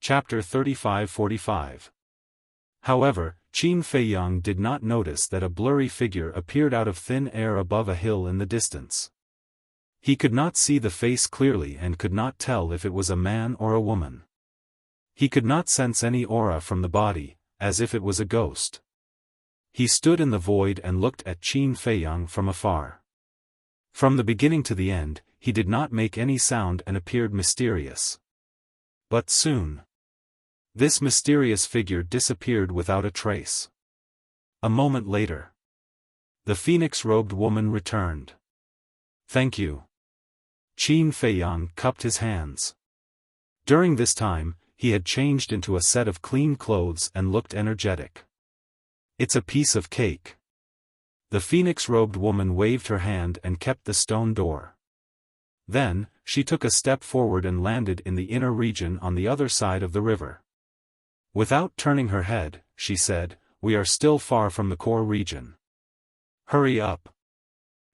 Chapter 35-45. However, Qin Feiyang did not notice that a blurry figure appeared out of thin air above a hill in the distance. He could not see the face clearly and could not tell if it was a man or a woman. He could not sense any aura from the body, as if it was a ghost. He stood in the void and looked at Qin Feiyang from afar. From the beginning to the end, he did not make any sound and appeared mysterious. But soon, this mysterious figure disappeared without a trace. A moment later, the phoenix-robed woman returned. "Thank you." Qin Feiyang cupped his hands. During this time, he had changed into a set of clean clothes and looked energetic. "It's a piece of cake." The phoenix-robed woman waved her hand and kept the stone door. Then, she took a step forward and landed in the inner region on the other side of the river. Without turning her head, she said, "We are still far from the core region. Hurry up."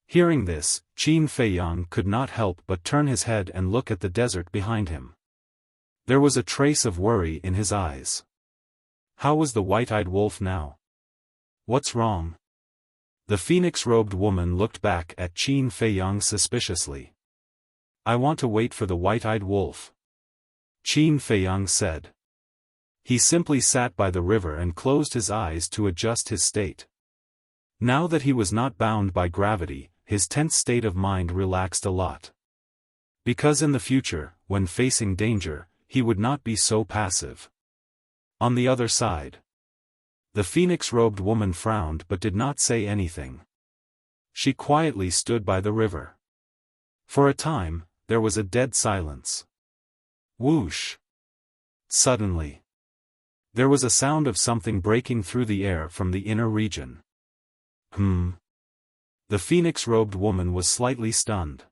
Hearing this, Qin Feiyang could not help but turn his head and look at the desert behind him. There was a trace of worry in his eyes. How was the white-eyed wolf now? "What's wrong?" The phoenix-robed woman looked back at Qin Feiyang suspiciously. "I want to wait for the white-eyed wolf," Qin Feiyang said. He simply sat by the river and closed his eyes to adjust his state. Now that he was not bound by gravity, his tense state of mind relaxed a lot. Because in the future, when facing danger, he would not be so passive. On the other side, the phoenix-robed woman frowned but did not say anything. She quietly stood by the river. For a time, there was a dead silence. Whoosh! Suddenly, there was a sound of something breaking through the air from the inner region. The phoenix-robed woman was slightly stunned.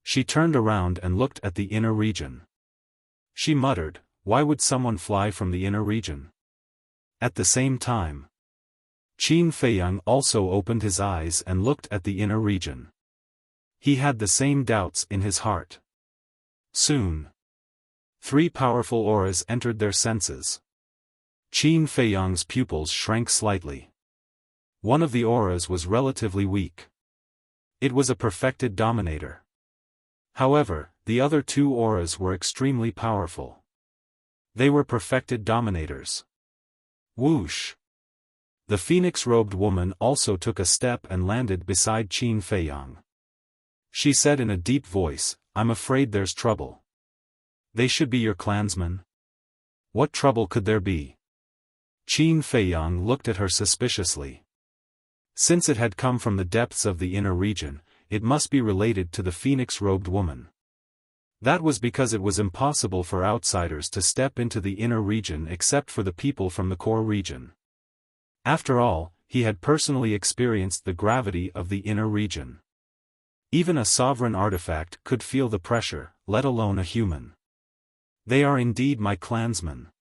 She turned around and looked at the inner region. She muttered, "Why would someone fly from the inner region?" At the same time, Qin Feiyang also opened his eyes and looked at the inner region. He had the same doubts in his heart. Soon, 3 powerful auras entered their senses. Qin Feiyang's pupils shrank slightly. One of the auras was relatively weak. It was a perfected dominator. However, the other 2 auras were extremely powerful. They were perfected dominators. Whoosh! The phoenix-robed woman also took a step and landed beside Qin Feiyang. She said in a deep voice, "I'm afraid there's trouble." "They should be your clansmen." "What trouble could there be?" Qin Feiyang looked at her suspiciously. Since it had come from the depths of the inner region, it must be related to the phoenix-robed woman. That was because it was impossible for outsiders to step into the inner region except for the people from the core region. After all, he had personally experienced the gravity of the inner region. Even a sovereign artifact could feel the pressure, let alone a human. "They are indeed my clansmen.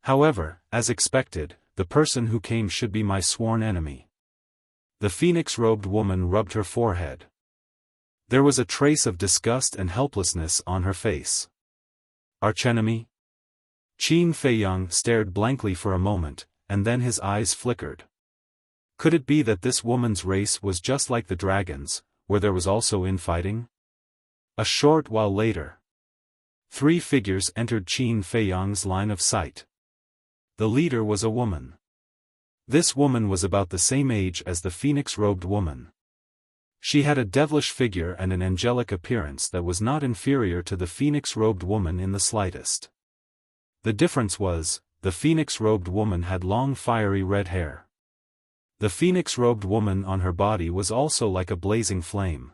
However, as expected, the person who came should be my sworn enemy." The phoenix-robed woman rubbed her forehead. There was a trace of disgust and helplessness on her face. "Archenemy?" Qin Feiyang stared blankly for a moment, and then his eyes flickered. Could it be that this woman's race was just like the dragons, where there was also infighting? A short while later, 3 figures entered Qin Feiyang's line of sight. The leader was a woman. This woman was about the same age as the phoenix-robed woman. She had a devilish figure and an angelic appearance that was not inferior to the phoenix-robed woman in the slightest. The difference was, the phoenix-robed woman had long fiery red hair. The phoenix-robed woman on her body was also like a blazing flame.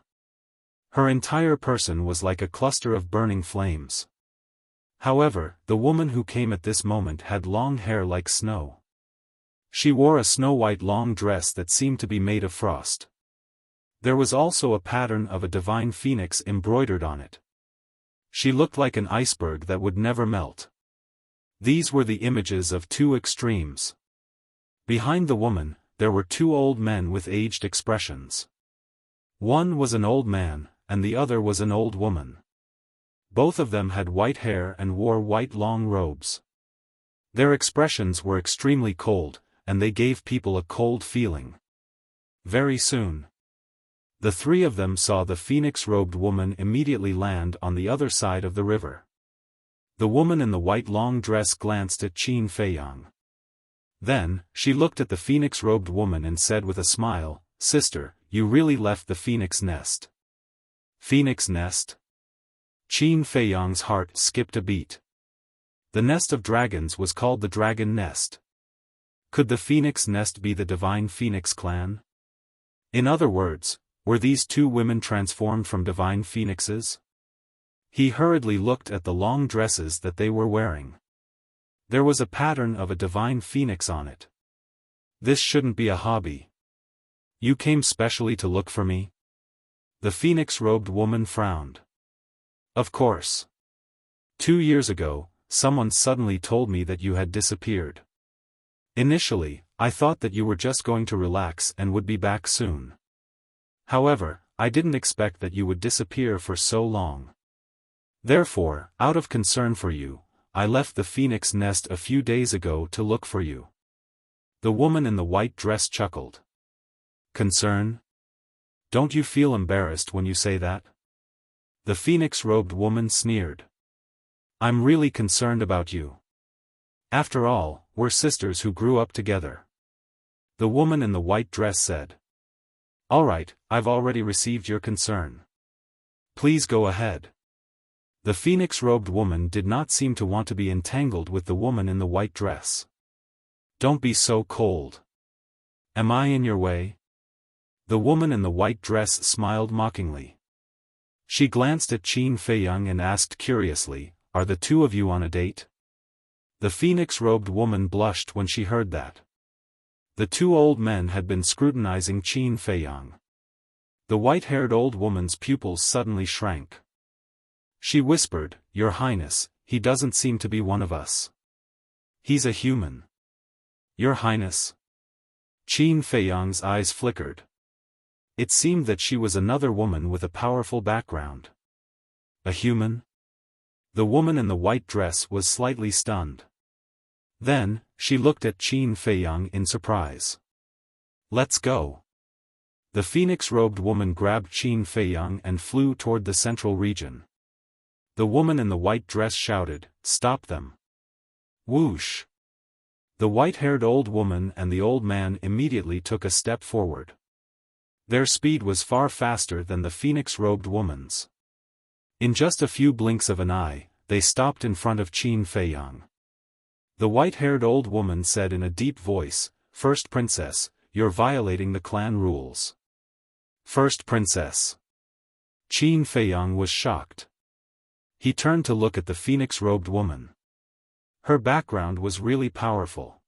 Her entire person was like a cluster of burning flames. However, the woman who came at this moment had long hair like snow. She wore a snow-white long dress that seemed to be made of frost. There was also a pattern of a divine phoenix embroidered on it. She looked like an iceberg that would never melt. These were the images of 2 extremes. Behind the woman, there were 2 old men with aged expressions. One was an old man, and the other was an old woman. Both of them had white hair and wore white long robes. Their expressions were extremely cold, and they gave people a cold feeling. Very soon, the three of them saw the phoenix-robed woman immediately land on the other side of the river. The woman in the white long dress glanced at Qin Feiyang. Then, she looked at the phoenix-robed woman and said with a smile, "Sister, you really left the phoenix nest." Phoenix nest? Qin Feiyang's heart skipped a beat. The nest of dragons was called the dragon nest. Could the phoenix nest be the divine phoenix clan? In other words, were these two women transformed from divine phoenixes? He hurriedly looked at the long dresses that they were wearing. There was a pattern of a divine phoenix on it. This shouldn't be a hobby. You came specially to look for me? The phoenix-robed woman frowned. Of course. 2 years ago, someone suddenly told me that you had disappeared. Initially, I thought that you were just going to relax and would be back soon. However, I didn't expect that you would disappear for so long. Therefore, out of concern for you, I left the phoenix nest a few days ago to look for you. The woman in the white dress chuckled. Concern? Don't you feel embarrassed when you say that? The phoenix-robed woman sneered. I'm really concerned about you. After all, we're sisters who grew up together. The woman in the white dress said. All right, I've already received your concern. Please go ahead. The phoenix-robed woman did not seem to want to be entangled with the woman in the white dress. Don't be so cold. Am I in your way? The woman in the white dress smiled mockingly. She glanced at Qin Feiyang and asked curiously, Are the two of you on a date? The phoenix-robed woman blushed when she heard that. The two old men had been scrutinizing Qin Feiyang. The white-haired old woman's pupils suddenly shrank. She whispered, Your Highness, he doesn't seem to be one of us. He's a human. Your Highness? Qin Feiyang's eyes flickered. It seemed that she was another woman with a powerful background. A human? The woman in the white dress was slightly stunned. Then, she looked at Qin Feiyang in surprise. Let's go. The phoenix-robed woman grabbed Qin Feiyang and flew toward the central region. The woman in the white dress shouted, Stop them. Whoosh. The white-haired old woman and the old man immediately took a step forward. Their speed was far faster than the phoenix-robed woman's. In just a few blinks of an eye, they stopped in front of Qin Feiyang. The white-haired old woman said in a deep voice, First Princess, you're violating the clan rules. First Princess. Qin Feiyang was shocked. He turned to look at the phoenix-robed woman. Her background was really powerful.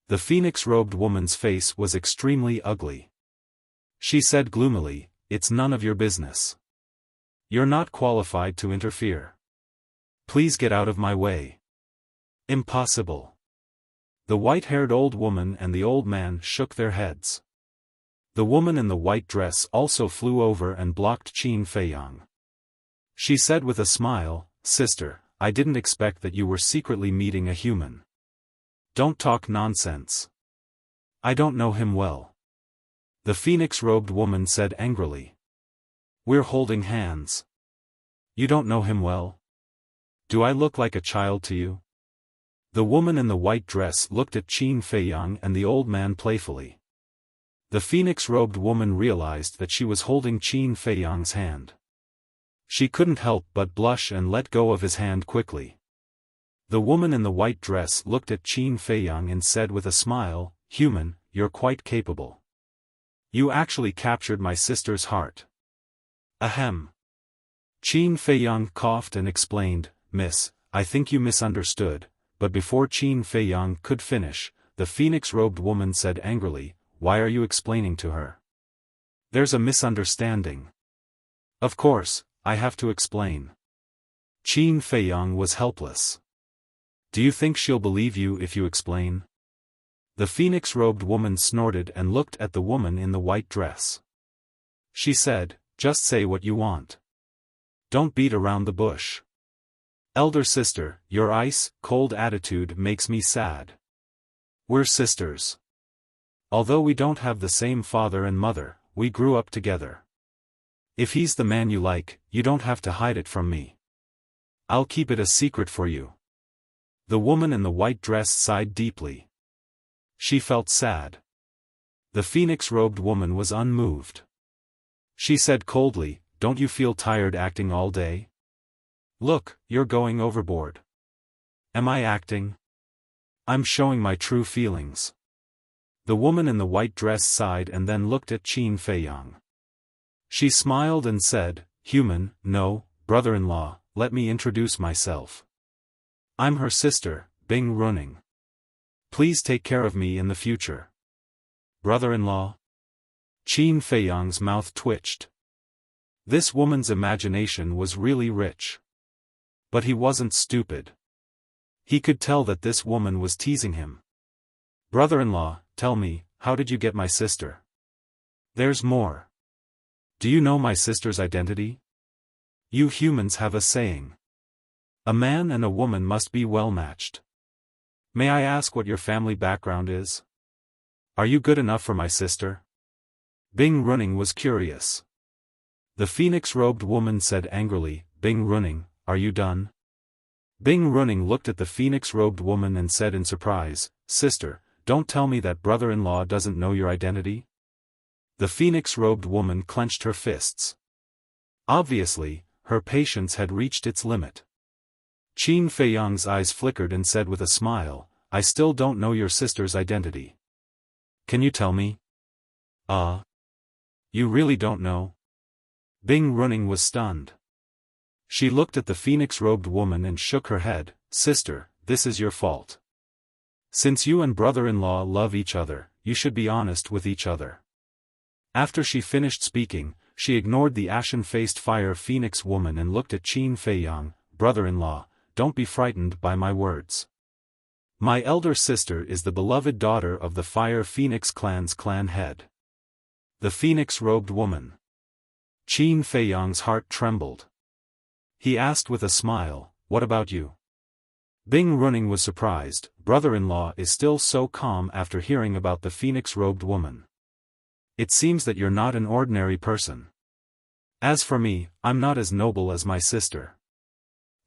The phoenix-robed woman's face was extremely ugly. She said gloomily, It's none of your business. You're not qualified to interfere. Please get out of my way. Impossible. The white-haired old woman and the old man shook their heads. The woman in the white dress also flew over and blocked Qin Feiyang. She said with a smile, Sister, I didn't expect that you were secretly meeting a human. Don't talk nonsense. I don't know him well. The phoenix-robed woman said angrily. We're holding hands. You don't know him well? Do I look like a child to you? The woman in the white dress looked at Qin Feiyang and the old man playfully. The phoenix-robed woman realized that she was holding Qin Feiyang's hand. She couldn't help but blush and let go of his hand quickly. The woman in the white dress looked at Qin Feiyang and said with a smile, Human, you're quite capable. You actually captured my sister's heart. Ahem. Qin Feiyang coughed and explained, Miss, I think you misunderstood, but before Qin Feiyang could finish, the phoenix-robed woman said angrily, Why are you explaining to her? There's a misunderstanding. Of course, I have to explain. Qin Feiyang was helpless. Do you think she'll believe you if you explain? The phoenix-robed woman snorted and looked at the woman in the white dress. She said, Just say what you want. Don't beat around the bush. Elder sister, your ice-cold attitude makes me sad. We're sisters. Although we don't have the same father and mother, we grew up together. If he's the man you like, you don't have to hide it from me. I'll keep it a secret for you. The woman in the white dress sighed deeply. She felt sad. The phoenix-robed woman was unmoved. She said coldly, "Don't you feel tired acting all day? Look, you're going overboard." "Am I acting? I'm showing my true feelings." The woman in the white dress sighed and then looked at Qin Feiyang. She smiled and said, "Human, no, brother-in-law, let me introduce myself. I'm her sister, Bing Running. Please take care of me in the future." "Brother-in-law?" Qin Feiyang's mouth twitched. This woman's imagination was really rich. But he wasn't stupid. He could tell that this woman was teasing him. "Brother-in-law, tell me, how did you get my sister?" "There's more. Do you know my sister's identity? You humans have a saying. A man and a woman must be well matched. May I ask what your family background is? Are you good enough for my sister?" Bing Running was curious. The phoenix-robed woman said angrily, "Bing Running, are you done?" Bing Running looked at the phoenix-robed woman and said in surprise, "Sister, don't tell me that brother-in-law doesn't know your identity?" The phoenix-robed woman clenched her fists. Obviously, her patience had reached its limit. Qin Feiyang's eyes flickered and said with a smile, "I still don't know your sister's identity. Can you tell me?" You really don't know?" Bing Running was stunned. She looked at the phoenix-robed woman and shook her head. "Sister, this is your fault. Since you and brother-in-law love each other, you should be honest with each other." After she finished speaking, she ignored the ashen-faced fire phoenix woman and looked at Qin Feiyang. "Brother-in-law, don't be frightened by my words. My elder sister is the beloved daughter of the Fire Phoenix clan's clan head." The phoenix-robed woman. Qin Feiyang's heart trembled. He asked with a smile, "What about you?" Bing Running was surprised. "Brother-in-law is still so calm after hearing about the phoenix-robed woman. It seems that you're not an ordinary person. As for me, I'm not as noble as my sister.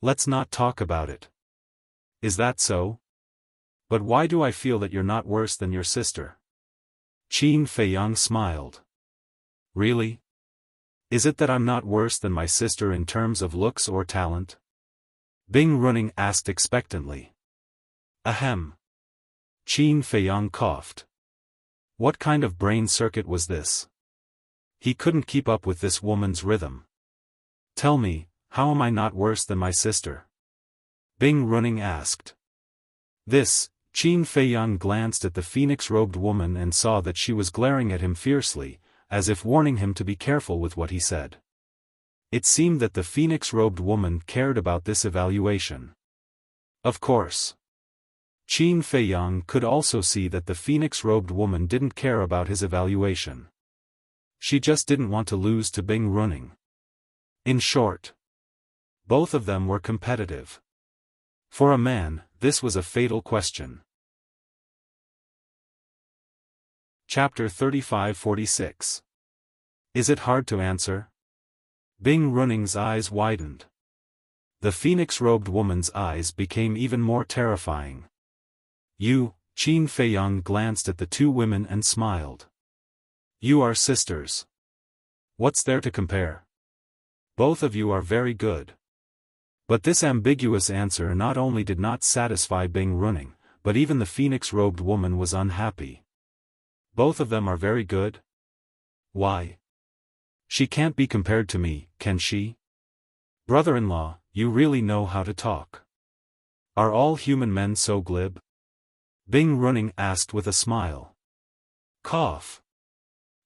Let's not talk about it." "Is that so? But why do I feel that you're not worse than your sister?" Qin Feiyang smiled. "Really? Is it that I'm not worse than my sister in terms of looks or talent?" Bing Running asked expectantly. "Ahem." Qin Feiyang coughed. What kind of brain circuit was this? He couldn't keep up with this woman's rhythm. "Tell me, how am I not worse than my sister?" Bing Running asked. Qin Feiyang glanced at the phoenix-robed woman and saw that she was glaring at him fiercely, as if warning him to be careful with what he said. It seemed that the phoenix-robed woman cared about this evaluation. Of course. Qin Feiyang could also see that the phoenix-robed woman didn't care about his evaluation. She just didn't want to lose to Bing Running. In short, both of them were competitive. For a man, this was a fatal question. Chapter 35-46. Is it hard to answer? Bing Running's eyes widened. The phoenix-robed woman's eyes became even more terrifying. "You," Qin Feiyang glanced at the two women and smiled. "You are sisters. What's there to compare? Both of you are very good." But this ambiguous answer not only did not satisfy Bing Running, but even the phoenix-robed woman was unhappy. "Both of them are very good? Why? She can't be compared to me, can she? Brother-in-law, you really know how to talk. Are all human men so glib?" Bing Running asked with a smile. Cough.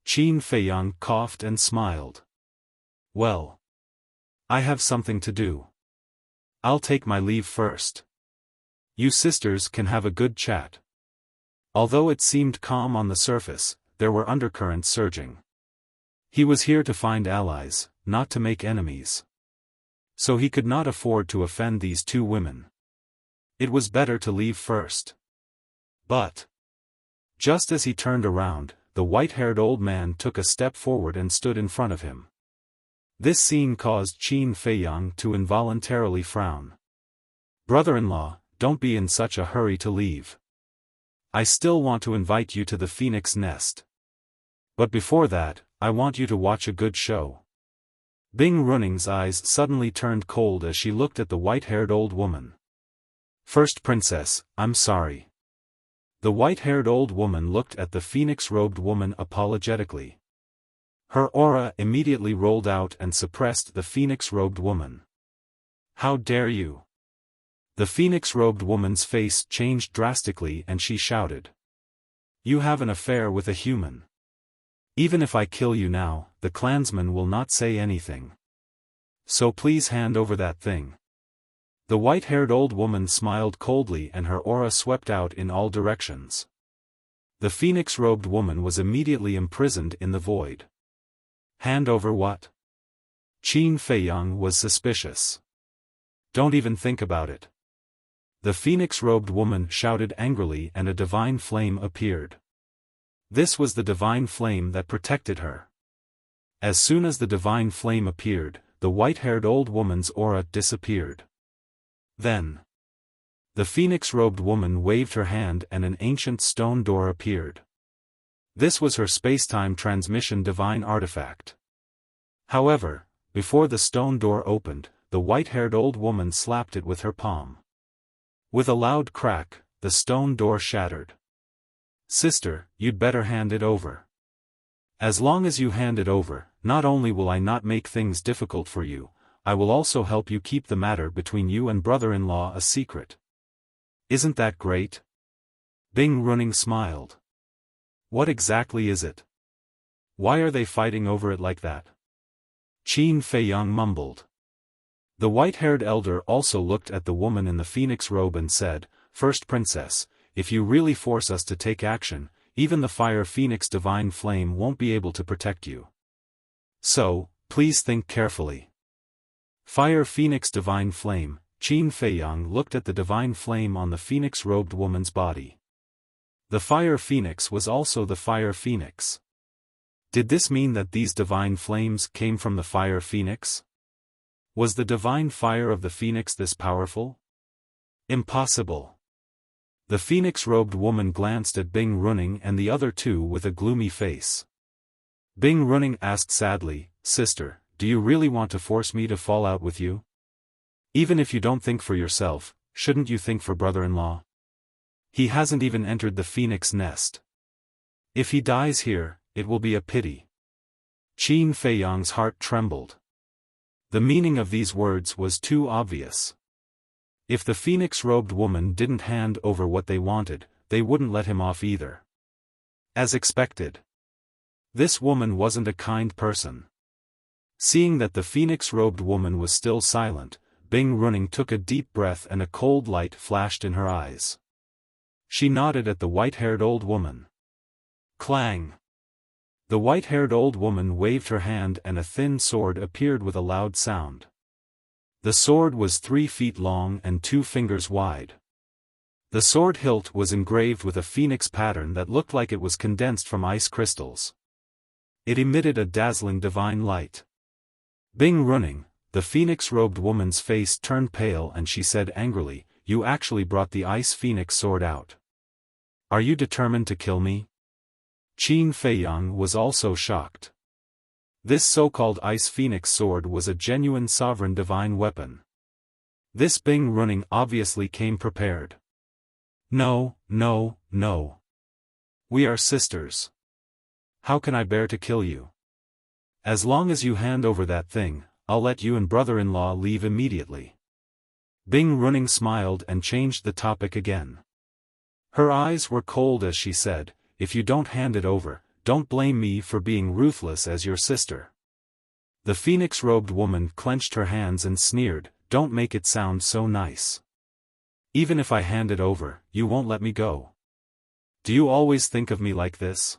Qin Feiyang coughed and smiled. "Well, I have something to do. I'll take my leave first. You sisters can have a good chat." Although it seemed calm on the surface, there were undercurrents surging. He was here to find allies, not to make enemies. So he could not afford to offend these two women. It was better to leave first. But just as he turned around, the white-haired old man took a step forward and stood in front of him. This scene caused Qin Feiyang to involuntarily frown. "Brother-in-law, don't be in such a hurry to leave. I still want to invite you to the phoenix nest. But before that, I want you to watch a good show." Bing Runing's eyes suddenly turned cold as she looked at the white-haired old woman. "First princess, I'm sorry." The white-haired old woman looked at the phoenix-robed woman apologetically. Her aura immediately rolled out and suppressed the phoenix-robed woman. "How dare you!" The phoenix-robed woman's face changed drastically and she shouted. "You have an affair with a human. Even if I kill you now, the clansmen will not say anything. So please hand over that thing." The white-haired old woman smiled coldly and her aura swept out in all directions. The phoenix-robed woman was immediately imprisoned in the void. "Hand over what?" Qin Feiyang was suspicious. "Don't even think about it." The phoenix-robed woman shouted angrily and a divine flame appeared. This was the divine flame that protected her. As soon as the divine flame appeared, the white-haired old woman's aura disappeared. Then the phoenix-robed woman waved her hand and an ancient stone door appeared. This was her spacetime transmission divine artifact. However, before the stone door opened, the white-haired old woman slapped it with her palm. With a loud crack, the stone door shattered. "Sister, you'd better hand it over. As long as you hand it over, not only will I not make things difficult for you, I will also help you keep the matter between you and brother-in-law a secret. Isn't that great?" Bing Runing smiled. "What exactly is it? Why are they fighting over it like that?" Qin Feiyang mumbled. The white-haired elder also looked at the woman in the phoenix robe and said, "First princess, if you really force us to take action, even the fire phoenix divine flame won't be able to protect you. So, please think carefully." Fire phoenix divine flame. Qin Feiyang looked at the divine flame on the phoenix-robed woman's body. The fire phoenix was also the fire phoenix. Did this mean that these divine flames came from the fire phoenix? Was the divine fire of the phoenix this powerful? Impossible. The phoenix-robed woman glanced at Bing Runing and the other two with a gloomy face. Bing Runing asked sadly, "Sister, do you really want to force me to fall out with you? Even if you don't think for yourself, shouldn't you think for brother-in-law? He hasn't even entered the phoenix nest. If he dies here, it will be a pity." Qin Feiyang's heart trembled. The meaning of these words was too obvious. If the phoenix-robed woman didn't hand over what they wanted, they wouldn't let him off either. As expected. This woman wasn't a kind person. Seeing that the phoenix-robed woman was still silent, Bing Runing took a deep breath and a cold light flashed in her eyes. She nodded at the white-haired old woman. Clang! The white-haired old woman waved her hand and a thin sword appeared with a loud sound. The sword was 3 feet long and 2 fingers wide. The sword hilt was engraved with a phoenix pattern that looked like it was condensed from ice crystals. It emitted a dazzling divine light. Bing Runing, the phoenix-robed woman's face turned pale and she said angrily, "You actually brought the ice phoenix sword out. Are you determined to kill me?" Qin Feiyang was also shocked. This so-called ice phoenix sword was a genuine sovereign divine weapon. This Bing Runing obviously came prepared. "No, no, no. We are sisters. How can I bear to kill you? As long as you hand over that thing, I'll let you and brother-in-law leave immediately." Bing Runing smiled and changed the topic again. Her eyes were cold as she said, "If you don't hand it over, don't blame me for being ruthless as your sister." The phoenix-robed woman clenched her hands and sneered, "Don't make it sound so nice. Even if I hand it over, you won't let me go. Do you always think of me like this?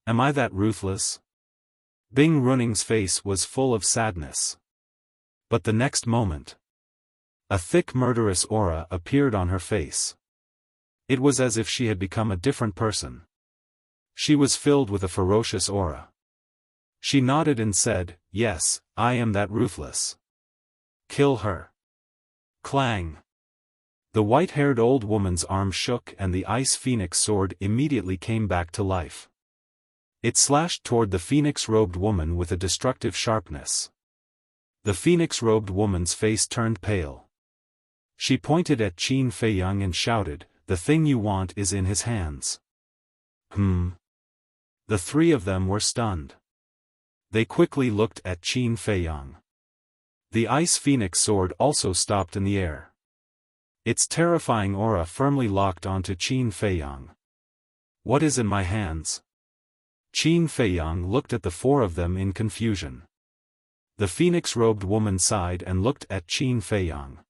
Am I that ruthless?" Bing Runing's face was full of sadness. But the next moment, a thick murderous aura appeared on her face. It was as if she had become a different person. She was filled with a ferocious aura. She nodded and said, "Yes, I am that ruthless. Kill her." Clang! The white-haired old woman's arm shook and the ice phoenix sword immediately came back to life. It slashed toward the phoenix-robed woman with a destructive sharpness. The phoenix-robed woman's face turned pale. She pointed at Qin Feiyang and shouted, "The thing you want is in his hands." The three of them were stunned. They quickly looked at Qin Feiyang. The ice phoenix sword also stopped in the air. Its terrifying aura firmly locked onto Qin Feiyang. "What is in my hands?" Qin Feiyang looked at the four of them in confusion. The phoenix-robed woman sighed and looked at Qin Feiyang.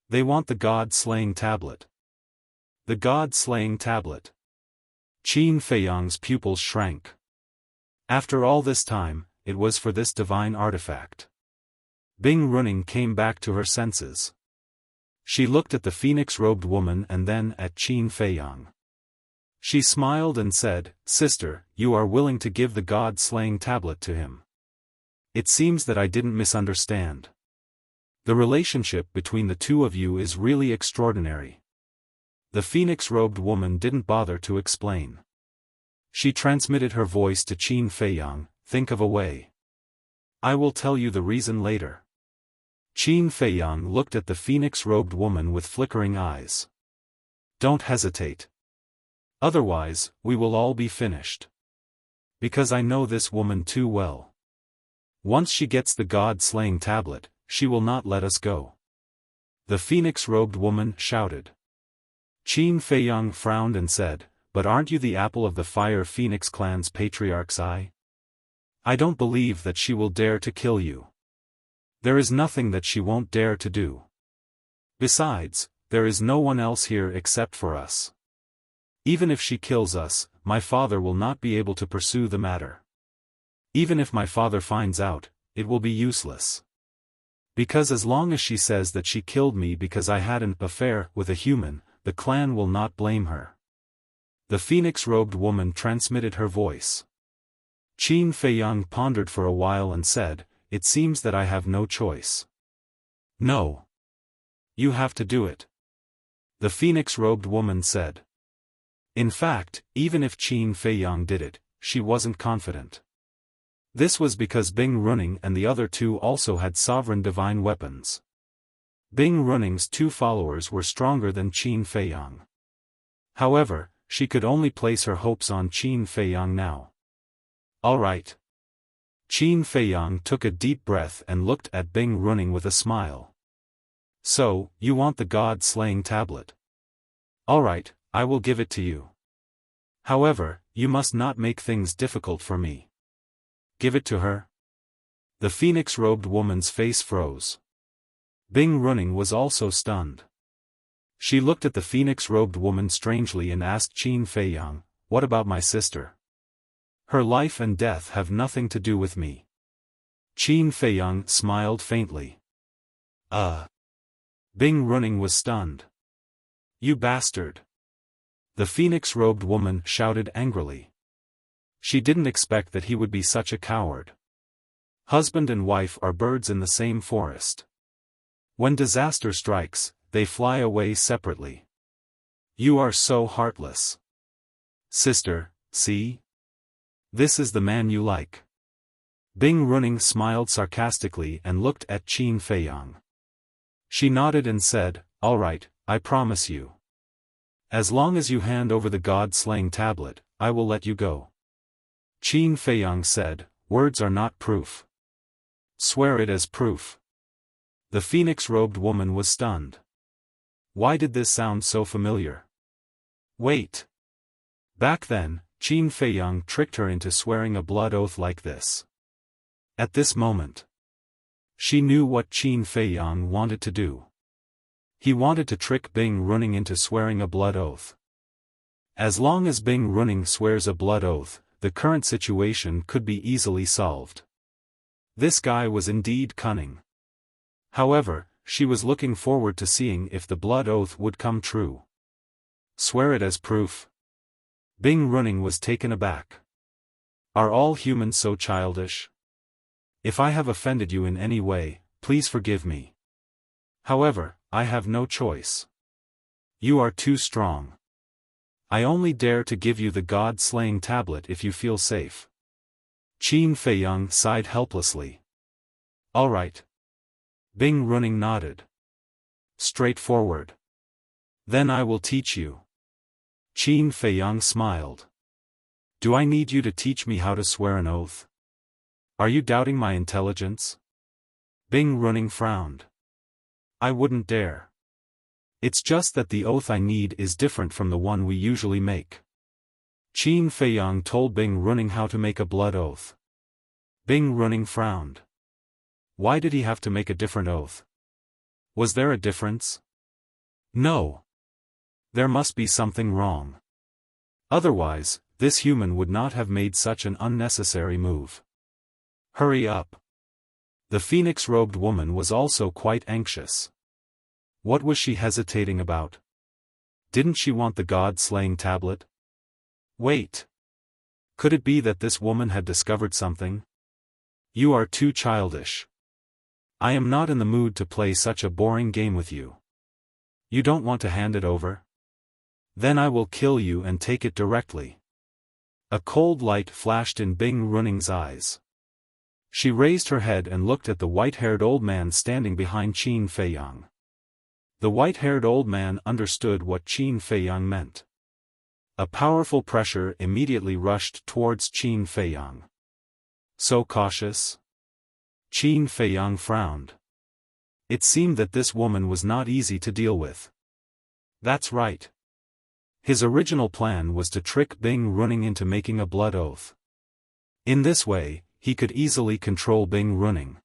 "They want the god-slaying tablet." The god-slaying tablet. Qin Feiyang's pupils shrank. After all this time, it was for this divine artifact. Bing Runing came back to her senses. She looked at the phoenix-robed woman and then at Qin Feiyang. She smiled and said, "Sister, you are willing to give the god-slaying tablet to him. It seems that I didn't misunderstand. The relationship between the two of you is really extraordinary." The phoenix-robed woman didn't bother to explain. She transmitted her voice to Qin Feiyang, "Think of a way. I will tell you the reason later." Qin Feiyang looked at the phoenix-robed woman with flickering eyes. "Don't hesitate. Otherwise, we will all be finished. Because I know this woman too well. Once she gets the god-slaying tablet, she will not let us go." The phoenix-robed woman shouted. Qin Feiyang frowned and said, "But aren't you the apple of the Fire Phoenix clan's patriarch's eye? I don't believe that she will dare to kill you. There is nothing that she won't dare to do. Besides, there is no one else here except for us. Even if she kills us, my father will not be able to pursue the matter. Even if my father finds out, it will be useless. Because as long as she says that she killed me because I had an affair with a human, the clan will not blame her." The phoenix-robed woman transmitted her voice. Qin Feiyang pondered for a while and said, "It seems that I have no choice." "No. You have to do it," the phoenix-robed woman said. In fact, even if Qin Feiyang did it, she wasn't confident. This was because Bing Runing and the other two also had sovereign divine weapons. Bing Runing's two followers were stronger than Qin Feiyang. However, she could only place her hopes on Qin Feiyang now. "All right." Qin Feiyang took a deep breath and looked at Bing Runing with a smile. "So, you want the god-slaying tablet? All right, I will give it to you. However, you must not make things difficult for me." "Give it to her?" The phoenix-robed woman's face froze. Bing Runing was also stunned. She looked at the phoenix-robed woman strangely and asked Qin Feiyang, "What about my sister? Her life and death have nothing to do with me." Qin Feiyang smiled faintly. Bing Runing was stunned. "You bastard!" The phoenix-robed woman shouted angrily. She didn't expect that he would be such a coward. Husband and wife are birds in the same forest. When disaster strikes, they fly away separately. You are so heartless. Sister, see? This is the man you like. Bing Runing smiled sarcastically and looked at Qin Feiyang. She nodded and said, "All right, I promise you. As long as you hand over the god-slaying tablet, I will let you go." Qin Feiyang said, "Words are not proof. Swear it as proof." The phoenix-robed woman was stunned. Why did this sound so familiar? Wait. Back then, Qin Feiyang tricked her into swearing a blood oath like this. At this moment, she knew what Qin Feiyang wanted to do. He wanted to trick Bing Runing into swearing a blood oath. As long as Bing Runing swears a blood oath, the current situation could be easily solved. This guy was indeed cunning. However, she was looking forward to seeing if the blood oath would come true. Swear it as proof. Bing Running was taken aback. Are all humans so childish? If I have offended you in any way, please forgive me. However, I have no choice. You are too strong. I only dare to give you the god-slaying tablet if you feel safe. Qin Feiyang sighed helplessly. All right. Bing Running nodded. Straightforward. Then I will teach you. Qin Feiyang smiled. Do I need you to teach me how to swear an oath? Are you doubting my intelligence? Bing Running frowned. I wouldn't dare. It's just that the oath I need is different from the one we usually make. Qin Feiyang told Bing Running how to make a blood oath. Bing Running frowned. Why did he have to make a different oath? Was there a difference? No. There must be something wrong. Otherwise, this human would not have made such an unnecessary move. Hurry up. The phoenix-robed woman was also quite anxious. What was she hesitating about? Didn't she want the god-slaying tablet? Wait. Could it be that this woman had discovered something? You are too childish. I am not in the mood to play such a boring game with you. You don't want to hand it over? Then I will kill you and take it directly. A cold light flashed in Bing Running's eyes. She raised her head and looked at the white-haired old man standing behind Qin Feiyang. The white-haired old man understood what Qin Feiyang meant. A powerful pressure immediately rushed towards Qin Feiyang. So cautious? Qin Feiyang frowned. It seemed that this woman was not easy to deal with. That's right. His original plan was to trick Bing Running into making a blood oath. In this way, he could easily control Bing Running.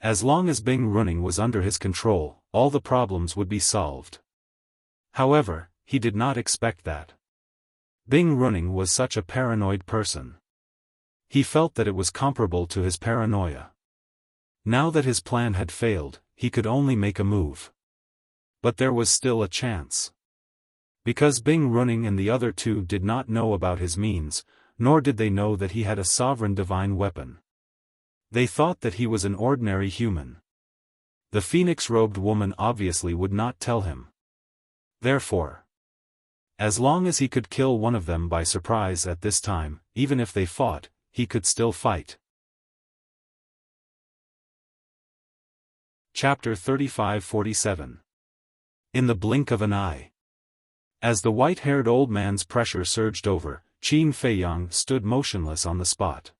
As long as Bing Running was under his control, all the problems would be solved. However, he did not expect that. Bing Running was such a paranoid person. He felt that it was comparable to his paranoia. Now that his plan had failed, he could only make a move. But there was still a chance. Because Bing Running and the other two did not know about his means, nor did they know that he had a sovereign divine weapon. They thought that he was an ordinary human. The phoenix-robed woman obviously would not tell him. Therefore, as long as he could kill one of them by surprise at this time, even if they fought, he could still fight. Chapter 35-47. In the blink of an eye. As the white-haired old man's pressure surged over, Qin Feiyang stood motionless on the spot.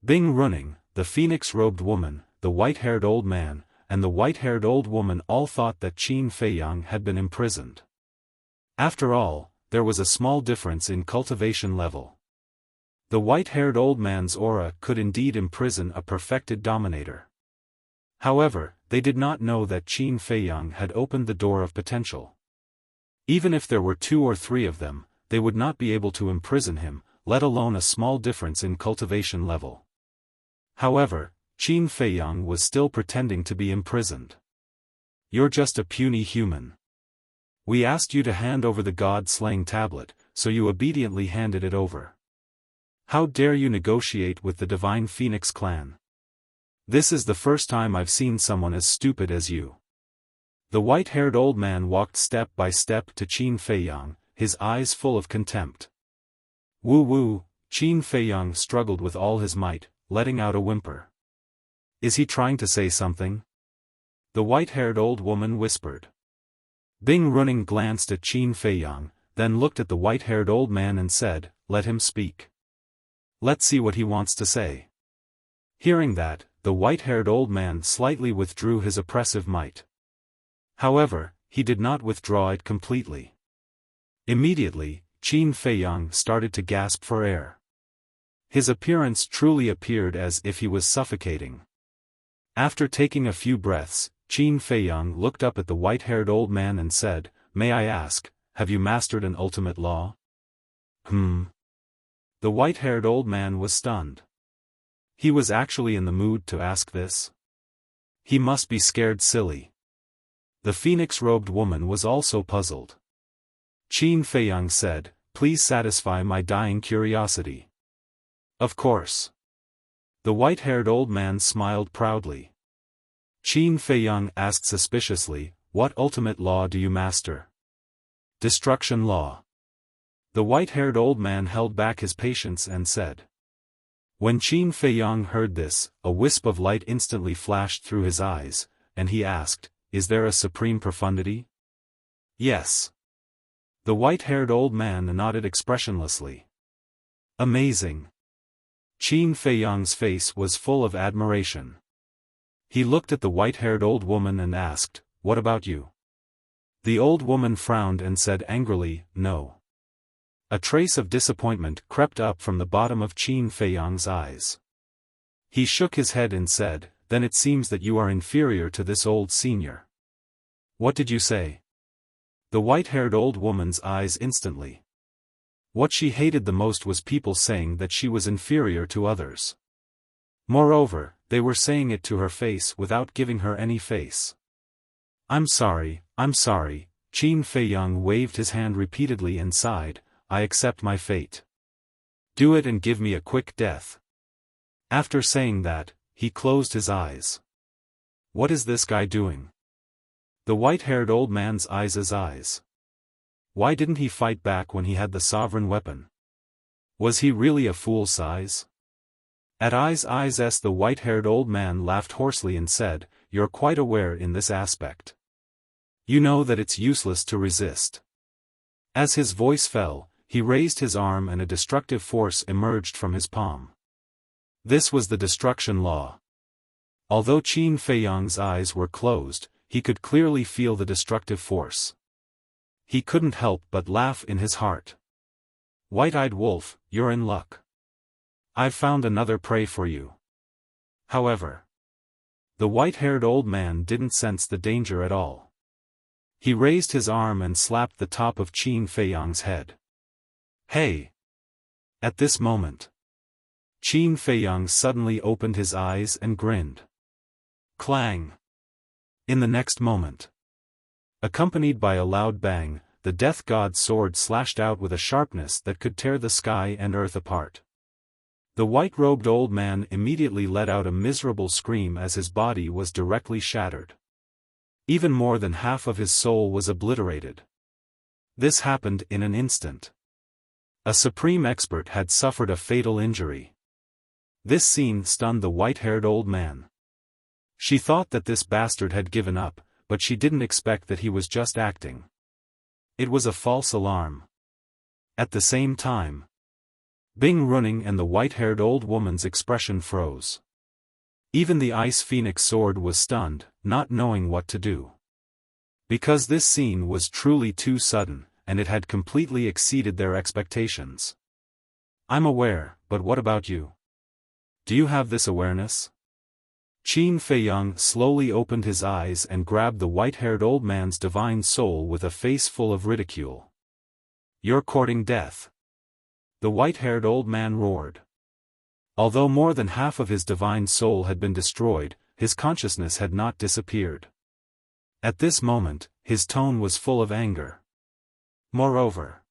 Bing Running, the phoenix-robed woman, the white-haired old man, and the white-haired old woman all thought that Qin Feiyang had been imprisoned. After all, there was a small difference in cultivation level. The white-haired old man's aura could indeed imprison a perfected dominator. However, they did not know that Qin Feiyang had opened the door of potential. Even if there were 2 or 3 of them, they would not be able to imprison him, let alone a small difference in cultivation level. However, Qin Feiyang was still pretending to be imprisoned. You're just a puny human. We asked you to hand over the god-slaying tablet, so you obediently handed it over. How dare you negotiate with the Divine Phoenix clan? This is the first time I've seen someone as stupid as you. The white-haired old man walked step by step to Qin Feiyang, his eyes full of contempt. Woo-woo, Qin Feiyang struggled with all his might, letting out a whimper. Is he trying to say something? The white-haired old woman whispered. Bing Running glanced at Qin Feiyang, then looked at the white-haired old man and said, "Let him speak. Let's see what he wants to say." Hearing that, the white-haired old man slightly withdrew his oppressive might. However, he did not withdraw it completely. Immediately, Qin Feiyang started to gasp for air. His appearance truly appeared as if he was suffocating. After taking a few breaths, Qin Feiyang looked up at the white-haired old man and said, "May I ask, have you mastered an ultimate law?" The white-haired old man was stunned. He was actually in the mood to ask this. He must be scared silly. The phoenix-robed woman was also puzzled. Qin Feiyang said, "Please satisfy my dying curiosity." "Of course." The white-haired old man smiled proudly. Qin Feiyang asked suspiciously, "What ultimate law do you master?" "Destruction law." The white-haired old man held back his patience and said. When Qin Feiyang heard this, a wisp of light instantly flashed through his eyes, and he asked, "Is there a supreme profundity?" "Yes." The white-haired old man nodded expressionlessly. "Amazing." Qin Feiyang's face was full of admiration. He looked at the white-haired old woman and asked, "What about you?" The old woman frowned and said angrily, "No." A trace of disappointment crept up from the bottom of Qin Feiyang's eyes. He shook his head and said, "Then it seems that you are inferior to this old senior." "What did you say?" The white-haired old woman's eyes instantly. What she hated the most was people saying that she was inferior to others. Moreover, they were saying it to her face without giving her any face. I'm sorry," Qin Feiyang waved his hand repeatedly and sighed, "I accept my fate. Do it and give me a quick death." After saying that, he closed his eyes. What is this guy doing? The white-haired old man's eyes. Why didn't he fight back when he had the sovereign weapon? Was he really a fool size? At eyes, the white-haired old man laughed hoarsely and said, "You're quite aware in this aspect. You know that it's useless to resist." As his voice fell, he raised his arm and a destructive force emerged from his palm. This was the destruction law. Although Qin Feiyang's eyes were closed, he could clearly feel the destructive force. He couldn't help but laugh in his heart. "White-eyed wolf, you're in luck. I've found another prey for you." However, the white-haired old man didn't sense the danger at all. He raised his arm and slapped the top of Qin Feiyang's head. "Hey!" At this moment, Qin Feiyang suddenly opened his eyes and grinned. Clang! In the next moment, accompanied by a loud bang, the death god's sword slashed out with a sharpness that could tear the sky and earth apart. The white-robed old man immediately let out a miserable scream as his body was directly shattered. Even more than half of his soul was obliterated. This happened in an instant. A supreme expert had suffered a fatal injury. This scene stunned the white-haired old man. She thought that this bastard had given up, but she didn't expect that he was just acting. It was a false alarm. At the same time, Bing running and the white-haired old woman's expression froze. Even the Ice Phoenix sword was stunned, not knowing what to do. Because this scene was truly too sudden, and it had completely exceeded their expectations. "I'm aware, but what about you? Do you have this awareness?" Qin Feiyang slowly opened his eyes and grabbed the white-haired old man's divine soul with a face full of ridicule. "You're courting death," the white-haired old man roared. Although more than half of his divine soul had been destroyed, his consciousness had not disappeared. At this moment, his tone was full of anger. Moreover,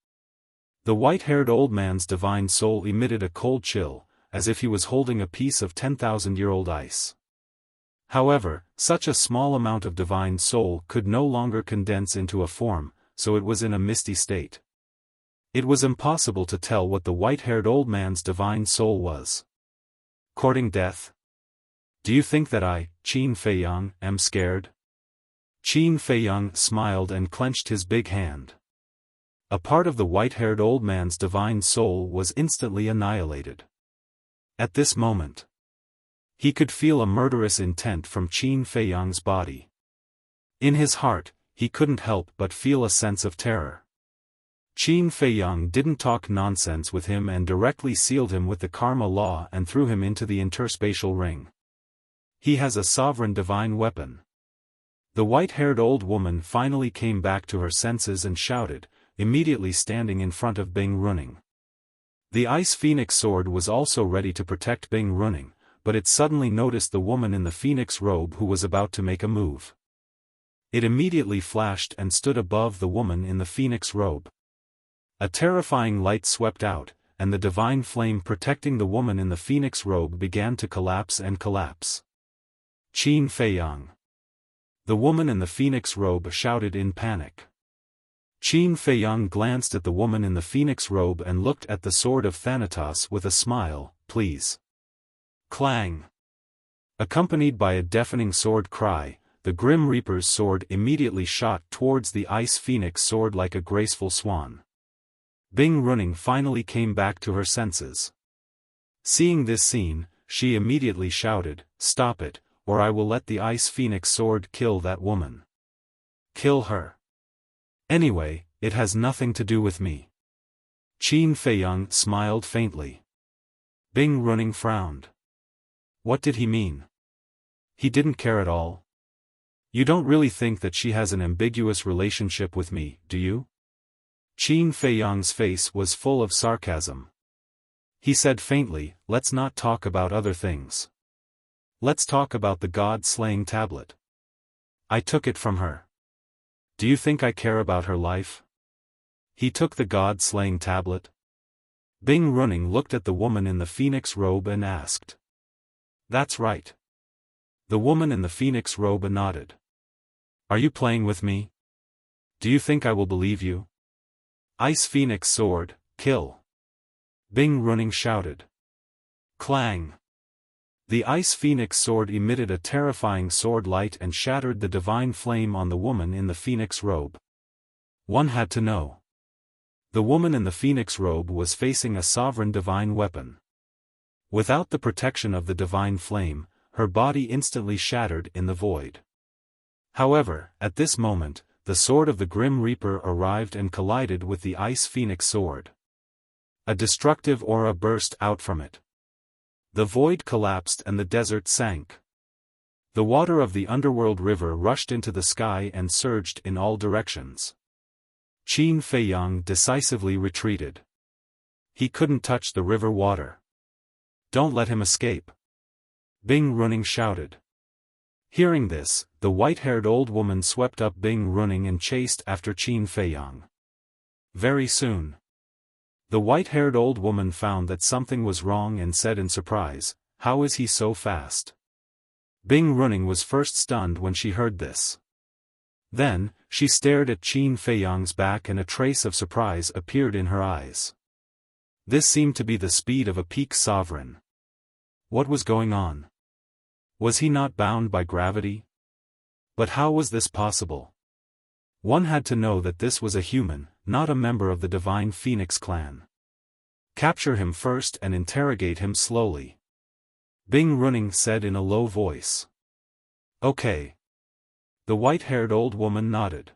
the white-haired old man's divine soul emitted a cold chill, as if he was holding a piece of 10,000-year-old ice. However, such a small amount of divine soul could no longer condense into a form, so it was in a misty state. It was impossible to tell what the white-haired old man's divine soul was. Courting death? Do you think that I, Qin Feiyang, am scared? Qin Feiyang smiled and clenched his big hand. A part of the white-haired old man's divine soul was instantly annihilated. At this moment, he could feel a murderous intent from Qin Feiyang's body. In his heart, he couldn't help but feel a sense of terror. Qin Feiyang didn't talk nonsense with him and directly sealed him with the karma law and threw him into the interspatial ring. He has a sovereign divine weapon. The white-haired old woman finally came back to her senses and shouted, immediately standing in front of Bing Running. The Ice Phoenix sword was also ready to protect Bing Running, but it suddenly noticed the woman in the phoenix robe who was about to make a move. It immediately flashed and stood above the woman in the phoenix robe. A terrifying light swept out, and the divine flame protecting the woman in the phoenix robe began to collapse and collapse. Qin Feiyang. The woman in the phoenix robe shouted in panic. Qin Feiyang glanced at the woman in the phoenix robe and looked at the sword of Thanatos with a smile. Please. Clang. Accompanied by a deafening sword cry, the Grim Reaper's sword immediately shot towards the ice phoenix sword like a graceful swan. Bing Running finally came back to her senses. Seeing this scene, she immediately shouted, "Stop it, or I will let the ice phoenix sword kill that woman. Kill her. Anyway, it has nothing to do with me." Qin Feiyang smiled faintly. Bing Running frowned. What did he mean? He didn't care at all? You don't really think that she has an ambiguous relationship with me, do you? Qin Feiyang's face was full of sarcasm. He said faintly, "Let's not talk about other things. Let's talk about the god-slaying tablet. I took it from her. Do you think I care about her life?" He took the god-slaying tablet? Bing Running looked at the woman in the phoenix robe and asked. That's right. The woman in the phoenix robe nodded. Are you playing with me? Do you think I will believe you? Ice Phoenix sword, kill. Bing Running shouted. Clang. The Ice Phoenix sword emitted a terrifying sword light and shattered the divine flame on the woman in the phoenix robe. One had to know. The woman in the phoenix robe was facing a sovereign divine weapon. Without the protection of the divine flame, her body instantly shattered in the void. However, at this moment, the sword of the Grim Reaper arrived and collided with the Ice Phoenix sword. A destructive aura burst out from it. The void collapsed and the desert sank. The water of the underworld river rushed into the sky and surged in all directions. Qin Feiyang decisively retreated. He couldn't touch the river water. Don't let him escape. Bing Running shouted. Hearing this, the white-haired old woman swept up Bing Running and chased after Qin Feiyang. Very soon, the white-haired old woman found that something was wrong and said in surprise, "How is he so fast?" Bing Running was first stunned when she heard this. Then, she stared at Qin Feiyang's back and a trace of surprise appeared in her eyes. This seemed to be the speed of a peak sovereign. What was going on? Was he not bound by gravity? But how was this possible? One had to know that this was a human, not a member of the Divine Phoenix clan. Capture him first and interrogate him slowly. Bing Running said in a low voice. Okay. The white-haired old woman nodded.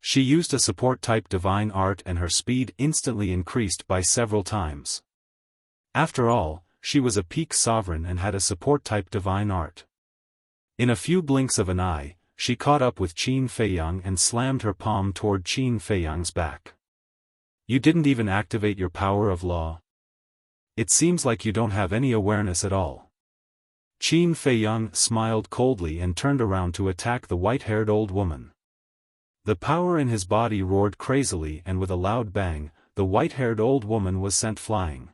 She used a support-type divine art and her speed instantly increased by several times. After all, she was a peak sovereign and had a support-type divine art. In a few blinks of an eye, she caught up with Qin Feiyang and slammed her palm toward Qin Feiyang's back. You didn't even activate your power of law. It seems like you don't have any awareness at all. Qin Feiyang smiled coldly and turned around to attack the white-haired old woman. The power in his body roared crazily and with a loud bang, the white-haired old woman was sent flying.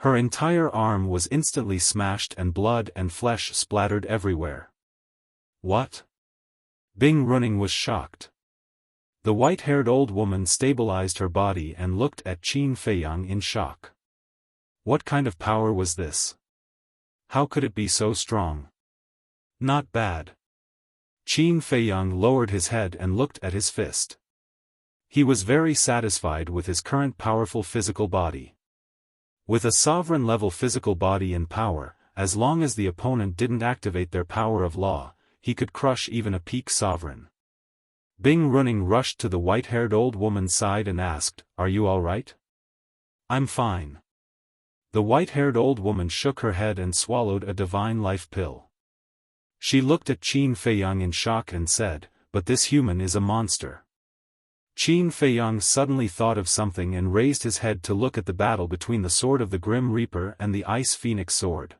Her entire arm was instantly smashed and blood and flesh splattered everywhere. What? Bing Running was shocked. The white-haired old woman stabilized her body and looked at Qin Feiyang in shock. What kind of power was this? How could it be so strong? Not bad. Qin Feiyang lowered his head and looked at his fist. He was very satisfied with his current powerful physical body. With a sovereign-level physical body and power, as long as the opponent didn't activate their power of law, he could crush even a peak sovereign. Bing Running rushed to the white-haired old woman's side and asked, "Are you all right?" "I'm fine." The white-haired old woman shook her head and swallowed a divine life pill. She looked at Qin Feiyang in shock and said, "But this human is a monster." Qin Feiyang suddenly thought of something and raised his head to look at the battle between the sword of the Grim Reaper and the Ice Phoenix sword.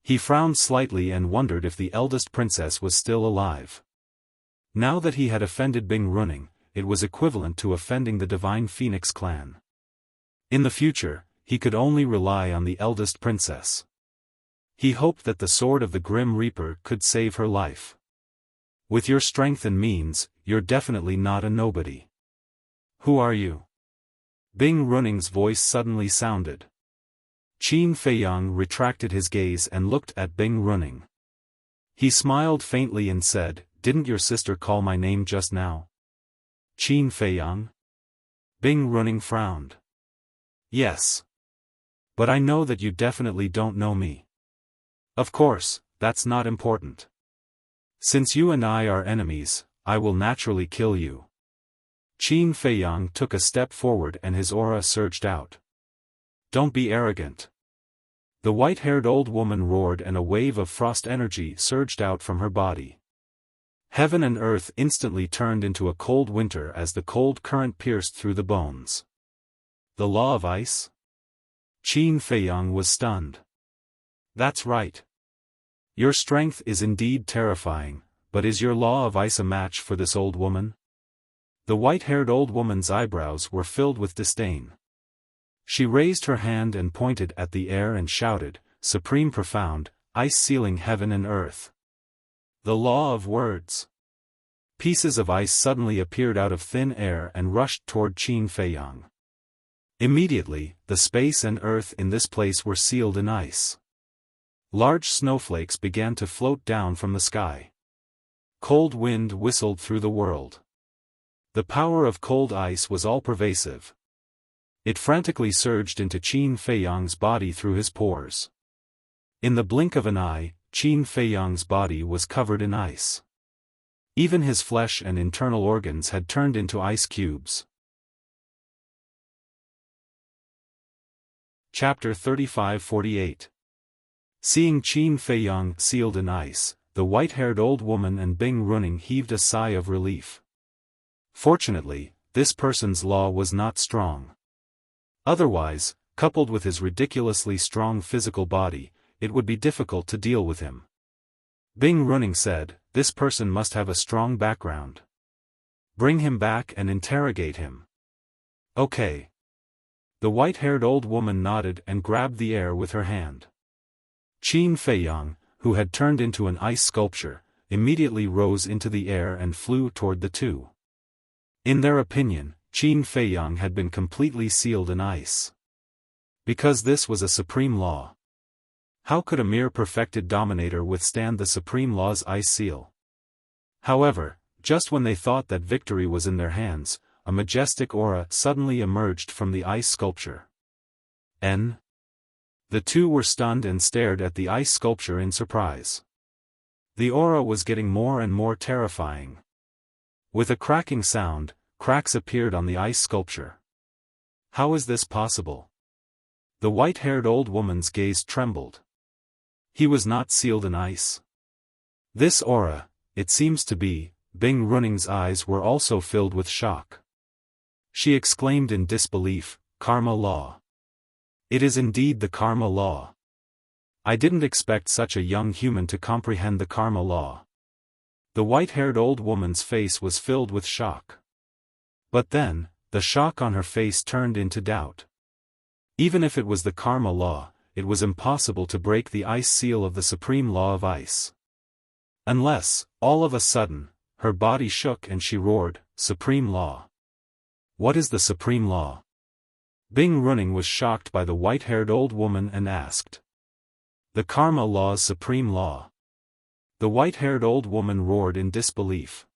He frowned slightly and wondered if the eldest princess was still alive. Now that he had offended Bing Running, it was equivalent to offending the Divine Phoenix clan. In the future, he could only rely on the eldest princess. He hoped that the sword of the Grim Reaper could save her life. With your strength and means, you're definitely not a nobody. Who are you? Bing Running's voice suddenly sounded. Qin Feiyang retracted his gaze and looked at Bing Running. He smiled faintly and said, "Didn't your sister call my name just now?" Qin Feiyang? Bing Running frowned. "Yes. But I know that you definitely don't know me." "Of course, that's not important. Since you and I are enemies, I will naturally kill you." Qin Feiyang took a step forward and his aura surged out. "Don't be arrogant." The white-haired old woman roared and a wave of frost energy surged out from her body. Heaven and earth instantly turned into a cold winter as the cold current pierced through the bones. The law of ice? Qin Feiyang was stunned. "That's right. Your strength is indeed terrifying, but is your law of ice a match for this old woman?" The white-haired old woman's eyebrows were filled with disdain. She raised her hand and pointed at the air and shouted, "Supreme profound, ice sealing heaven and earth." The law of words. Pieces of ice suddenly appeared out of thin air and rushed toward Qin Feiyang. Immediately, the space and earth in this place were sealed in ice. Large snowflakes began to float down from the sky. Cold wind whistled through the world. The power of cold ice was all-pervasive. It frantically surged into Qin Feiyang's body through his pores. In the blink of an eye, Qin Feiyang's body was covered in ice. Even his flesh and internal organs had turned into ice cubes. Chapter 35-48. Seeing Qin Feiyang sealed in ice, the white-haired old woman and Bing Running heaved a sigh of relief. Fortunately, this person's law was not strong. Otherwise, coupled with his ridiculously strong physical body, it would be difficult to deal with him. Bing Running said, "This person must have a strong background. Bring him back and interrogate him." "Okay." The white-haired old woman nodded and grabbed the air with her hand. Qin Feiyang, who had turned into an ice sculpture, immediately rose into the air and flew toward the two. In their opinion, Qin Feiyang had been completely sealed in ice. Because this was a supreme law. How could a mere perfected dominator withstand the supreme law's ice seal? However, just when they thought that victory was in their hands, a majestic aura suddenly emerged from the ice sculpture. The two were stunned and stared at the ice sculpture in surprise. The aura was getting more and more terrifying. With a cracking sound, cracks appeared on the ice sculpture. How is this possible? The white-haired old woman's gaze trembled. He was not sealed in ice. This aura, it seems to be. Bing Running's eyes were also filled with shock. She exclaimed in disbelief, "Karma law. It is indeed the karma law. I didn't expect such a young human to comprehend the karma law." The white-haired old woman's face was filled with shock. But then, the shock on her face turned into doubt. Even if it was the karma law, it was impossible to break the ice seal of the supreme law of ice. Unless, all of a sudden, her body shook and she roared, "Supreme law. What is the supreme law?" Bing Running was shocked by the white-haired old woman and asked. "The karma law's supreme law." The white-haired old woman roared in disbelief.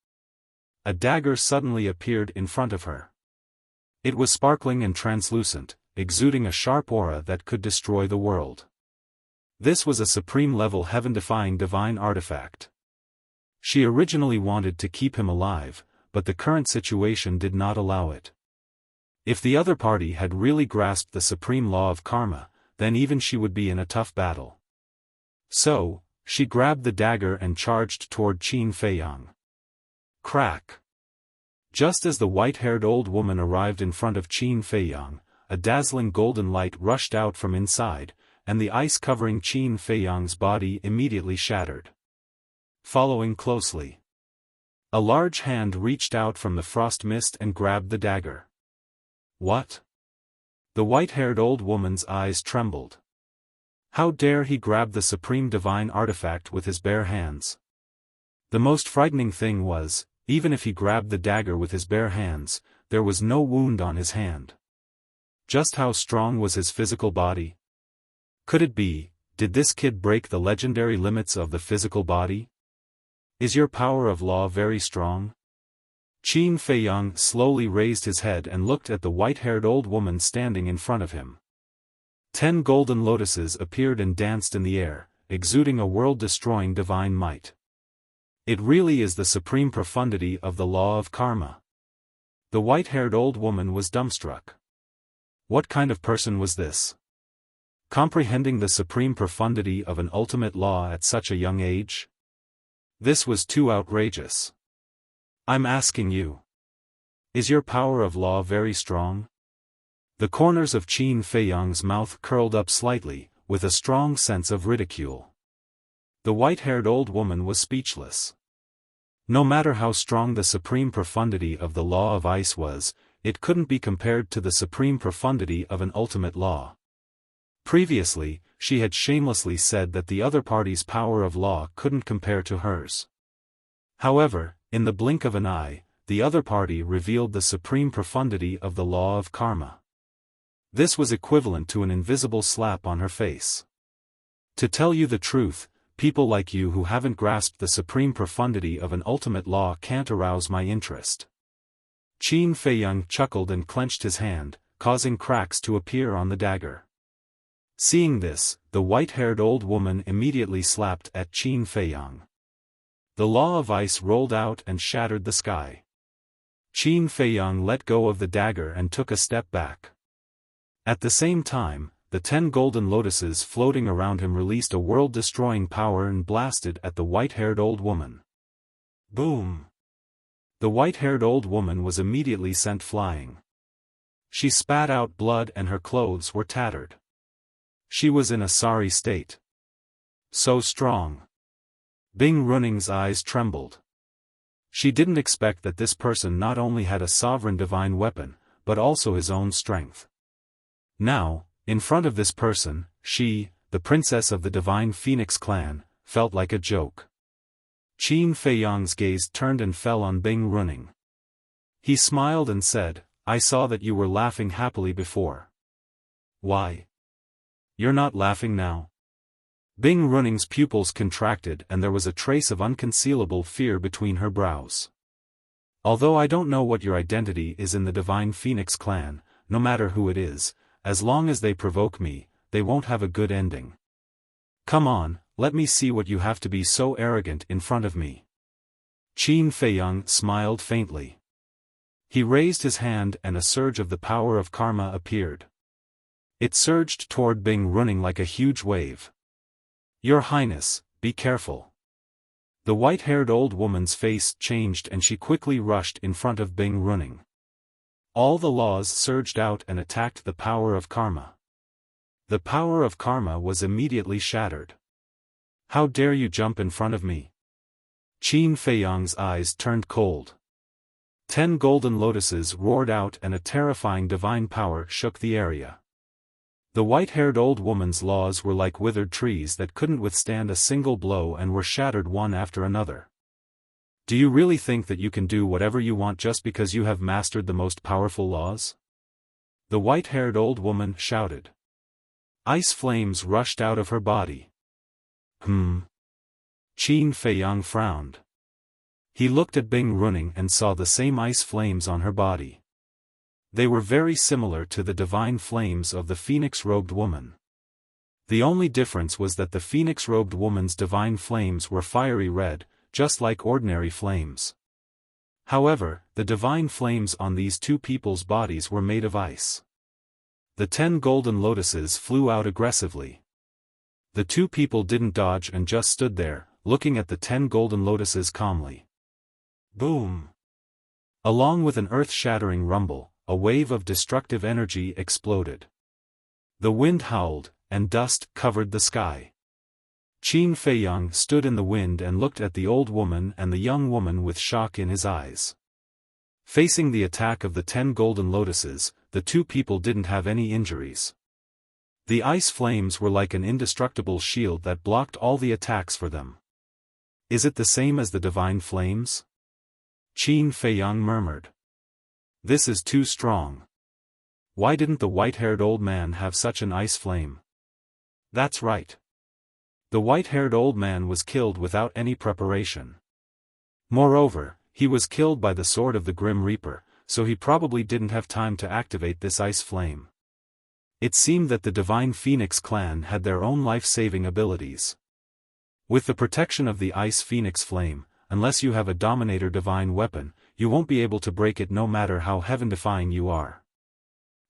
A dagger suddenly appeared in front of her. It was sparkling and translucent, exuding a sharp aura that could destroy the world. This was a supreme-level heaven-defying divine artifact. She originally wanted to keep him alive, but the current situation did not allow it. If the other party had really grasped the supreme law of karma, then even she would be in a tough battle. So, she grabbed the dagger and charged toward Qin Feiyang. Crack! Just as the white-haired old woman arrived in front of Qin Feiyang, a dazzling golden light rushed out from inside, and the ice covering Qin Feiyang's body immediately shattered. Following closely, a large hand reached out from the frost mist and grabbed the dagger. What? The white-haired old woman's eyes trembled. How dare he grab the supreme divine artifact with his bare hands? The most frightening thing was, even if he grabbed the dagger with his bare hands, there was no wound on his hand. Just how strong was his physical body? Could it be, did this kid break the legendary limits of the physical body? Is your power of law very strong? Qin Feiyang slowly raised his head and looked at the white-haired old woman standing in front of him. 10 golden lotuses appeared and danced in the air, exuding a world-destroying divine might. It really is the supreme profundity of the law of karma. The white-haired old woman was dumbstruck. What kind of person was this? Comprehending the supreme profundity of an ultimate law at such a young age? This was too outrageous. I'm asking you. Is your power of law very strong? The corners of Qin Feiyang's mouth curled up slightly, with a strong sense of ridicule. The white-haired old woman was speechless. No matter how strong the supreme profundity of the law of ice was, it couldn't be compared to the supreme profundity of an ultimate law. Previously, she had shamelessly said that the other party's power of law couldn't compare to hers. However, in the blink of an eye, the other party revealed the supreme profundity of the law of karma. This was equivalent to an invisible slap on her face. To tell you the truth, people like you who haven't grasped the supreme profundity of an ultimate law can't arouse my interest. Qin Feiyang chuckled and clenched his hand, causing cracks to appear on the dagger. Seeing this, the white-haired old woman immediately slapped at Qin Feiyang. The law of ice rolled out and shattered the sky. Qin Feiyang let go of the dagger and took a step back. At the same time, the 10 golden lotuses floating around him released a world-destroying power and blasted at the white-haired old woman. Boom! The white-haired old woman was immediately sent flying. She spat out blood and her clothes were tattered. She was in a sorry state. So strong. Bing Runing's eyes trembled. She didn't expect that this person not only had a sovereign divine weapon, but also his own strength. Now, in front of this person, she, the princess of the divine Phoenix clan, felt like a joke. Qin Feiyang's gaze turned and fell on Bing Runing. He smiled and said, "I saw that you were laughing happily before. Why? You're not laughing now?" Bing Runing's pupils contracted and there was a trace of unconcealable fear between her brows. "Although I don't know what your identity is in the divine Phoenix clan, no matter who it is, as long as they provoke me, they won't have a good ending. Come on, let me see what you have to be so arrogant in front of me." Qin Feiyang smiled faintly. He raised his hand and a surge of the power of karma appeared. It surged toward Bing Runing like a huge wave. "Your Highness, be careful." The white-haired old woman's face changed and she quickly rushed in front of Bing Runing. All the laws surged out and attacked the power of karma. The power of karma was immediately shattered. "How dare you jump in front of me?" Qin Feiyang's eyes turned cold. 10 golden lotuses roared out and a terrifying divine power shook the area. The white-haired old woman's laws were like withered trees that couldn't withstand a single blow and were shattered one after another. "Do you really think that you can do whatever you want just because you have mastered the most powerful laws?" The white-haired old woman shouted. Ice flames rushed out of her body. Qin Feiyang frowned. He looked at Bing Runing and saw the same ice flames on her body. They were very similar to the divine flames of the phoenix-robed woman. The only difference was that the phoenix-robed woman's divine flames were fiery red, just like ordinary flames. However, the divine flames on these two people's bodies were made of ice. The 10 golden lotuses flew out aggressively. The two people didn't dodge and just stood there, looking at the 10 golden lotuses calmly. Boom! Along with an earth-shattering rumble, a wave of destructive energy exploded. The wind howled, and dust covered the sky. Qin Feiyang stood in the wind and looked at the old woman and the young woman with shock in his eyes. Facing the attack of the 10 golden lotuses, the two people didn't have any injuries. The ice flames were like an indestructible shield that blocked all the attacks for them. Is it the same as the divine flames? Qin Feiyang murmured. This is too strong. Why didn't the white-haired old man have such an ice flame? That's right. The white-haired old man was killed without any preparation. Moreover, he was killed by the sword of the Grim Reaper, so he probably didn't have time to activate this ice flame. It seemed that the Divine Phoenix clan had their own life-saving abilities. With the protection of the Ice Phoenix Flame, unless you have a Dominator Divine weapon, you won't be able to break it no matter how heaven-defying you are.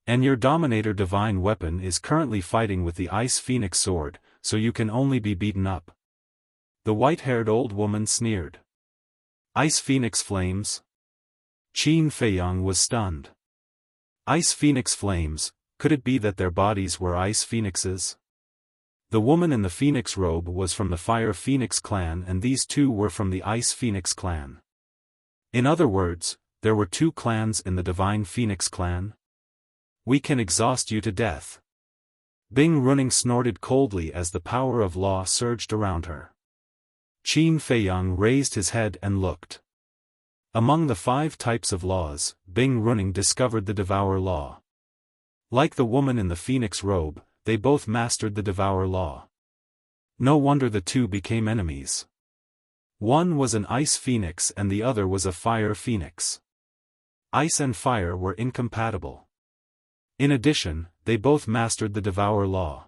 And your Dominator Divine weapon is currently fighting with the Ice Phoenix sword, so you can only be beaten up. The white-haired old woman sneered. Ice Phoenix Flames? Qin Feiyang was stunned. Ice Phoenix Flames, could it be that their bodies were ice phoenixes? The woman in the phoenix robe was from the Fire Phoenix clan and these two were from the Ice Phoenix clan. In other words, there were 2 clans in the Divine Phoenix clan? We can exhaust you to death. Bing Running snorted coldly as the power of law surged around her. Qin Feiyang raised his head and looked. Among the 5 types of laws, Bing Running discovered the Devour Law. Like the woman in the phoenix robe, they both mastered the Devour Law. No wonder the two became enemies. One was an ice phoenix and the other was a fire phoenix. Ice and fire were incompatible. In addition, they both mastered the Devour Law.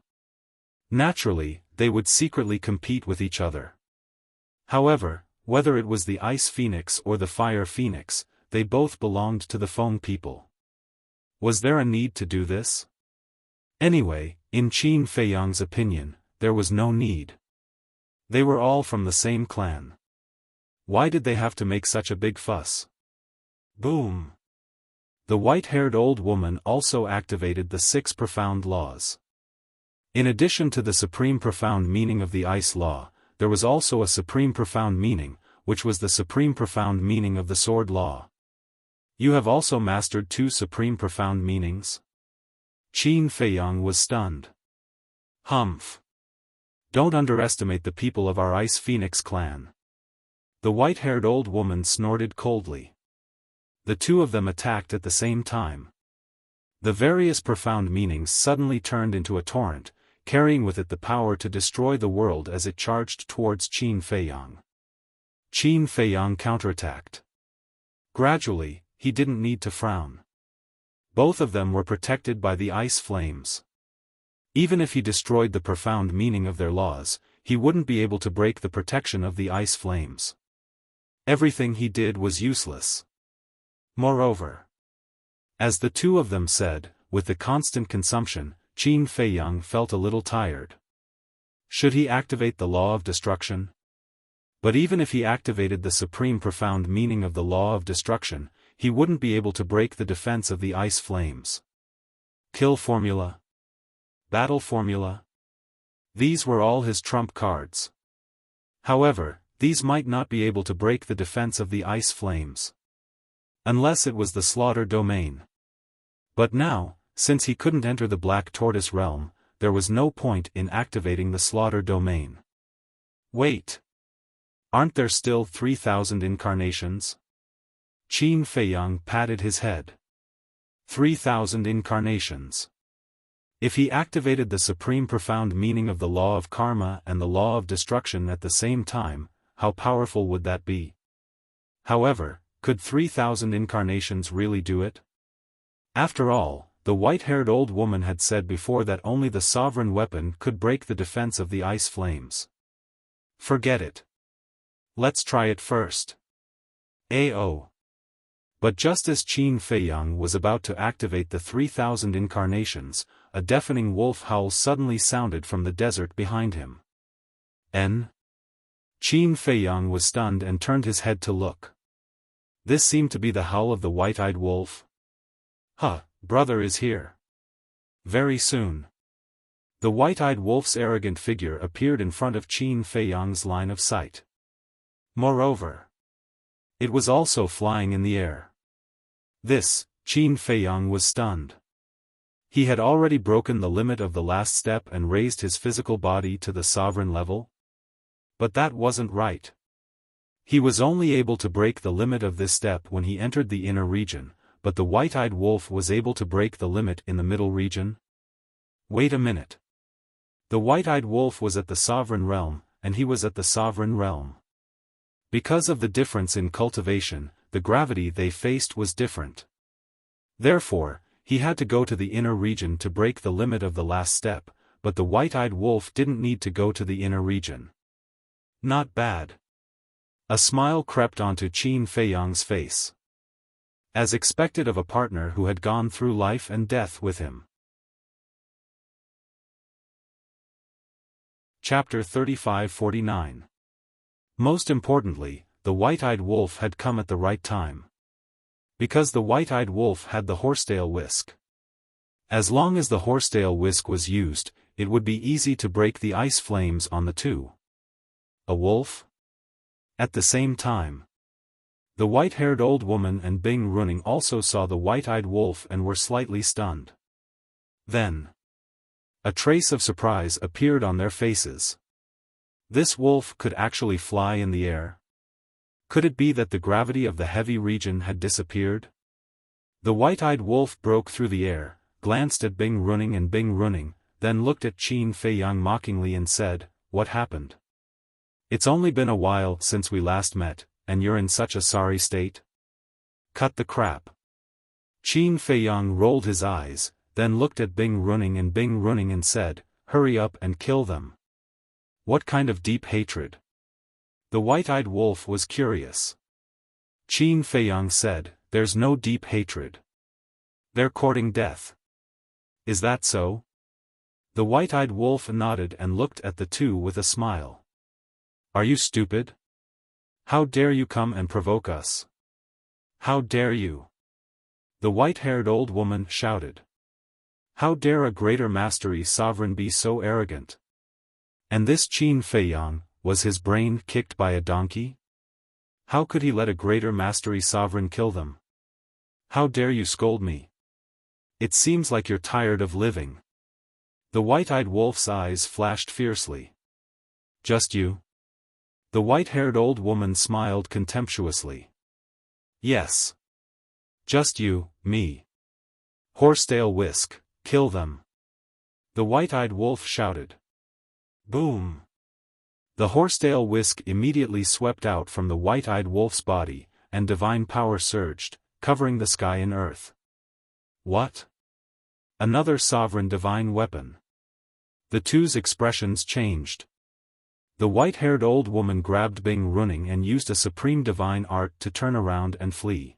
Naturally, they would secretly compete with each other. However, whether it was the Ice Phoenix or the Fire Phoenix, they both belonged to the Foam people. Was there a need to do this? Anyway, in Qin Feiyang's opinion, there was no need. They were all from the same clan. Why did they have to make such a big fuss? Boom! The white-haired old woman also activated the 6 profound laws. In addition to the supreme profound meaning of the Ice Law, there was also a supreme profound meaning, which was the supreme profound meaning of the Sword Law. You have also mastered 2 supreme profound meanings? Qin Feiyang was stunned. Humph! Don't underestimate the people of our Ice Phoenix clan. The white-haired old woman snorted coldly. The 2 of them attacked at the same time. The various profound meanings suddenly turned into a torrent, carrying with it the power to destroy the world as it charged towards Qin Feiyang. Qin Feiyang counterattacked. Gradually, he didn't need to frown. Both of them were protected by the ice flames. Even if he destroyed the profound meaning of their laws, he wouldn't be able to break the protection of the ice flames. Everything he did was useless. Moreover, as the 2 of them said, with the constant consumption, Qin Feiyang felt a little tired. Should he activate the law of destruction? But even if he activated the supreme profound meaning of the law of destruction, he wouldn't be able to break the defense of the ice flames. Kill formula? Battle formula? These were all his trump cards. However, these might not be able to break the defense of the ice flames. Unless it was the slaughter domain. But now, since he couldn't enter the Black Tortoise realm, there was no point in activating the slaughter domain. Wait! Aren't there still 3,000 incarnations? Qin Feiyang patted his head. 3,000 incarnations. If he activated the supreme profound meaning of the law of karma and the law of destruction at the same time, how powerful would that be? However, could 3,000 incarnations really do it? After all, the white-haired old woman had said before that only the sovereign weapon could break the defense of the ice flames. Forget it. Let's try it first. AO. But just as Qin Feiyang was about to activate the 3,000 incarnations, a deafening wolf howl suddenly sounded from the desert behind him. N. Qin Feiyang was stunned and turned his head to look. This seemed to be the howl of the white-eyed wolf. Brother is here. Very soon. The white-eyed wolf's arrogant figure appeared in front of Qin Feiyang's line of sight. Moreover, it was also flying in the air. Qin Feiyang was stunned. He had already broken the limit of the last step and raised his physical body to the sovereign level. But that wasn't right. He was only able to break the limit of this step when he entered the inner region, but the white-eyed wolf was able to break the limit in the middle region? Wait a minute. The white-eyed wolf was at the sovereign realm, and he was at the sovereign realm. Because of the difference in cultivation, the gravity they faced was different. Therefore, he had to go to the inner region to break the limit of the last step, but the white-eyed wolf didn't need to go to the inner region. Not bad. A smile crept onto Qin Feiyang's face. As expected of a partner who had gone through life and death with him. Chapter 35-49. Most importantly, the white-eyed wolf had come at the right time. Because the white-eyed wolf had the horsetail whisk. As long as the horsetail whisk was used, it would be easy to break the ice flames on the two. A wolf? At the same time. The white-haired old woman and Bing Runing also saw the white-eyed wolf and were slightly stunned. Then, a trace of surprise appeared on their faces. This wolf could actually fly in the air? Could it be that the gravity of the heavy region had disappeared? The white-eyed wolf broke through the air, glanced at Bing Runing and Bing Runing, then looked at Qin Feiyang mockingly and said, "What happened? It's only been a while since we last met, and you're in such a sorry state? Cut the crap." Qin Feiyang rolled his eyes, then looked at Bing Runing and said, "Hurry up and kill them." What kind of deep hatred? The white-eyed wolf was curious. Qin Feiyang said, "There's no deep hatred. They're courting death." Is that so? The white-eyed wolf nodded and looked at the two with a smile. Are you stupid? How dare you come and provoke us? How dare you? The white-haired old woman shouted. How dare a greater mastery sovereign be so arrogant? And this Qin Feiyang, was his brain kicked by a donkey? How could he let a greater mastery sovereign kill them? How dare you scold me? It seems like you're tired of living. The white-eyed wolf's eyes flashed fiercely. Just you? The white-haired old woman smiled contemptuously. Yes. Just you, me. Horsetail whisk, kill them. The white-eyed wolf shouted. Boom. The horsetail whisk immediately swept out from the white-eyed wolf's body, and divine power surged, covering the sky and earth. What? Another sovereign divine weapon. The two's expressions changed. The white-haired old woman grabbed Bing Runing and used a supreme divine art to turn around and flee.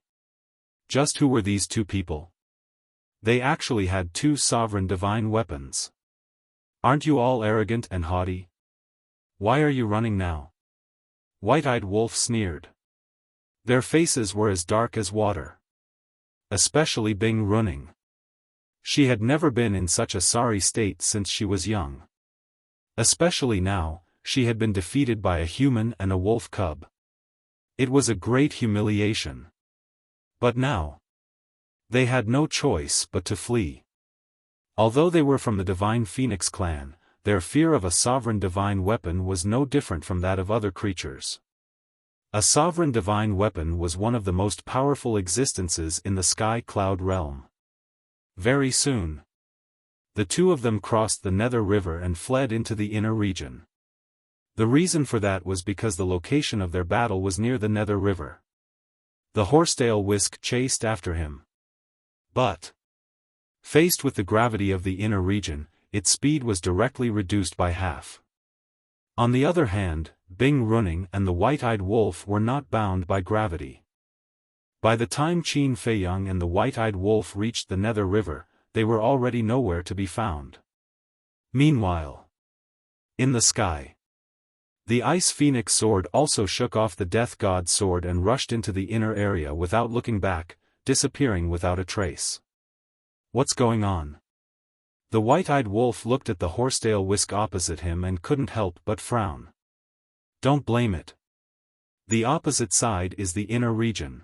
Just who were these two people? They actually had two sovereign divine weapons. Aren't you all arrogant and haughty? Why are you running now? White-eyed wolf sneered. Their faces were as dark as water. Especially Bing Runing. She had never been in such a sorry state since she was young. Especially now, she had been defeated by a human and a wolf cub. It was a great humiliation. But now, they had no choice but to flee. Although they were from the Divine Phoenix clan, their fear of a sovereign divine weapon was no different from that of other creatures. A sovereign divine weapon was one of the most powerful existences in the sky cloud realm. Very soon, the two of them crossed the Nether River and fled into the inner region. The reason for that was because the location of their battle was near the Nether River. The horsetail whisk chased after him. But, faced with the gravity of the inner region, its speed was directly reduced by half. On the other hand, Bing Runing and the white-eyed wolf were not bound by gravity. By the time Qin Feiyang and the white-eyed wolf reached the Nether River, they were already nowhere to be found. Meanwhile, in the sky, the Ice Phoenix sword also shook off the Death God's sword and rushed into the inner area without looking back, disappearing without a trace. What's going on? The white-eyed wolf looked at the horsetail whisk opposite him and couldn't help but frown. Don't blame it. The opposite side is the inner region.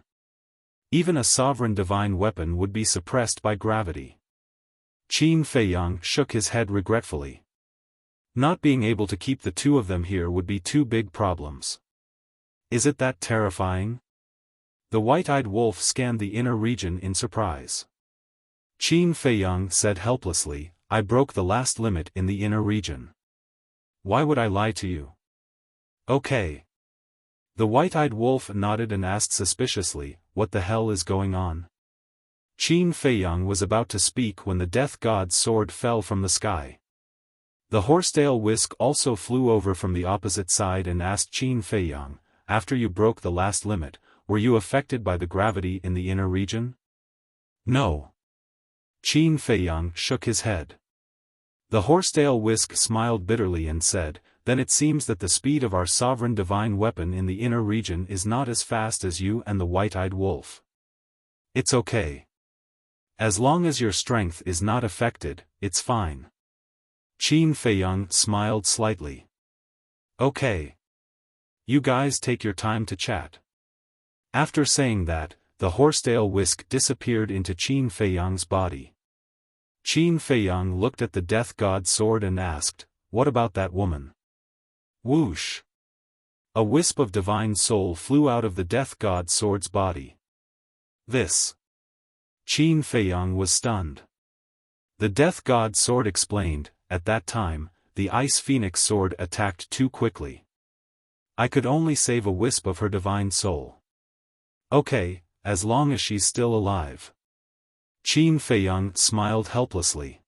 Even a sovereign divine weapon would be suppressed by gravity. Qin Feiyang shook his head regretfully. Not being able to keep the two of them here would be two big problems. Is it that terrifying? The white-eyed wolf scanned the inner region in surprise. Qin Feiyang said helplessly, I broke the last limit in the inner region. Why would I lie to you? Okay. The white-eyed wolf nodded and asked suspiciously, what the hell is going on? Qin Feiyang was about to speak when the death god's sword fell from the sky. The horsetail whisk also flew over from the opposite side and asked Qin Feiyang, after you broke the last limit, were you affected by the gravity in the inner region? No. Qin Feiyang shook his head. The horsetail whisk smiled bitterly and said, then it seems that the speed of our sovereign divine weapon in the inner region is not as fast as you and the white-eyed wolf. It's okay. As long as your strength is not affected, it's fine. Qin Feiyang smiled slightly. Okay. You guys take your time to chat. After saying that, the horsetail whisk disappeared into Qin Feiyang's body. Qin Feiyang looked at the death god's sword and asked, what about that woman? Whoosh! A wisp of divine soul flew out of the death god's sword's body. This. Qin Feiyang was stunned. The death god's sword explained, at that time, the ice phoenix sword attacked too quickly. I could only save a wisp of her divine soul. Okay, as long as she's still alive. Qin Feiyang smiled helplessly.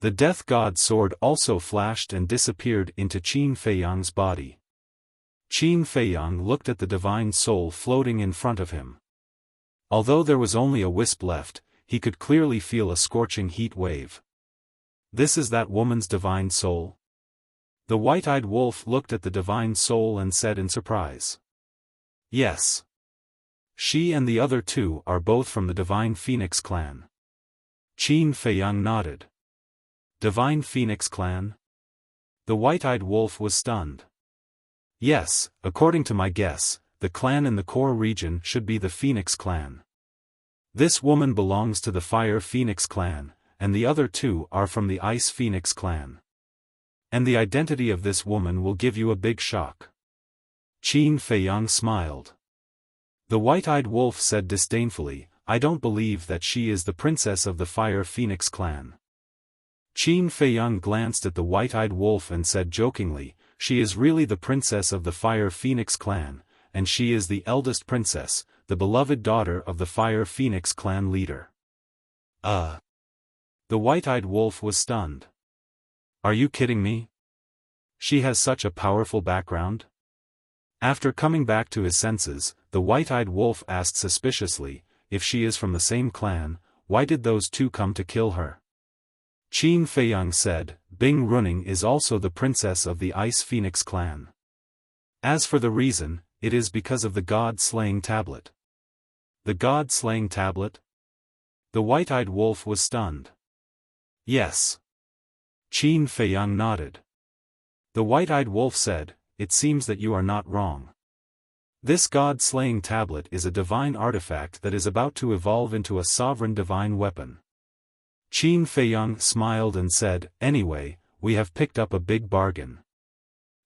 The death god's sword also flashed and disappeared into Qin Feiyang's body. Qin Feiyang looked at the divine soul floating in front of him. Although there was only a wisp left, he could clearly feel a scorching heat wave. This is that woman's divine soul? The white-eyed wolf looked at the divine soul and said in surprise. Yes. She and the other two are both from the Divine Phoenix clan. Qin Feiyang nodded. Divine Phoenix clan? The white-eyed wolf was stunned. Yes, according to my guess, the clan in the core region should be the Phoenix clan. This woman belongs to the Fire Phoenix clan, and the other two are from the Ice Phoenix clan. And the identity of this woman will give you a big shock. Qin Feiyang smiled. The white-eyed wolf said disdainfully, I don't believe that she is the princess of the Fire Phoenix clan. Qin Feiyang glanced at the white-eyed wolf and said jokingly, she is really the princess of the Fire Phoenix clan, and she is the eldest princess, the beloved daughter of the Fire Phoenix clan leader. The white-eyed wolf was stunned. Are you kidding me? She has such a powerful background? After coming back to his senses, the white-eyed wolf asked suspiciously, if she is from the same clan, why did those two come to kill her? Qin Feiyang said, Bing Running is also the princess of the Ice Phoenix clan. As for the reason, it is because of the god-slaying tablet. The god-slaying tablet? The white-eyed wolf was stunned. Yes. Qin Feiyang nodded. The white-eyed wolf said, it seems that you are not wrong. This god-slaying tablet is a divine artifact that is about to evolve into a sovereign divine weapon. Qin Feiyang smiled and said, anyway, we have picked up a big bargain.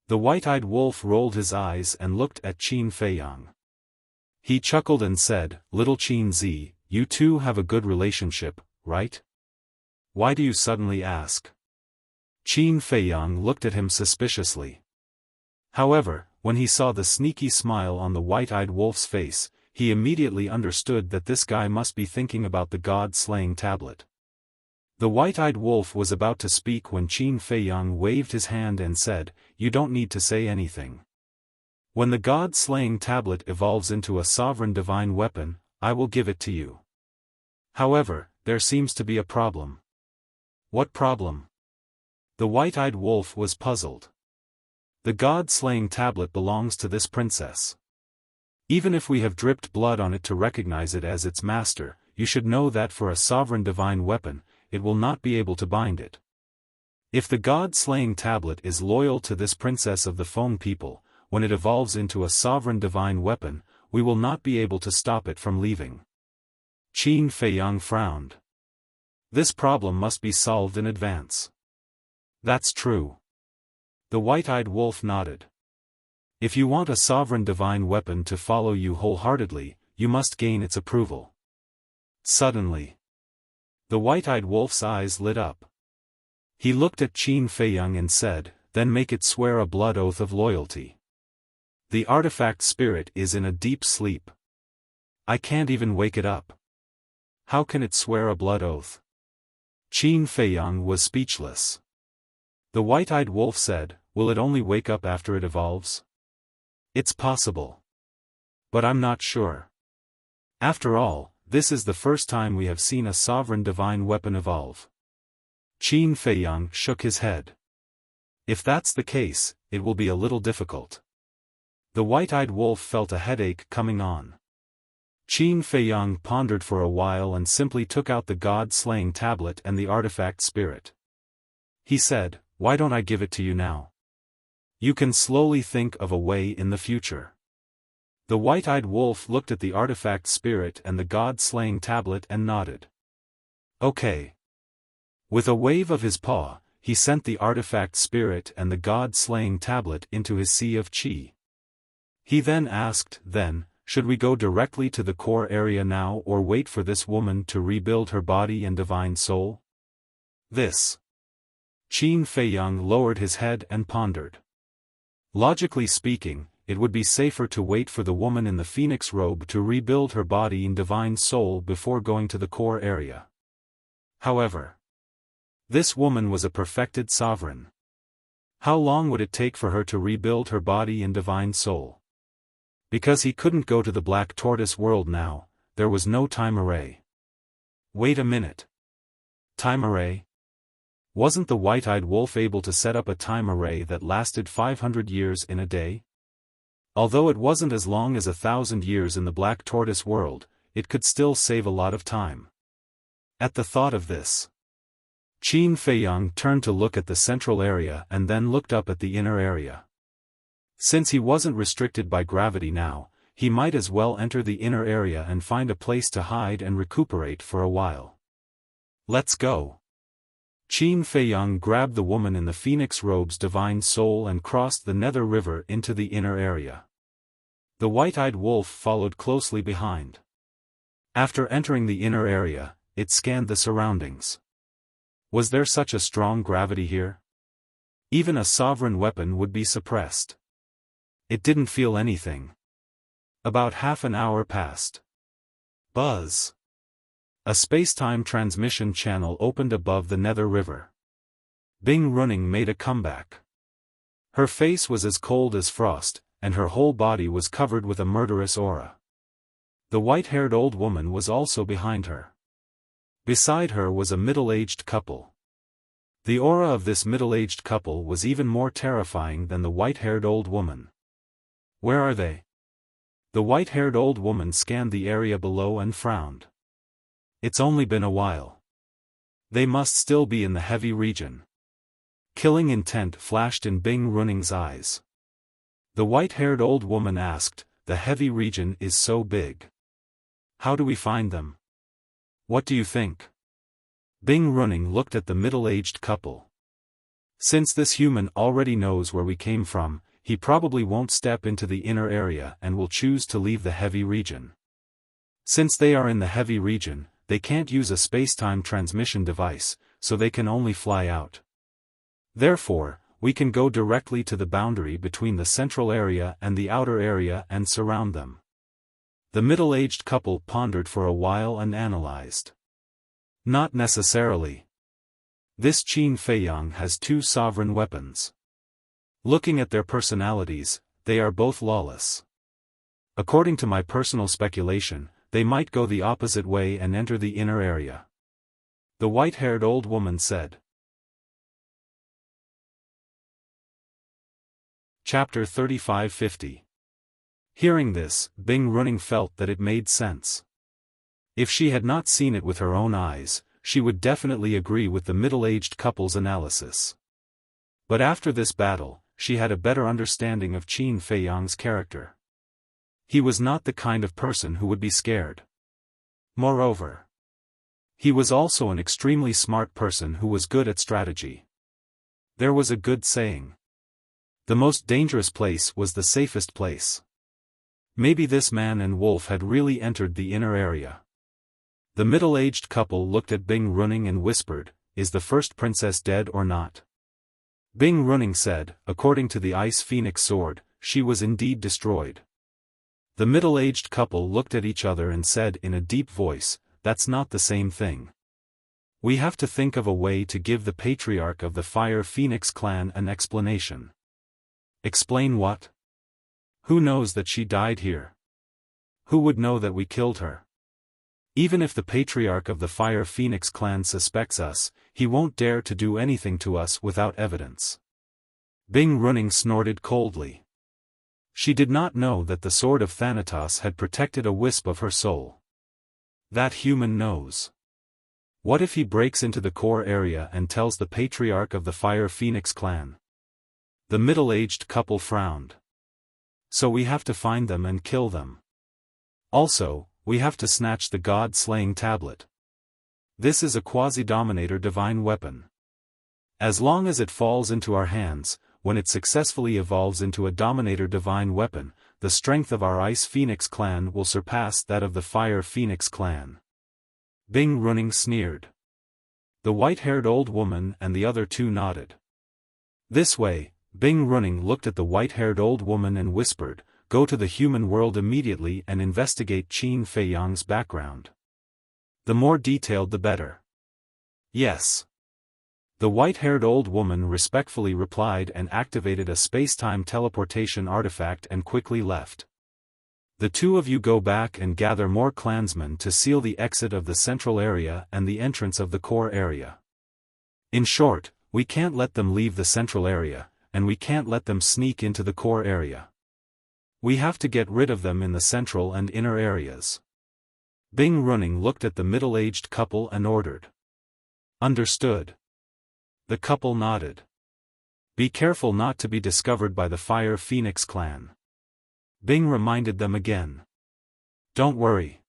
The white-eyed wolf rolled his eyes and looked at Qin Feiyang. He chuckled and said, Little Qin Zi, you two have a good relationship, right? Why do you suddenly ask? Qin Feiyang looked at him suspiciously. However, when he saw the sneaky smile on the white-eyed wolf's face, he immediately understood that this guy must be thinking about the god-slaying tablet. The white-eyed wolf was about to speak when Qin Feiyang waved his hand and said, you don't need to say anything. When the god-slaying tablet evolves into a sovereign divine weapon, I will give it to you. However, there seems to be a problem. What problem? The white-eyed wolf was puzzled. The god-slaying tablet belongs to this princess. Even if we have dripped blood on it to recognize it as its master, you should know that for a sovereign divine weapon, it will not be able to bind it. If the god-slaying tablet is loyal to this princess of the foam people, when it evolves into a sovereign divine weapon, we will not be able to stop it from leaving. Qin Feiyang frowned. This problem must be solved in advance. That's true. The white-eyed wolf nodded. If you want a sovereign divine weapon to follow you wholeheartedly, you must gain its approval. Suddenly, the white-eyed wolf's eyes lit up. He looked at Qin Feiyang and said, "Then make it swear a blood oath of loyalty. The artifact spirit is in a deep sleep. I can't even wake it up. How can it swear a blood oath?" Qin Feiyang was speechless. The white-eyed wolf said, "Will it only wake up after it evolves?" "It's possible. But I'm not sure. After all, this is the first time we have seen a sovereign divine weapon evolve." Qin Feiyang shook his head. "If that's the case, it will be a little difficult." The white-eyed wolf felt a headache coming on. Qin Feiyang pondered for a while and simply took out the god-slaying tablet and the artifact spirit. He said, "Why don't I give it to you now? You can slowly think of a way in the future." The white-eyed wolf looked at the artifact spirit and the god-slaying tablet and nodded. "Okay." With a wave of his paw, he sent the artifact spirit and the god-slaying tablet into his sea of qi. He then asked, "Should we go directly to the core area now or wait for this woman to rebuild her body and divine soul?" This. Qin Feiyang lowered his head and pondered. Logically speaking, it would be safer to wait for the woman in the phoenix robe to rebuild her body and divine soul before going to the core area. However, this woman was a perfected sovereign. How long would it take for her to rebuild her body and divine soul? Because he couldn't go to the Black Tortoise world now, there was no time array. Wait a minute. Time array? Wasn't the white-eyed wolf able to set up a time array that lasted 500 years in a day? Although it wasn't as long as 1,000 years in the Black Tortoise world, it could still save a lot of time. At the thought of this, Qin Feiyang turned to look at the central area and then looked up at the inner area. Since he wasn't restricted by gravity now, he might as well enter the inner area and find a place to hide and recuperate for a while. "Let's go." Qin Feiyang grabbed the woman in the phoenix robe's divine soul and crossed the Nether River into the inner area. The white-eyed wolf followed closely behind. After entering the inner area, it scanned the surroundings. Was there such a strong gravity here? Even a sovereign weapon would be suppressed. It didn't feel anything. About half an hour passed. Buzz. A space-time transmission channel opened above the Nether River. Bing Running made a comeback. Her face was as cold as frost, and her whole body was covered with a murderous aura. The white-haired old woman was also behind her. Beside her was a middle-aged couple. The aura of this middle-aged couple was even more terrifying than the white-haired old woman. "Where are they?" The white-haired old woman scanned the area below and frowned. "It's only been a while. They must still be in the heavy region." Killing intent flashed in Bing Running's eyes. The white-haired old woman asked, "The heavy region is so big. How do we find them? What do you think?" Bing Running looked at the middle-aged couple. "Since this human already knows where we came from, he probably won't step into the inner area and will choose to leave the heavy region. Since they are in the heavy region, they can't use a space-time transmission device, so they can only fly out. Therefore, we can go directly to the boundary between the central area and the outer area and surround them." The middle-aged couple pondered for a while and analyzed. "Not necessarily. This Qin Feiyang has two sovereign weapons. Looking at their personalities, they are both lawless. According to my personal speculation, they might go the opposite way and enter the inner area," the white-haired old woman said. Chapter 3550. Hearing this, Bing Running felt that it made sense. If she had not seen it with her own eyes, she would definitely agree with the middle-aged couple's analysis. But after this battle, she had a better understanding of Qin Feiyang's character. He was not the kind of person who would be scared. Moreover, he was also an extremely smart person who was good at strategy. There was a good saying. The most dangerous place was the safest place. Maybe this man and wolf had really entered the inner area. The middle-aged couple looked at Bing Running and whispered, "Is the first princess dead or not?" Bing Running said, according to the Ice Phoenix sword, she was indeed destroyed. The middle-aged couple looked at each other and said in a deep voice, "That's not the same thing. We have to think of a way to give the patriarch of the Fire Phoenix clan an explanation." "Explain what?" "Who knows that she died here? Who would know that we killed her? Even if the patriarch of the Fire Phoenix clan suspects us, he won't dare to do anything to us without evidence." Bing Running snorted coldly. She did not know that the sword of Thanatos had protected a wisp of her soul. That human knows. What if he breaks into the core area and tells the patriarch of the Fire Phoenix clan? The middle-aged couple frowned. "So we have to find them and kill them. Also, we have to snatch the god-slaying tablet. This is a quasi-dominator divine weapon. As long as it falls into our hands, when it successfully evolves into a dominator divine weapon, the strength of our Ice Phoenix clan will surpass that of the Fire Phoenix clan." Bing Running sneered. The white-haired old woman and the other two nodded. This way, Bing Running looked at the white-haired old woman and whispered, "Go to the human world immediately and investigate Qin Feiyang's background. The more detailed the better." "Yes." The white-haired old woman respectfully replied and activated a space-time teleportation artifact and quickly left. "The two of you go back and gather more clansmen to seal the exit of the central area and the entrance of the core area. In short, we can't let them leave the central area, and we can't let them sneak into the core area. We have to get rid of them in the central and inner areas." Bing Running looked at the middle-aged couple and ordered. "Understood." The couple nodded. "Be careful not to be discovered by the Fire Phoenix clan." Bing reminded them again. "Don't worry.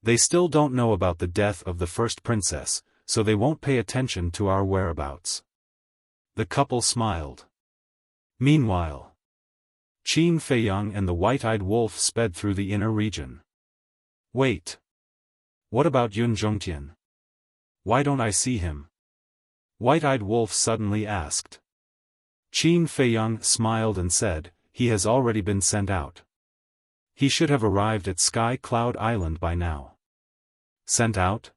They still don't know about the death of the first princess, so they won't pay attention to our whereabouts." The couple smiled. Meanwhile, Qin Feiyang and the white-eyed wolf sped through the inner region. "Wait. What about Yun Zhongtian? Why don't I see him?" White-eyed wolf suddenly asked. Qin Feiyang smiled and said, "He has already been sent out. He should have arrived at Sky Cloud Island by now." "Sent out?"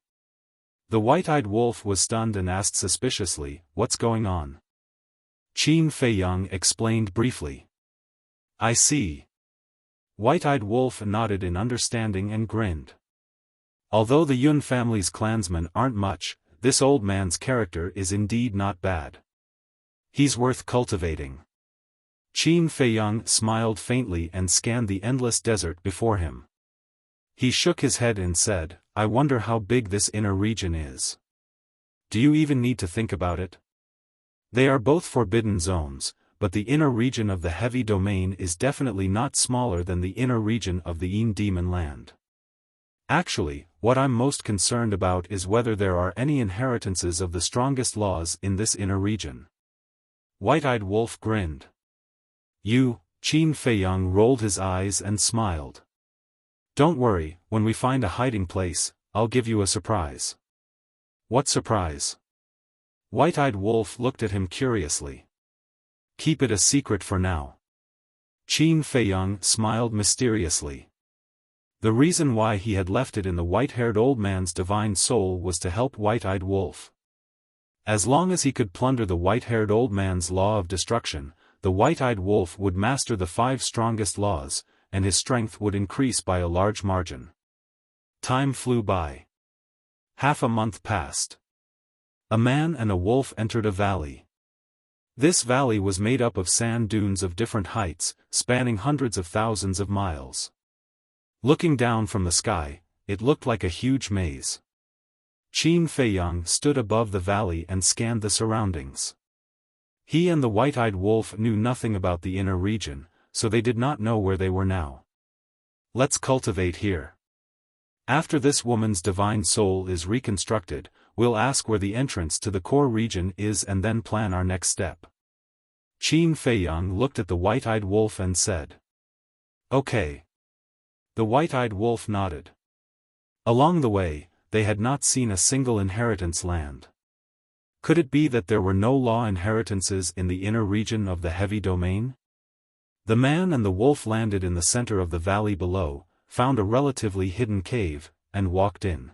The white-eyed wolf was stunned and asked suspiciously, "What's going on?" Qin Feiyang explained briefly. "I see." White-eyed wolf nodded in understanding and grinned. Although the Yun family's clansmen aren't much, this old man's character is indeed not bad. He's worth cultivating. Qin Feiyang smiled faintly and scanned the endless desert before him. He shook his head and said, "I wonder how big this inner region is. Do you even need to think about it? They are both forbidden zones, but the inner region of the heavy domain is definitely not smaller than the inner region of the Yin Demon Land. Actually, what I'm most concerned about is whether there are any inheritances of the strongest laws in this inner region." White-eyed wolf grinned. "You," Qin Feiyang rolled his eyes and smiled. "Don't worry, when we find a hiding place, I'll give you a surprise." "What surprise?" White-eyed wolf looked at him curiously. "Keep it a secret for now." Qin Feiyang smiled mysteriously. The reason why he had left it in the white-haired old man's divine soul was to help White-eyed wolf. As long as he could plunder the white-haired old man's law of destruction, the white-eyed wolf would master the 5 strongest laws, and his strength would increase by a large margin. Time flew by. Half a month passed. A man and a wolf entered a valley. This valley was made up of sand dunes of different heights, spanning hundreds of thousands of miles. Looking down from the sky, it looked like a huge maze. Qin Feiyang stood above the valley and scanned the surroundings. He and the white-eyed wolf knew nothing about the inner region, so they did not know where they were now. Let's cultivate here. After this woman's divine soul is reconstructed, we'll ask where the entrance to the core region is and then plan our next step. Qin Feiyang looked at the white-eyed wolf and said. Okay. The white-eyed wolf nodded. Along the way, they had not seen a single inheritance land. Could it be that there were no law inheritances in the inner region of the heavy domain? The man and the wolf landed in the center of the valley below, found a relatively hidden cave, and walked in.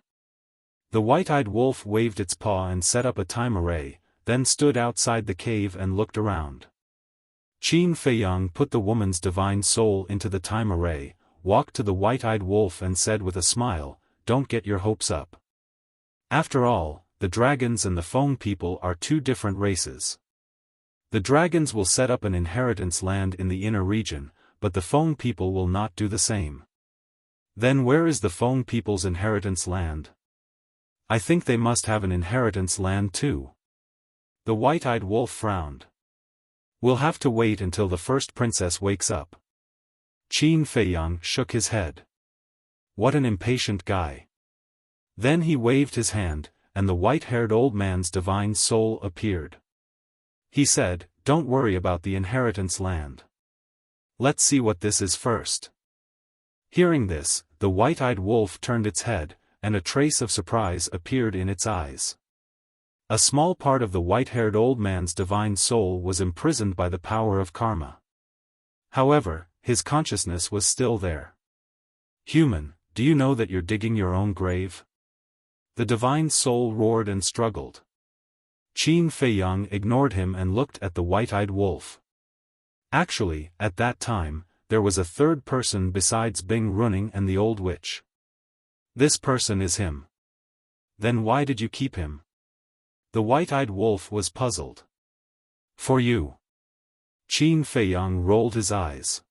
The white-eyed wolf waved its paw and set up a time array, then stood outside the cave and looked around. Qin Feiyang put the woman's divine soul into the time array, walked to the white-eyed wolf and said with a smile, "Don't get your hopes up. After all, the dragons and the Feng people are two different races. The dragons will set up an inheritance land in the inner region, but the Feng people will not do the same." Then where is the Feng people's inheritance land? I think they must have an inheritance land too. The white-eyed wolf frowned. We'll have to wait until the first princess wakes up. Qin Feiyang shook his head. What an impatient guy. Then he waved his hand, and the white-haired old man's divine soul appeared. He said, "Don't worry about the inheritance land. Let's see what this is first." Hearing this, the white-eyed wolf turned its head, and a trace of surprise appeared in its eyes. A small part of the white-haired old man's divine soul was imprisoned by the power of karma. However, his consciousness was still there. "Human, do you know that you're digging your own grave?" The divine soul roared and struggled. Qin Feiyang ignored him and looked at the white-eyed wolf. Actually, at that time, there was a third person besides Bing Running and the old witch. This person is him. Then why did you keep him? The white-eyed wolf was puzzled. For you. Qin Feiyang rolled his eyes.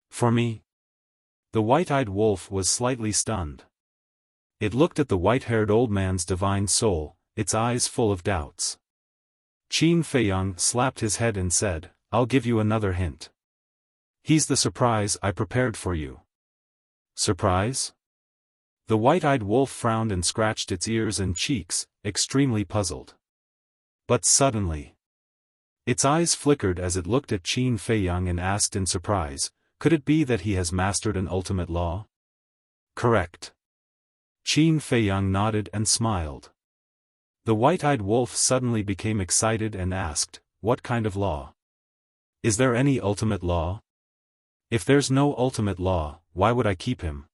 For me? The white-eyed wolf was slightly stunned. It looked at the white-haired old man's divine soul, its eyes full of doubts. Qin Feiyang slapped his head and said, "I'll give you another hint. He's the surprise I prepared for you." Surprise? The white-eyed wolf frowned and scratched its ears and cheeks, extremely puzzled. But suddenly, its eyes flickered as it looked at Qin Feiyang and asked in surprise, "Could it be that he has mastered an ultimate law?" Correct. Qin Feiyang nodded and smiled. The white-eyed wolf suddenly became excited and asked, "What kind of law? Is there any ultimate law? If there's no ultimate law, why would I keep him?"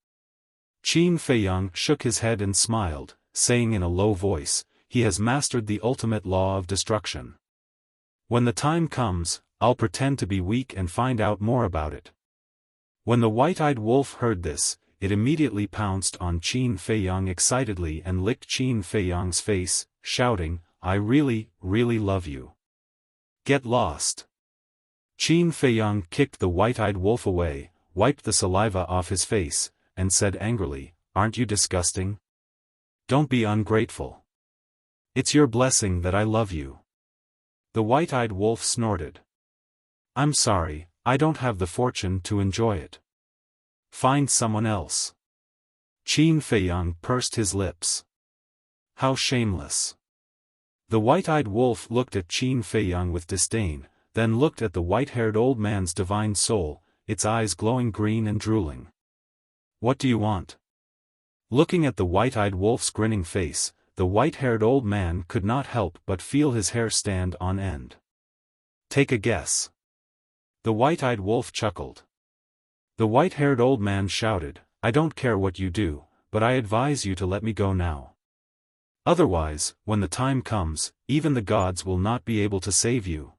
Qin Feiyang shook his head and smiled, saying in a low voice, "He has mastered the ultimate law of destruction. When the time comes, I'll pretend to be weak and find out more about it." When the white-eyed wolf heard this, it immediately pounced on Qin Feiyang excitedly and licked Qin Feiyang's face, shouting, "I really, really love you. Get lost." Qin Feiyang kicked the white-eyed wolf away, wiped the saliva off his face, and said angrily, "Aren't you disgusting? Don't be ungrateful. It's your blessing that I love you." The white-eyed wolf snorted. "I'm sorry, I don't have the fortune to enjoy it. Find someone else." Qin Feiyang pursed his lips. How shameless. The white-eyed wolf looked at Qin Feiyang with disdain, then looked at the white-haired old man's divine soul, its eyes glowing green and drooling. "What do you want?" Looking at the white-eyed wolf's grinning face, the white-haired old man could not help but feel his hair stand on end. "Take a guess." The white-eyed wolf chuckled. The white-haired old man shouted, "I don't care what you do, but I advise you to let me go now. Otherwise, when the time comes, even the gods will not be able to save you."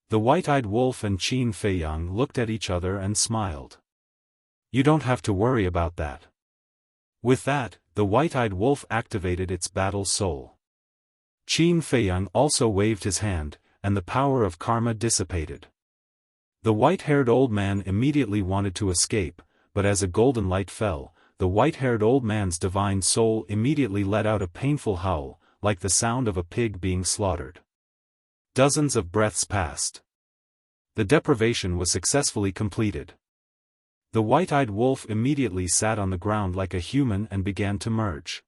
The white-eyed wolf and Qin Feiyang looked at each other and smiled. "You don't have to worry about that." With that, the white-eyed wolf activated its battle soul. Qin Feiyang also waved his hand, and the power of karma dissipated. The white-haired old man immediately wanted to escape, but as a golden light fell, the white-haired old man's divine soul immediately let out a painful howl, like the sound of a pig being slaughtered. Dozens of breaths passed. The deprivation was successfully completed. The white-eyed wolf immediately sat on the ground like a human and began to merge.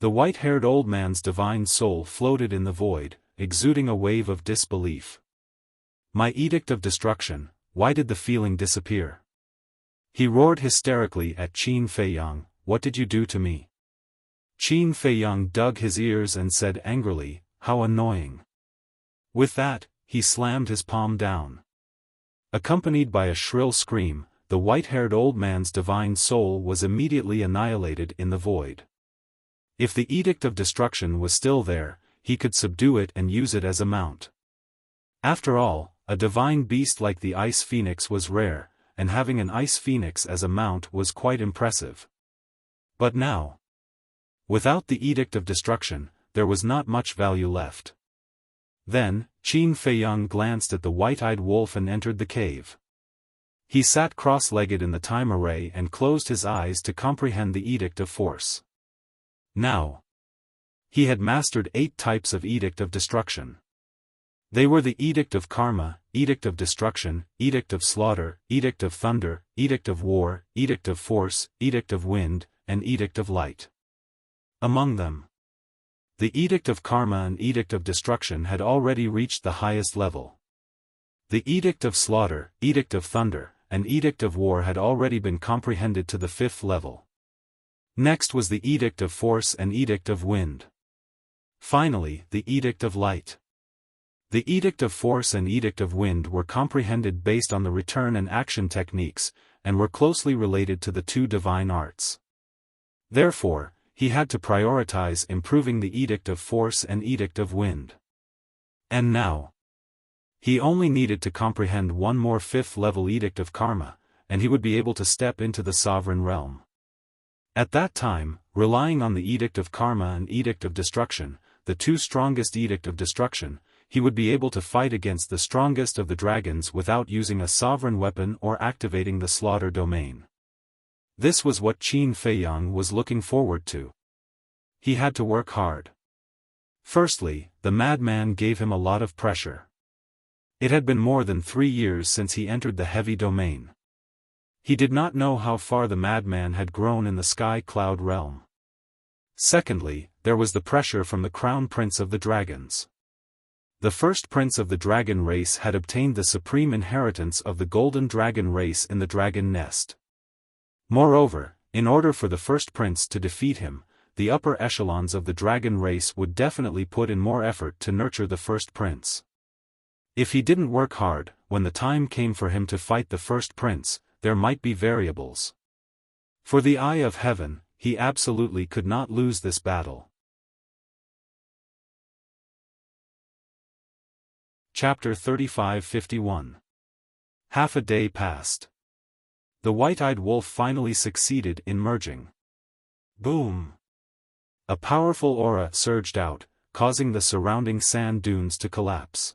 The white-haired old man's divine soul floated in the void, exuding a wave of disbelief. My edict of destruction, why did the feeling disappear? He roared hysterically at Qin Feiyang, what did you do to me? Qin Feiyang dug his ears and said angrily, how annoying. With that, he slammed his palm down. Accompanied by a shrill scream, the white-haired old man's divine soul was immediately annihilated in the void. If the edict of destruction was still there, he could subdue it and use it as a mount. After all, a divine beast like the ice phoenix was rare, and having an ice phoenix as a mount was quite impressive. But now, without the edict of destruction, there was not much value left. Then, Qin Feiyang glanced at the white-eyed wolf and entered the cave. He sat cross-legged in the time array and closed his eyes to comprehend the edict of force. Now, he had mastered 8 types of edict of destruction. They were the edict of karma, edict of destruction, edict of slaughter, edict of thunder, edict of war, edict of force, edict of wind, and edict of light. Among them, the edict of karma and edict of destruction had already reached the highest level. The edict of slaughter, edict of thunder, and edict of war had already been comprehended to the 5th level. Next was the edict of force and edict of wind. Finally, the edict of light. The edict of force and edict of wind were comprehended based on the return and action techniques, and were closely related to the 2 divine arts. Therefore, he had to prioritize improving the edict of force and edict of wind. And now, he only needed to comprehend one more 5th level edict of karma, and he would be able to step into the sovereign realm. At that time, relying on the edict of karma and edict of destruction, the 2 strongest edict of destruction, he would be able to fight against the strongest of the dragons without using a sovereign weapon or activating the slaughter domain. This was what Qin Feiyang was looking forward to. He had to work hard. Firstly, the madman gave him a lot of pressure. It had been more than 3 years since he entered the heavy domain. He did not know how far the madman had grown in the sky cloud realm. Secondly, there was the pressure from the crown prince of the dragons. The first prince of the dragon race had obtained the supreme inheritance of the golden dragon race in the dragon nest. Moreover, in order for the first prince to defeat him, the upper echelons of the dragon race would definitely put in more effort to nurture the first prince. If he didn't work hard, when the time came for him to fight the first prince, there might be variables. For the eye of heaven, he absolutely could not lose this battle. Chapter 35-51. Half a day passed. The white-eyed wolf finally succeeded in merging. Boom! A powerful aura surged out, causing the surrounding sand dunes to collapse.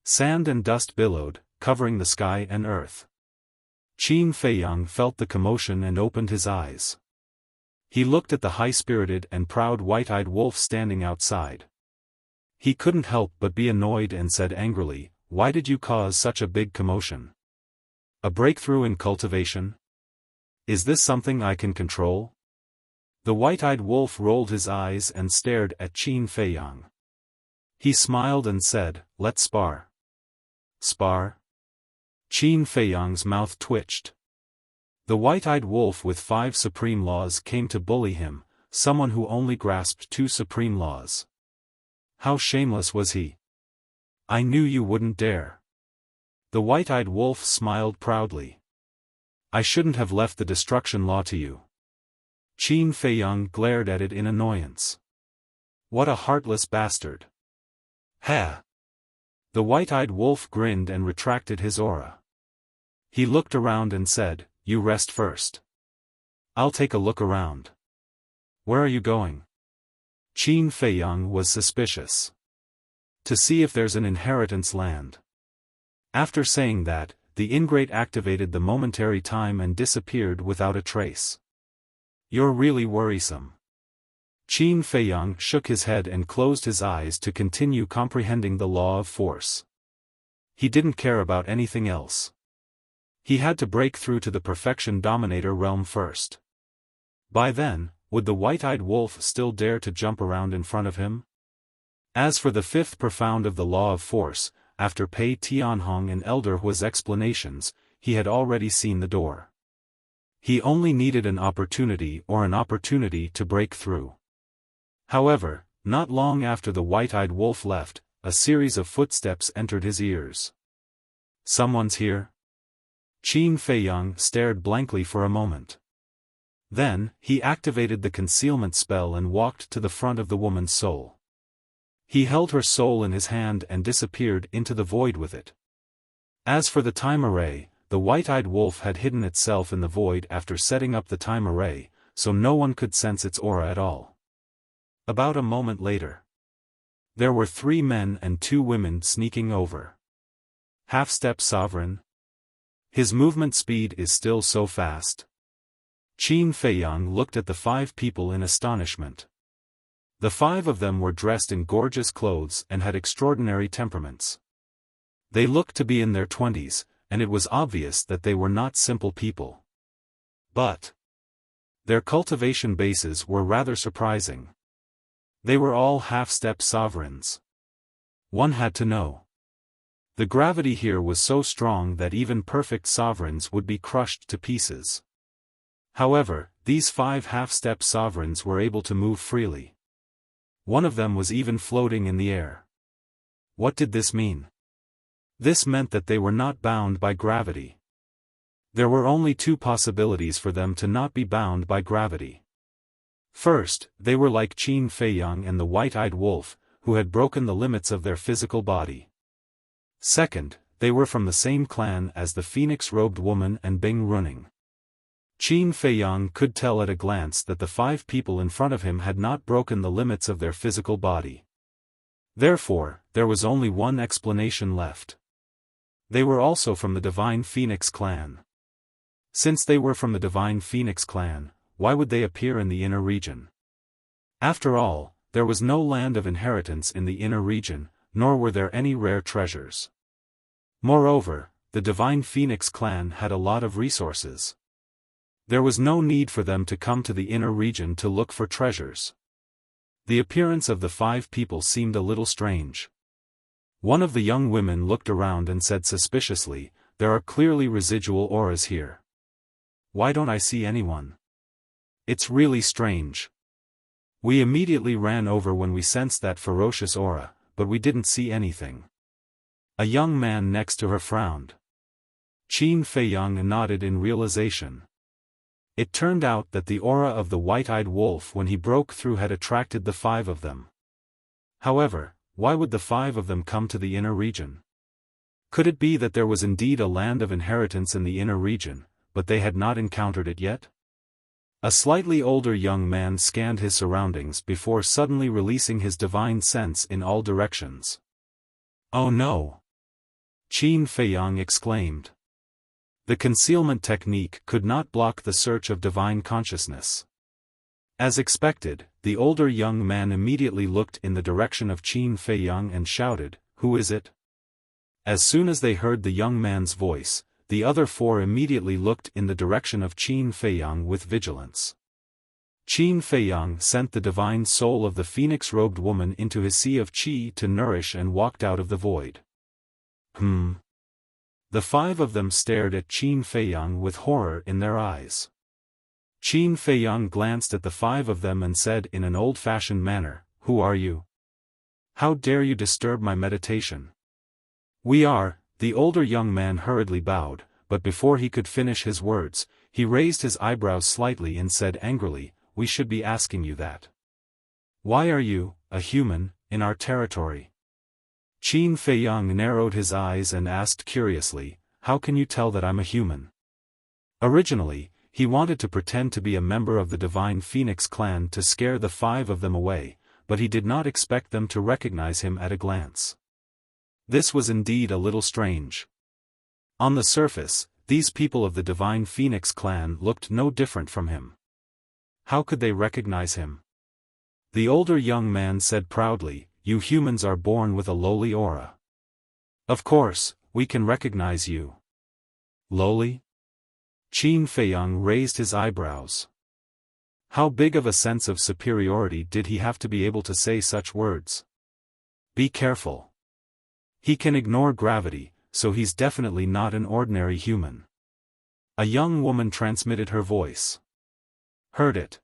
Sand and dust billowed, covering the sky and earth. Qin Feiyang felt the commotion and opened his eyes. He looked at the high-spirited and proud white-eyed wolf standing outside. He couldn't help but be annoyed and said angrily, "Why did you cause such a big commotion? A breakthrough in cultivation? Is this something I can control?" The white-eyed wolf rolled his eyes and stared at Qin Feiyang. He smiled and said, "Let's spar." Spar? Qin Feiyang's mouth twitched. The white-eyed wolf with 5 supreme laws came to bully him, someone who only grasped 2 supreme laws. How shameless was he? "I knew you wouldn't dare." The white-eyed wolf smiled proudly. "I shouldn't have left the destruction law to you." Qin Feiyang glared at it in annoyance. What a heartless bastard. Ha! The white-eyed wolf grinned and retracted his aura. He looked around and said, "You rest first. I'll take a look around." "Where are you going?" Qin Feiyang was suspicious. "To see if there's an inheritance land." After saying that, the ingrate activated the momentary time and disappeared without a trace. You're really worrisome. Qin Feiyang shook his head and closed his eyes to continue comprehending the law of force. He didn't care about anything else. He had to break through to the Perfection Dominator realm first. By then, would the white-eyed wolf still dare to jump around in front of him? As for the fifth profound of the law of force, after Pei Tianhong and Elder Hua's explanations, he had already seen the door. He only needed an opportunity to break through. However, not long after the white-eyed wolf left, a series of footsteps entered his ears. Someone's here? Qin Feiyang stared blankly for a moment. Then, he activated the concealment spell and walked to the front of the woman's soul. He held her soul in his hand and disappeared into the void with it. As for the time array, the white-eyed wolf had hidden itself in the void after setting up the time array, so no one could sense its aura at all. About a moment later, there were 3 men and 2 women sneaking over. Half-step sovereign. His movement speed is still so fast. Qin Feiyang looked at the 5 people in astonishment. The 5 of them were dressed in gorgeous clothes and had extraordinary temperaments. They looked to be in their 20s, and it was obvious that they were not simple people. But their cultivation bases were rather surprising. They were all half-step sovereigns. One had to know. The gravity here was so strong that even perfect sovereigns would be crushed to pieces. However, these 5 half-step sovereigns were able to move freely. One of them was even floating in the air. What did this mean? This meant that they were not bound by gravity. There were only 2 possibilities for them to not be bound by gravity. First, they were like Qin Feiyang and the white-eyed wolf, who had broken the limits of their physical body. Second, they were from the same clan as the phoenix-robed woman and Bing Runing. Qin Feiyang could tell at a glance that the 5 people in front of him had not broken the limits of their physical body. Therefore, there was only one explanation left. They were also from the Divine Phoenix clan. Since they were from the Divine Phoenix clan, why would they appear in the inner region? After all, there was no land of inheritance in the inner region, nor were there any rare treasures. Moreover, the Divine Phoenix clan had a lot of resources. There was no need for them to come to the inner region to look for treasures. The appearance of the 5 people seemed a little strange. One of the young women looked around and said suspiciously, "There are clearly residual auras here. Why don't I see anyone? It's really strange. We immediately ran over when we sensed that ferocious aura, but we didn't see anything." A young man next to her frowned. Qin Feiyang nodded in realization. It turned out that the aura of the white-eyed wolf when he broke through had attracted the 5 of them. However, why would the 5 of them come to the inner region? Could it be that there was indeed a land of inheritance in the inner region, but they had not encountered it yet? A slightly older young man scanned his surroundings before suddenly releasing his divine sense in all directions. "Oh no!" Qin Feiyang exclaimed. The concealment technique could not block the search of divine consciousness. As expected, the older young man immediately looked in the direction of Qin Feiyang and shouted, "Who is it?" As soon as they heard the young man's voice, the other 4 immediately looked in the direction of Qin Feiyang with vigilance. Qin Feiyang sent the divine soul of the phoenix-robed woman into his sea of qi to nourish and walked out of the void. The 5 of them stared at Qin Feiyang with horror in their eyes. Qin Feiyang glanced at the 5 of them and said in an old-fashioned manner, "Who are you? How dare you disturb my meditation?" "We are," the older young man hurriedly bowed, but before he could finish his words, he raised his eyebrows slightly and said angrily, "We should be asking you that. Why are you, a human, in our territory?" Qin Feiyang narrowed his eyes and asked curiously, "How can you tell that I'm a human?" Originally, he wanted to pretend to be a member of the Divine Phoenix clan to scare the 5 of them away, but he did not expect them to recognize him at a glance. This was indeed a little strange. On the surface, these people of the Divine Phoenix clan looked no different from him. How could they recognize him? The older young man said proudly, "You humans are born with a lowly aura. Of course, we can recognize you." Lowly? Qin Feiyang raised his eyebrows. How big of a sense of superiority did he have to be able to say such words? Be careful. He can ignore gravity, so he's definitely not an ordinary human. A young woman transmitted her voice. Heard it.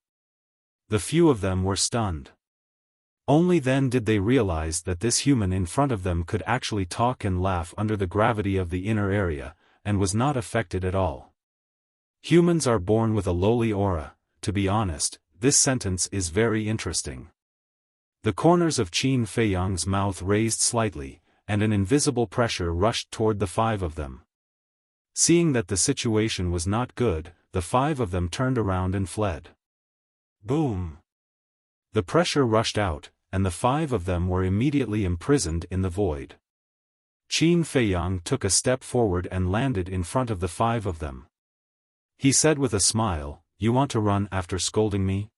The few of them were stunned. Only then did they realize that this human in front of them could actually talk and laugh under the gravity of the inner area, and was not affected at all. Humans are born with a lowly aura. To be honest, this sentence is very interesting. The corners of Qin Feiyang's mouth raised slightly, and an invisible pressure rushed toward the five of them. Seeing that the situation was not good, the five of them turned around and fled. Boom! The pressure rushed out, and the five of them were immediately imprisoned in the void. Qin Feiyang took a step forward and landed in front of the five of them. He said with a smile, "You want to run after scolding me?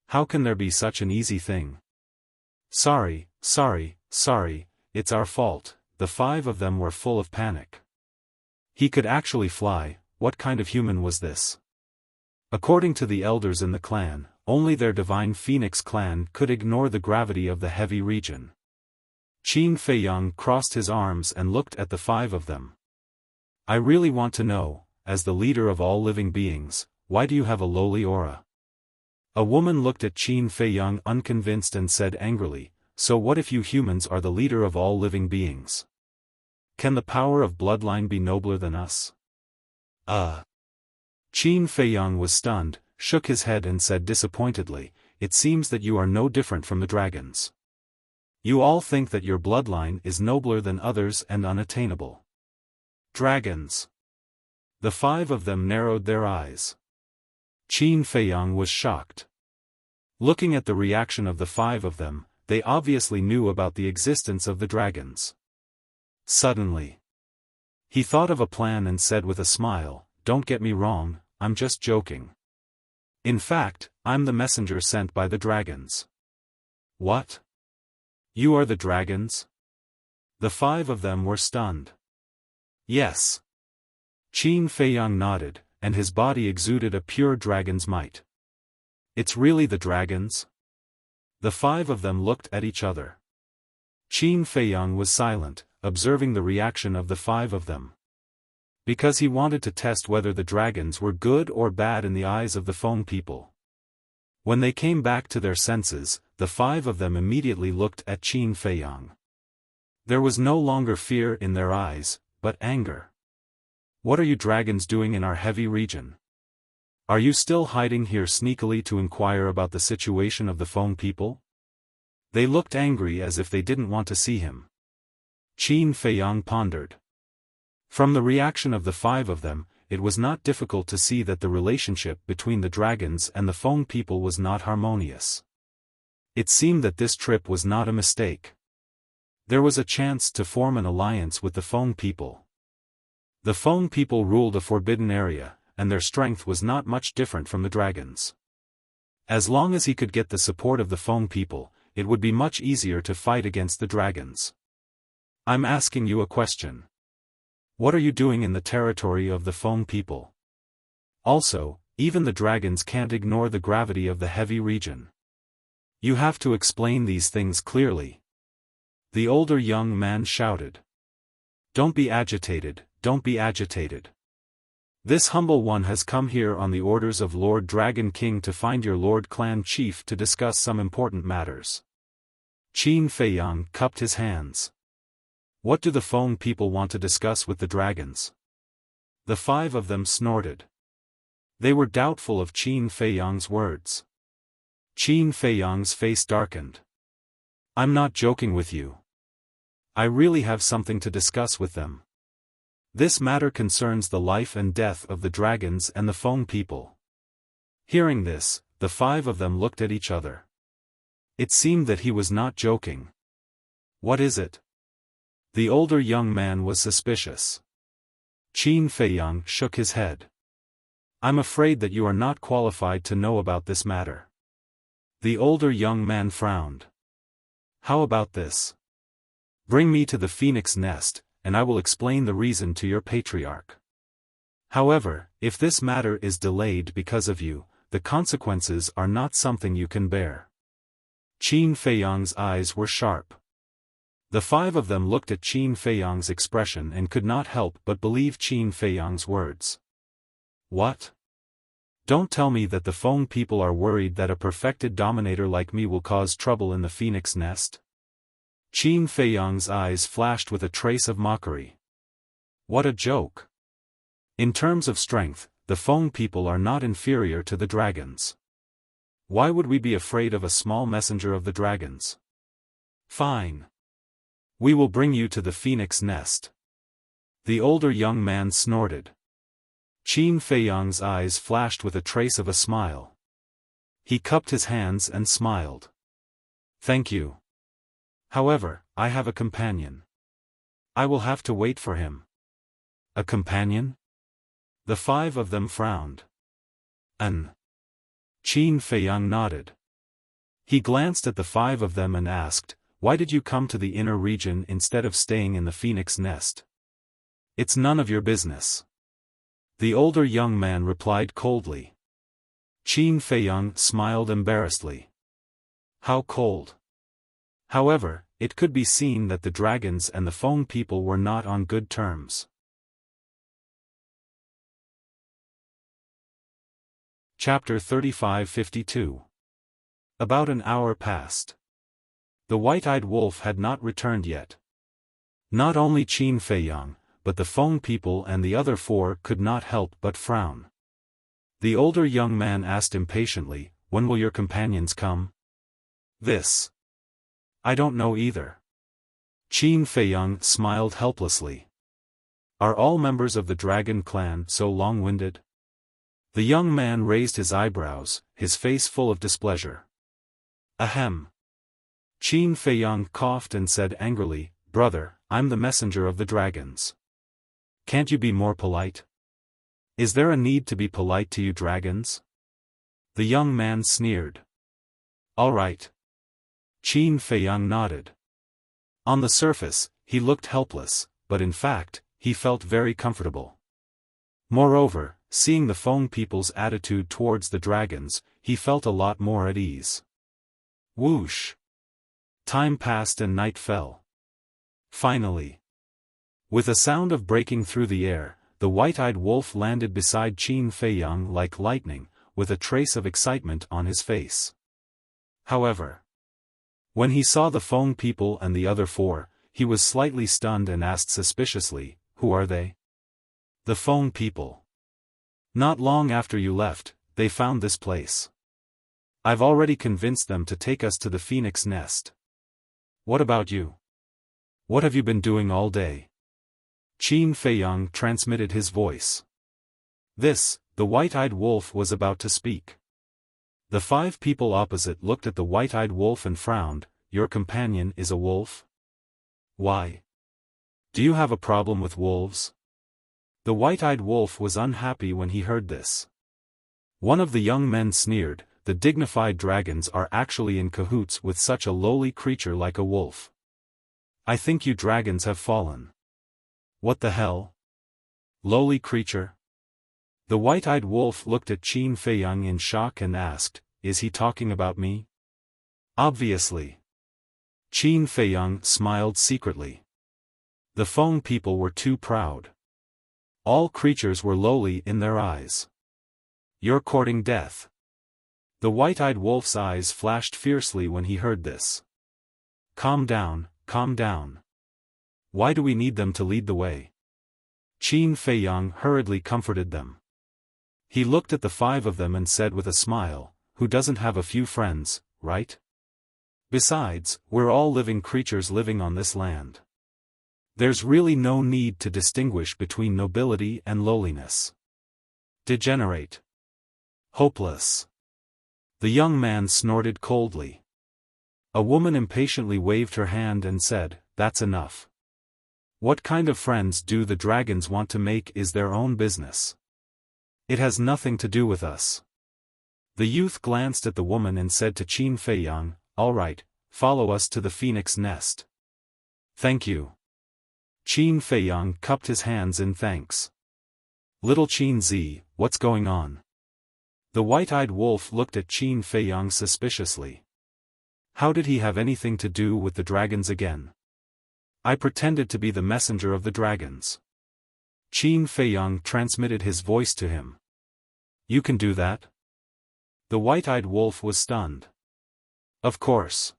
How can there be such an easy thing? Sorry, it's our fault." The five of them were full of panic. He could actually fly. What kind of human was this? According to the elders in the clan, only their divine phoenix clan could ignore the gravity of the heavy region. Qin Feiyang crossed his arms and looked at the five of them. "I really want to know, as the leader of all living beings, why do you have a lowly aura?" A woman looked at Qin Feiyang unconvinced and said angrily, "So what if you humans are the leader of all living beings? Can the power of bloodline be nobler than us?" Qin Feiyang was stunned, shook his head and said disappointedly, "It seems that you are no different from the dragons. You all think that your bloodline is nobler than others and unattainable. Dragons." The five of them narrowed their eyes. Qin Feiyang was shocked. Looking at the reaction of the five of them, they obviously knew about the existence of the dragons. Suddenly, he thought of a plan and said with a smile, "Don't get me wrong, I'm just joking. In fact, I'm the messenger sent by the dragons." "What? You are the dragons?" The five of them were stunned. "Yes." Qin Feiyang nodded, and his body exuded a pure dragon's might. "It's really the dragons?" The five of them looked at each other. Qin Feiyang was silent, observing the reaction of the five of them. Because he wanted to test whether the dragons were good or bad in the eyes of the phone people. When they came back to their senses, the five of them immediately looked at Qin Feiyang. There was no longer fear in their eyes, but anger. "What are you dragons doing in our heavy region? Are you still hiding here sneakily to inquire about the situation of the phone people?" They looked angry as if they didn't want to see him. Qin Feiyang pondered. From the reaction of the five of them, it was not difficult to see that the relationship between the dragons and the phone people was not harmonious. It seemed that this trip was not a mistake. There was a chance to form an alliance with the phone people. The phone people ruled a forbidden area, and their strength was not much different from the dragons. As long as he could get the support of the phone people, it would be much easier to fight against the dragons. "I'm asking you a question. What are you doing in the territory of the phone people? Also, even the dragons can't ignore the gravity of the heavy region. You have to explain these things clearly." The older young man shouted. Don't be agitated, don't be agitated. This humble one has come here on the orders of Lord Dragon King to find your Lord Clan Chief to discuss some important matters." Qin Feiyang cupped his hands. "What do the phone people want to discuss with the dragons?" The five of them snorted. They were doubtful of Qin Feiyang's words. Qin Feiyang's face darkened. "I'm not joking with you. I really have something to discuss with them. This matter concerns the life and death of the dragons and the phone people." Hearing this, the five of them looked at each other. It seemed that he was not joking. "What is it?" The older young man was suspicious. Qin Feiyang shook his head. I'm afraid that you are not qualified to know about this matter. The older young man frowned. How about this? Bring me to the phoenix nest, and I will explain the reason to your patriarch. However, if this matter is delayed because of you, the consequences are not something you can bear. Qin Feiyang's eyes were sharp. The five of them looked at Qin Feiyang's expression and could not help but believe Qin Feiyang's words. What? Don't tell me that the Feng people are worried that a perfected dominator like me will cause trouble in the phoenix nest? Qin Feiyang's eyes flashed with a trace of mockery. What a joke! In terms of strength, the Feng people are not inferior to the dragons. Why would we be afraid of a small messenger of the dragons? Fine. We will bring you to the phoenix nest. The older young man snorted. Qin Feiyang's eyes flashed with a trace of a smile. He cupped his hands and smiled. Thank you. However, I have a companion. I will have to wait for him. A companion? The five of them frowned. Qin Feiyang nodded. He glanced at the five of them and asked, why did you come to the inner region instead of staying in the phoenix nest? It's none of your business. The older young man replied coldly. Qin Feiyang smiled embarrassedly. How cold. However, it could be seen that the dragons and the Feng people were not on good terms. Chapter 35-52. About an hour passed. The white-eyed wolf had not returned yet. Not only Qin Feiyang, but the Feng people and the other four could not help but frown. The older young man asked impatiently, when will your companions come? This. I don't know either. Qin Feiyang smiled helplessly. Are all members of the dragon clan so long-winded? The young man raised his eyebrows, his face full of displeasure. Ahem. Qin Feiyang coughed and said angrily, brother, I'm the messenger of the dragons. Can't you be more polite? Is there a need to be polite to you dragons? The young man sneered. All right. Qin Feiyang nodded. On the surface, he looked helpless, but in fact, he felt very comfortable. Moreover, seeing the Feng people's attitude towards the dragons, he felt a lot more at ease. Whoosh! Time passed and night fell. Finally, with a sound of breaking through the air, the white-eyed wolf landed beside Qin Feiyang like lightning, with a trace of excitement on his face. However, when he saw the Feng people and the other four, he was slightly stunned and asked suspiciously, who are they? The Feng people. Not long after you left, they found this place. I've already convinced them to take us to the phoenix nest. What about you? What have you been doing all day? Qin Feiyang transmitted his voice. The white-eyed wolf was about to speak. The five people opposite looked at the white-eyed wolf and frowned. Your companion is a wolf? Why? Do you have a problem with wolves? The white-eyed wolf was unhappy when he heard this. One of the young men sneered, the dignified dragons are actually in cahoots with such a lowly creature like a wolf. I think you dragons have fallen. What the hell? Lowly creature? The white-eyed wolf looked at Qin Feiyang in shock and asked, is he talking about me? Obviously. Qin Feiyang smiled secretly. The Feng people were too proud. All creatures were lowly in their eyes. You're courting death. The white-eyed wolf's eyes flashed fiercely when he heard this. Calm down, calm down. Why do we need them to lead the way? Qin Feiyang hurriedly comforted them. He looked at the five of them and said with a smile, who doesn't have a few friends, right? Besides, we're all living creatures living on this land. There's really no need to distinguish between nobility and lowliness. Degenerate. Hopeless. The young man snorted coldly. A woman impatiently waved her hand and said, that's enough. What kind of friends do the dragons want to make is their own business. It has nothing to do with us. The youth glanced at the woman and said to Qin Feiyang, "All right, follow us to the phoenix nest." "Thank you." Qin Feiyang cupped his hands in thanks. "Little Qin Zi, what's going on?" The white-eyed wolf looked at Qin Feiyang suspiciously. How did he have anything to do with the dragons again? "I pretended to be the messenger of the dragons." Qin Feiyang transmitted his voice to him. "You can do that?" The white-eyed wolf was stunned. "Of course.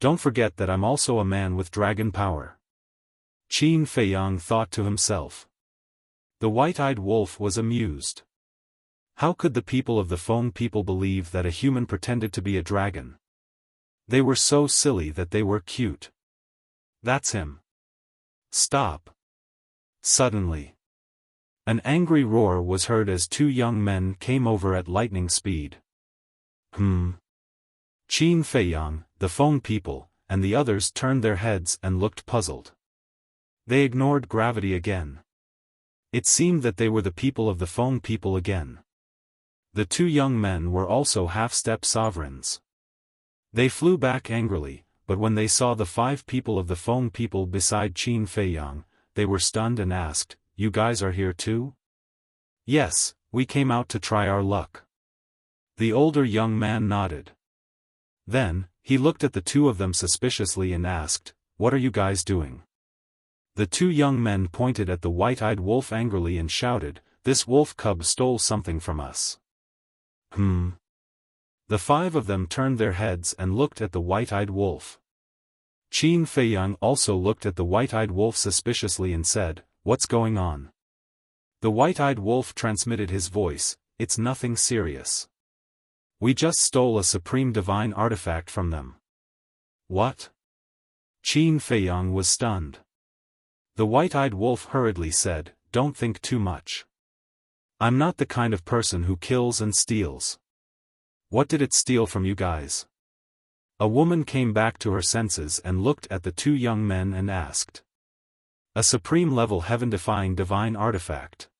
Don't forget that I'm also a man with dragon power." Qin Feiyang thought to himself. The white-eyed wolf was amused. How could the people of the Feng people believe that a human pretended to be a dragon? They were so silly that they were cute. "That's him." "Stop." Suddenly, an angry roar was heard as two young men came over at lightning speed. Qin Feiyang, the Feng people, and the others turned their heads and looked puzzled. They ignored gravity again. It seemed that they were the people of the Feng people again. The two young men were also half-step sovereigns. They flew back angrily, but when they saw the 5 people of the Feng people beside Qin Feiyang, they were stunned and asked, "You guys are here too?" "Yes, we came out to try our luck." The older young man nodded. Then, he looked at the two of them suspiciously and asked, "What are you guys doing?" The two young men pointed at the white-eyed wolf angrily and shouted, "This wolf cub stole something from us." The 5 of them turned their heads and looked at the white-eyed wolf. Qin Feiyang also looked at the white-eyed wolf suspiciously and said, "What's going on?" The white-eyed wolf transmitted his voice, "It's nothing serious. We just stole a supreme divine artifact from them." "What?" Qin Feiyang was stunned. The white-eyed wolf hurriedly said, "Don't think too much. I'm not the kind of person who kills and steals. What did it steal from you guys?" A woman came back to her senses and looked at the two young men and asked. "A supreme-level heaven-defying divine artifact."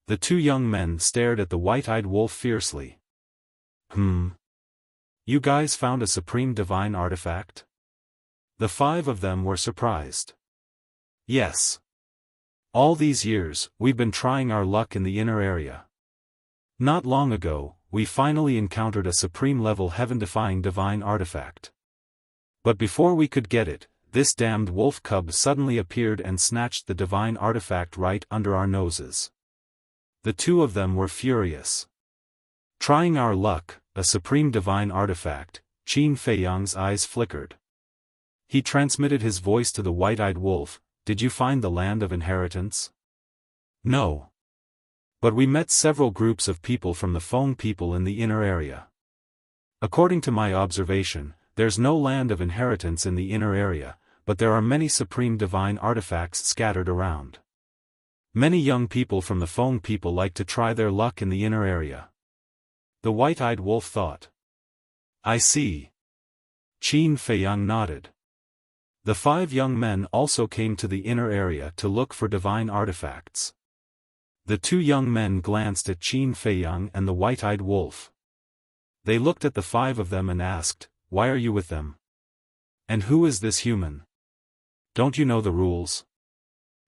The two young men stared at the white-eyed wolf fiercely. You guys found a supreme divine artifact?" The 5 of them were surprised. "Yes. All these years, we've been trying our luck in the inner area. Not long ago, we finally encountered a supreme-level heaven-defying divine artifact. But before we could get it, this damned wolf cub suddenly appeared and snatched the divine artifact right under our noses." The two of them were furious. Trying our luck, a supreme divine artifact, Qin Feiyang's eyes flickered. He transmitted his voice to the white-eyed wolf, "Did you find the land of inheritance?" "No. But we met several groups of people from the Feng people in the inner area. According to my observation, there's no land of inheritance in the inner area, but there are many supreme divine artifacts scattered around. Many young people from the Feng people like to try their luck in the inner area." The white-eyed wolf thought. "I see." Qin Feiyang nodded. The 5 young men also came to the inner area to look for divine artifacts. The two young men glanced at Qin Feiyang and the white-eyed wolf. They looked at the 5 of them and asked, "Why are you with them? And who is this human? Don't you know the rules?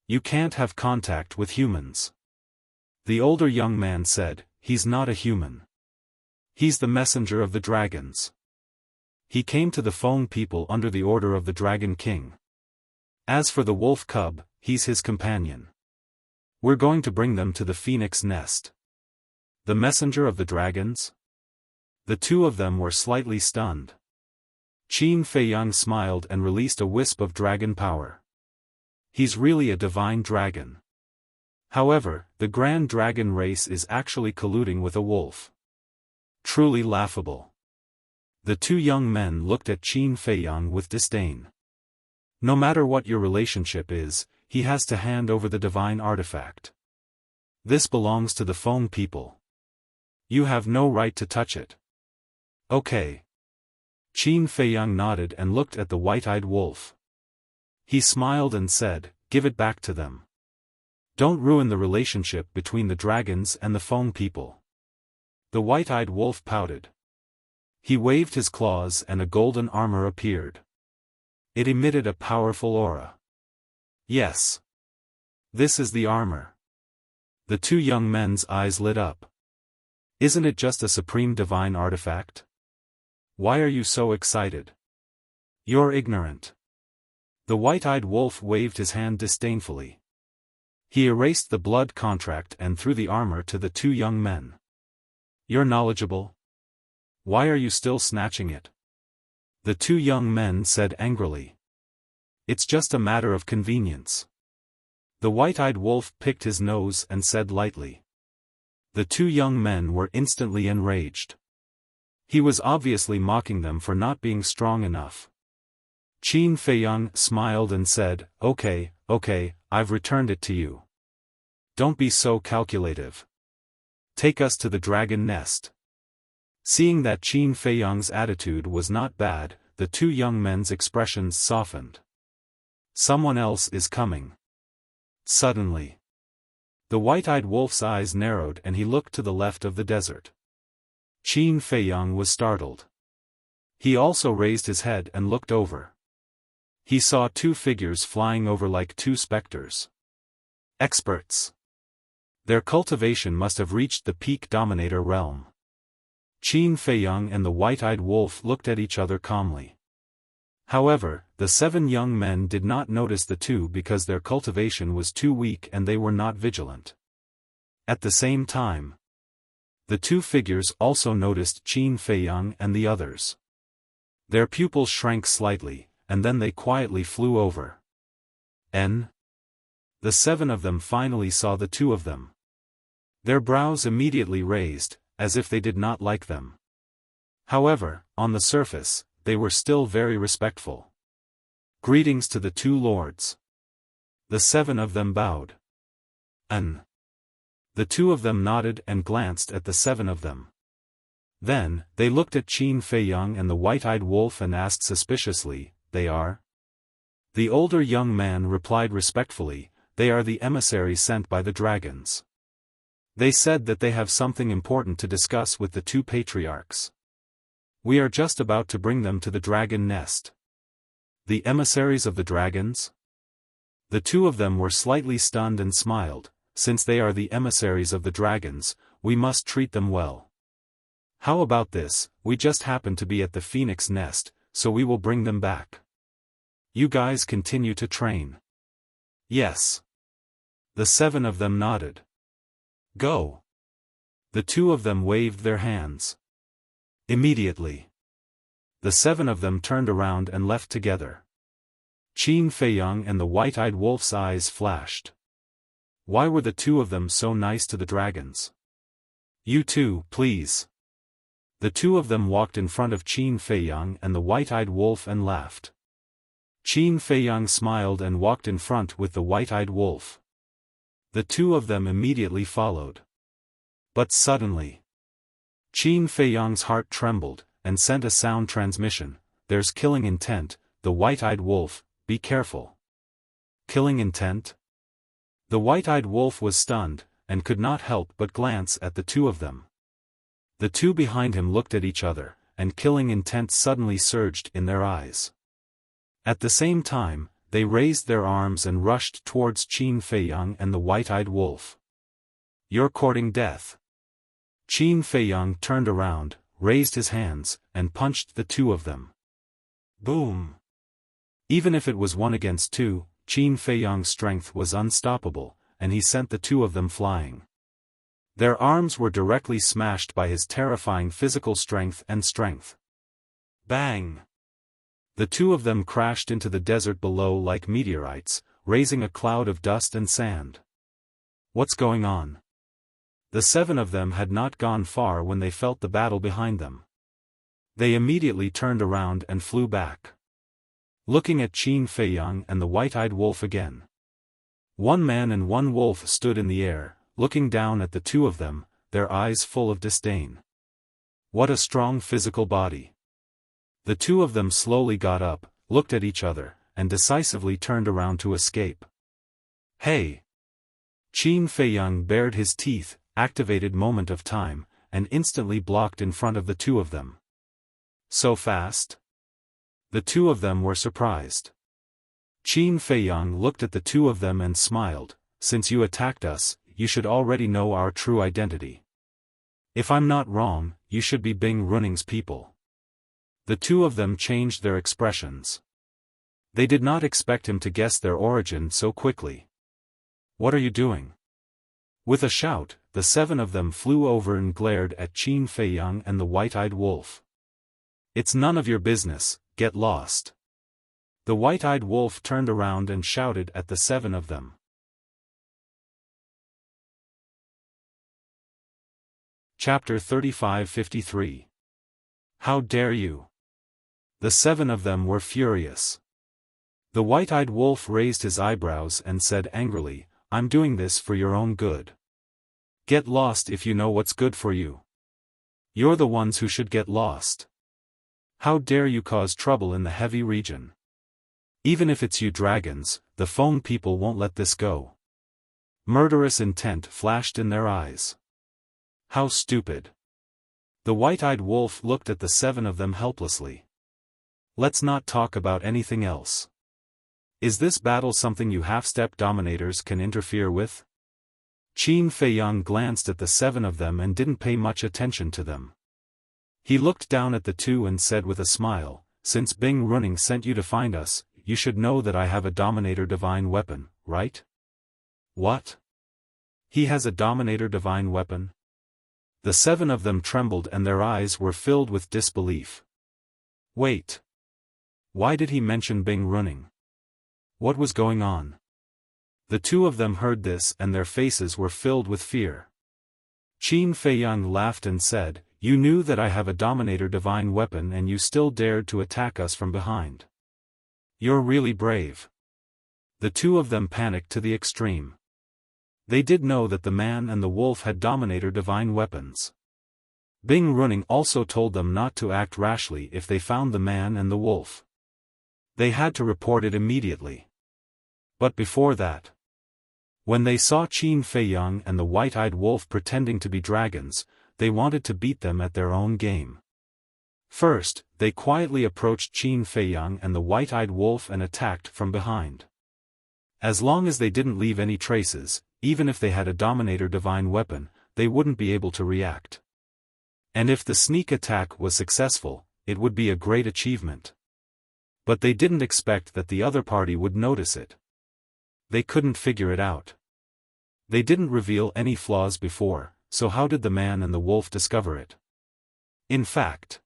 You can't have contact with humans." The older young man said, "He's not a human. He's the messenger of the dragons. He came to the Feng people under the order of the Dragon King. As for the wolf cub, he's his companion. We're going to bring them to the phoenix nest." The messenger of the dragons? The two of them were slightly stunned. Qin Feiyang smiled and released a wisp of dragon power. He's really a divine dragon. However, the grand dragon race is actually colluding with a wolf. Truly laughable. The two young men looked at Qin Feiyang with disdain. No matter what your relationship is, he has to hand over the divine artifact. This belongs to the Feng people. You have no right to touch it. Okay. Qin Feiyang nodded and looked at the white-eyed wolf. He smiled and said, "Give it back to them." Don't ruin the relationship between the dragons and the Feng people. The white-eyed wolf pouted. He waved his claws and a golden armor appeared. It emitted a powerful aura. Yes. This is the armor. The two young men's eyes lit up. Isn't it just a supreme divine artifact? Why are you so excited? You're ignorant. The white-eyed wolf waved his hand disdainfully. He erased the blood contract and threw the armor to the two young men. You're knowledgeable? Why are you still snatching it? The two young men said angrily. It's just a matter of convenience. The white-eyed wolf picked his nose and said lightly. The two young men were instantly enraged. He was obviously mocking them for not being strong enough. Qin Feiyang smiled and said, Okay, I've returned it to you. Don't be so calculative. Take us to the dragon nest. Seeing that Qin Feiyang's attitude was not bad, the two young men's expressions softened. Someone else is coming. Suddenly, the white-eyed wolf's eyes narrowed and he looked to the left of the desert. Qin Feiyang was startled. He also raised his head and looked over. He saw two figures flying over like two specters. Experts. Their cultivation must have reached the peak dominator realm. Qin Feiyang and the white-eyed wolf looked at each other calmly. However, the 7 young men did not notice the two because their cultivation was too weak and they were not vigilant. At the same time, the two figures also noticed Qin Feiyang and the others. Their pupils shrank slightly, and then they quietly flew over. The 7 of them finally saw the 2 of them. Their brows immediately raised, as if they did not like them. However, on the surface, they were still very respectful. Greetings to the 2 lords. The 7 of them bowed. The 2 of them nodded and glanced at the 7 of them. Then, they looked at Qin Feiyang and the white-eyed wolf and asked suspiciously, They are? The older young man replied respectfully, They are the emissaries sent by the dragons. They said that they have something important to discuss with the 2 patriarchs. We are just about to bring them to the dragon nest. The emissaries of the dragons? The 2 of them were slightly stunned and smiled. Since they are the emissaries of the dragons, we must treat them well. How about this, we just happen to be at the phoenix nest, so we will bring them back. You guys continue to train. Yes. The 7 of them nodded. Go. The 2 of them waved their hands. Immediately, the 7 of them turned around and left together. Qin Feiyang and the white-eyed wolf's eyes flashed. Why were the 2 of them so nice to the dragons? You too, please. The 2 of them walked in front of Qin Feiyang and the white-eyed wolf and laughed. Qin Feiyang smiled and walked in front with the white-eyed wolf. The 2 of them immediately followed. But suddenly, Qin Feiyang's heart trembled, and sent a sound transmission, There's killing intent, the white-eyed wolf, be careful. Killing intent? The white-eyed wolf was stunned, and could not help but glance at the 2 of them. The 2 behind him looked at each other, and killing intent suddenly surged in their eyes. At the same time, they raised their arms and rushed towards Qin Feiyang and the white-eyed wolf. You're courting death. Qin Feiyang turned around, raised his hands, and punched the 2 of them. Boom! Even if it was 1 against 2, Qin Feiyang's strength was unstoppable, and he sent the 2 of them flying. Their arms were directly smashed by his terrifying physical strength and strength. Bang! The 2 of them crashed into the desert below like meteorites, raising a cloud of dust and sand. What's going on? The 7 of them had not gone far when they felt the battle behind them. They immediately turned around and flew back. Looking at Qin Feiyang and the white-eyed wolf again. 1 man and 1 wolf stood in the air, looking down at the 2 of them, their eyes full of disdain. What a strong physical body. The 2 of them slowly got up, looked at each other, and decisively turned around to escape. Hey! Qin Feiyang bared his teeth, activated Moment of Time, and instantly blocked in front of the two of them. So fast? The two of them were surprised. Qin Feiyang looked at the two of them and smiled. Since you attacked us, you should already know our true identity. If I'm not wrong, you should be Bing Runing's people. The two of them changed their expressions. They did not expect him to guess their origin so quickly. What are you doing? With a shout, the seven of them flew over and glared at Qin Feiyang and the white-eyed wolf. It's none of your business, get lost. The white-eyed wolf turned around and shouted at the seven of them. Chapter 35-53. How dare you? The seven of them were furious. The white-eyed wolf raised his eyebrows and said angrily, I'm doing this for your own good. Get lost if you know what's good for you. You're the ones who should get lost. How dare you cause trouble in the heavy region? Even if it's you dragons, the Feng people won't let this go. Murderous intent flashed in their eyes. How stupid. The white-eyed wolf looked at the seven of them helplessly. Let's not talk about anything else. Is this battle something you half-step dominators can interfere with? Qin Feiyang glanced at the seven of them and didn't pay much attention to them. He looked down at the two and said with a smile, since Bing Runing sent you to find us, you should know that I have a Dominator Divine weapon, right? What? He has a Dominator Divine weapon? The seven of them trembled and their eyes were filled with disbelief. Wait. Why did he mention Bing Runing? What was going on? The two of them heard this and their faces were filled with fear. Qin Feiyang laughed and said, you knew that I have a Dominator Divine weapon and you still dared to attack us from behind. You're really brave. The two of them panicked to the extreme. They did know that the man and the wolf had Dominator Divine weapons. Bing Runing also told them not to act rashly if they found the man and the wolf. They had to report it immediately. But before that, when they saw Qin Feiyang and the white-eyed wolf pretending to be dragons, they wanted to beat them at their own game. First, they quietly approached Qin Feiyang and the white-eyed wolf and attacked from behind. As long as they didn't leave any traces, even if they had a Dominator Divine weapon, they wouldn't be able to react. And if the sneak attack was successful, it would be a great achievement. But they didn't expect that the other party would notice it. They couldn't figure it out. They didn't reveal any flaws before, so how did the man and the wolf discover it? In fact,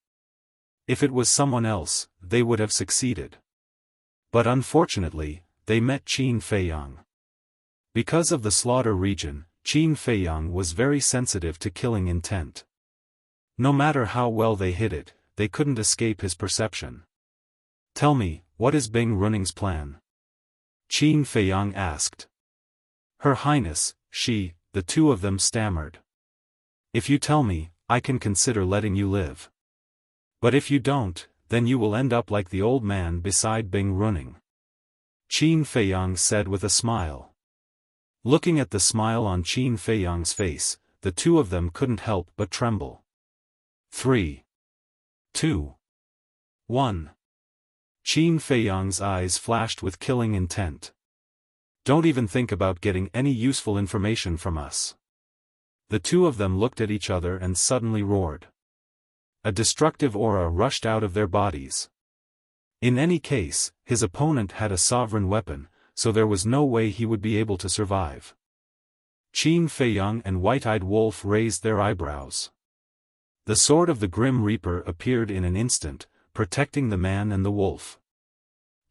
if it was someone else, they would have succeeded. But unfortunately, they met Qin Feiyang. Because of the slaughter region, Qin Feiyang was very sensitive to killing intent. No matter how well they hid it, they couldn't escape his perception. Tell me, what is Bing Runing's plan? Qin Feiyang asked. Her Highness, the two of them stammered. If you tell me, I can consider letting you live. But if you don't, then you will end up like the old man beside Bing Runing. Qin Feiyang said with a smile. Looking at the smile on Qin Feiyang's face, the two of them couldn't help but tremble. 3, 2, 1. Qin Feiyang's eyes flashed with killing intent. Don't even think about getting any useful information from us. The two of them looked at each other and suddenly roared. A destructive aura rushed out of their bodies. In any case, his opponent had a sovereign weapon, so there was no way he would be able to survive. Qin Feiyang and White-Eyed Wolf raised their eyebrows. The sword of the Grim Reaper appeared in an instant, protecting the man and the wolf.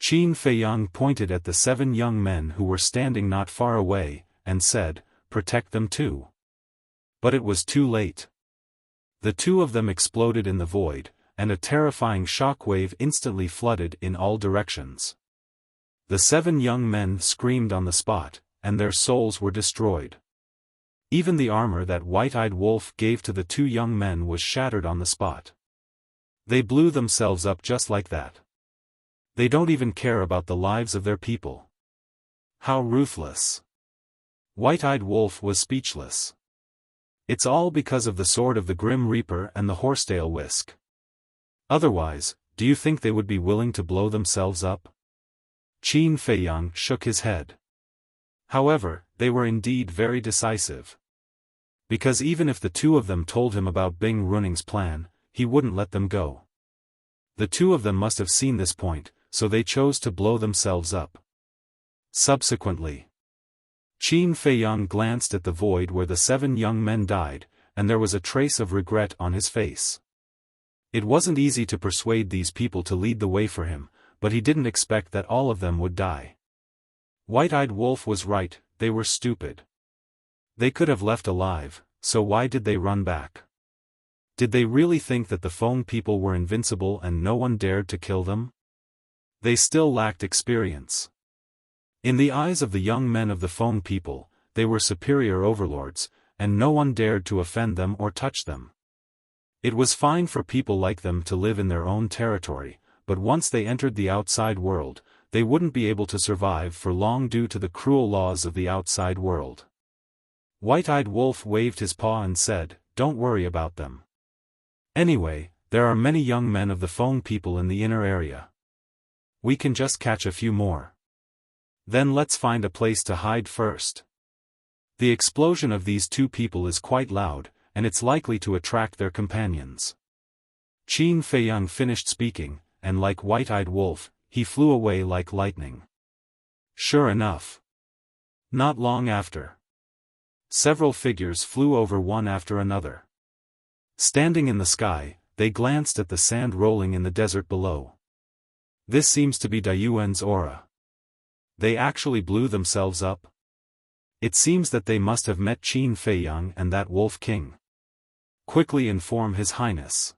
Qin Feiyang pointed at the 7 young men who were standing not far away, and said, "Protect them too." But it was too late. The two of them exploded in the void, and a terrifying shockwave instantly flooded in all directions. The 7 young men screamed on the spot, and their souls were destroyed. Even the armor that White-Eyed Wolf gave to the 2 young men was shattered on the spot. They blew themselves up just like that. They don't even care about the lives of their people. How ruthless. White-Eyed Wolf was speechless. It's all because of the sword of the Grim Reaper and the horsetail whisk. Otherwise, do you think they would be willing to blow themselves up? Qin Feiyang shook his head. However, they were indeed very decisive. Because even if the two of them told him about Bing Runing's plan, he wouldn't let them go. The two of them must have seen this point, so they chose to blow themselves up. Subsequently, Qin Feiyang glanced at the void where the 7 young men died, and there was a trace of regret on his face. It wasn't easy to persuade these people to lead the way for him, but he didn't expect that all of them would die. White-Eyed Wolf was right, they were stupid. They could have left alive, so why did they run back? Did they really think that the Feng people were invincible and no one dared to kill them? They still lacked experience. In the eyes of the young men of the Feng people, they were superior overlords, and no one dared to offend them or touch them. It was fine for people like them to live in their own territory, but once they entered the outside world, they wouldn't be able to survive for long due to the cruel laws of the outside world. White-Eyed Wolf waved his paw and said, "Don't worry about them. Anyway, there are many young men of the Feng people in the inner area. We can just catch a few more. Then let's find a place to hide first. The explosion of these 2 people is quite loud, and it's likely to attract their companions." Qin Feiyang finished speaking, and like White-Eyed Wolf, he flew away like lightning. Sure enough. Not long after, several figures flew over one after another. Standing in the sky, they glanced at the sand rolling in the desert below. This seems to be Dayuan's aura. They actually blew themselves up? It seems that they must have met Qin Feiyang and that Wolf King. Quickly inform His Highness.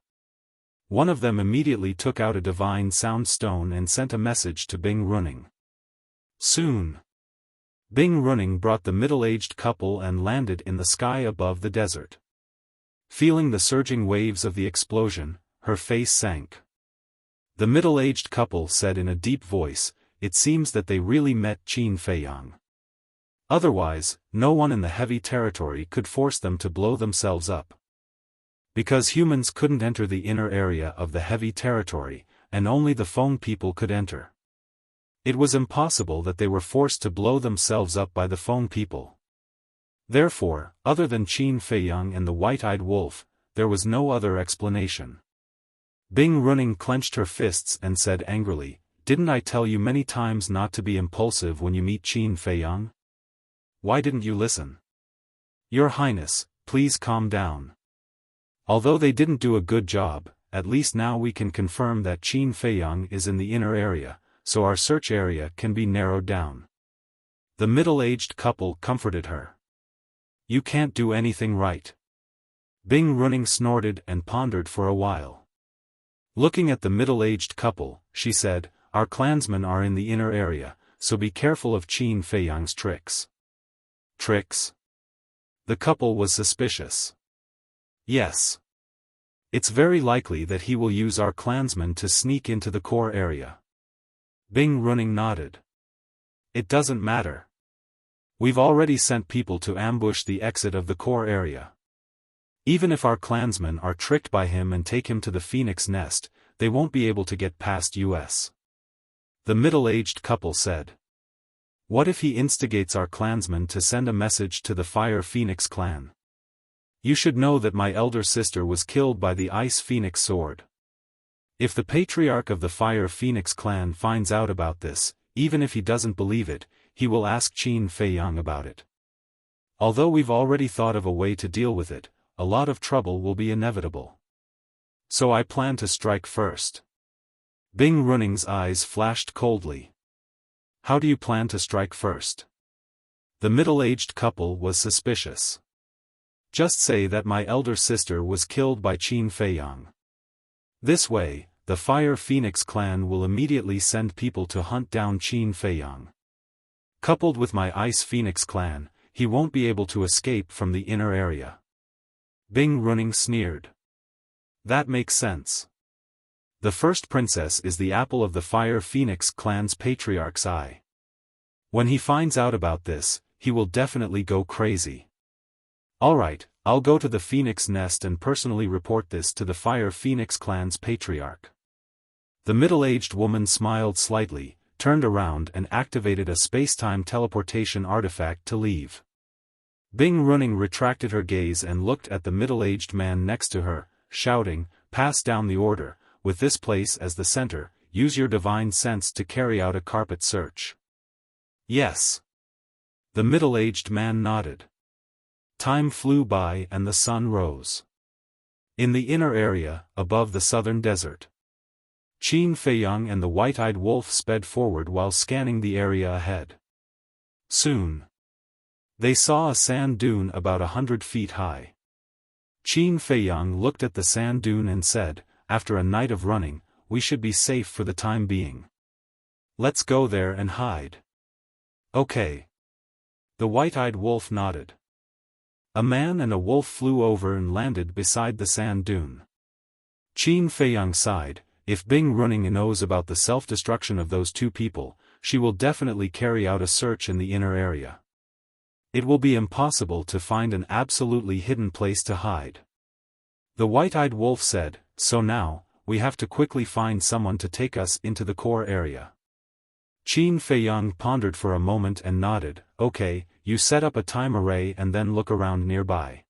One of them immediately took out a divine sound stone and sent a message to Bing Runing. Soon, Bing Runing brought the middle-aged couple and landed in the sky above the desert. Feeling the surging waves of the explosion, her face sank. The middle-aged couple said in a deep voice, "It seems that they really met Qin Feiyang. Otherwise, no one in the heavy territory could force them to blow themselves up. Because humans couldn't enter the inner area of the heavy territory, and only the Feng people could enter. It was impossible that they were forced to blow themselves up by the Feng people. Therefore, other than Qin Feiyang and the White-Eyed Wolf, there was no other explanation." Bing Runing clenched her fists and said angrily, "Didn't I tell you many times not to be impulsive when you meet Qin Feiyang? Why didn't you listen? Your Highness, please calm down. Although they didn't do a good job, at least now we can confirm that Qin Feiyang is in the inner area, so our search area can be narrowed down." The middle-aged couple comforted her. "You can't do anything right." Bing Runing snorted and pondered for a while. Looking at the middle-aged couple, she said, "Our clansmen are in the inner area, so be careful of Qin Feiyang's tricks." Tricks? The couple was suspicious. "Yes. It's very likely that he will use our clansmen to sneak into the core area." Bing Runing nodded. "It doesn't matter. We've already sent people to ambush the exit of the core area. Even if our clansmen are tricked by him and take him to the Phoenix Nest, they won't be able to get past us." The middle-aged couple said. "What if he instigates our clansmen to send a message to the Fire Phoenix clan? You should know that my elder sister was killed by the Ice Phoenix sword. If the patriarch of the Fire Phoenix clan finds out about this, even if he doesn't believe it, he will ask Qin Feiyang about it. Although we've already thought of a way to deal with it, a lot of trouble will be inevitable. So I plan to strike first." Bing Runing's eyes flashed coldly. "How do you plan to strike first?" The middle-aged couple was suspicious. "Just say that my elder sister was killed by Qin Feiyang. This way, the Fire Phoenix clan will immediately send people to hunt down Qin Feiyang. Coupled with my Ice Phoenix clan, he won't be able to escape from the inner area." Bing Runing sneered. "That makes sense. The first princess is the apple of the Fire Phoenix clan's patriarch's eye. When he finds out about this, he will definitely go crazy. Alright, I'll go to the Phoenix Nest and personally report this to the Fire Phoenix clan's patriarch. The middle-aged woman smiled slightly, turned around and activated a space-time teleportation artifact to leave. Bing Running retracted her gaze and looked at the middle-aged man next to her, shouting, "Pass down the order, with this place as the center, use your divine sense to carry out a carpet search." "Yes." The middle-aged man nodded. Time flew by and the sun rose. In the inner area, above the southern desert, Qin Feiyang and the white-eyed wolf sped forward while scanning the area ahead. Soon, they saw a sand dune about 100 feet high. Qin Feiyang looked at the sand dune and said, "After a night of running, we should be safe for the time being. Let's go there and hide." "Okay." The white-eyed wolf nodded. A man and a wolf flew over and landed beside the sand dune. Qin Feiyang sighed, "If Bing Running knows about the self-destruction of those two people, she will definitely carry out a search in the inner area. It will be impossible to find an absolutely hidden place to hide." The white-eyed wolf said, "So now, we have to quickly find someone to take us into the core area." Qin Feiyang pondered for a moment and nodded, "Okay, you set up a time array and then look around nearby.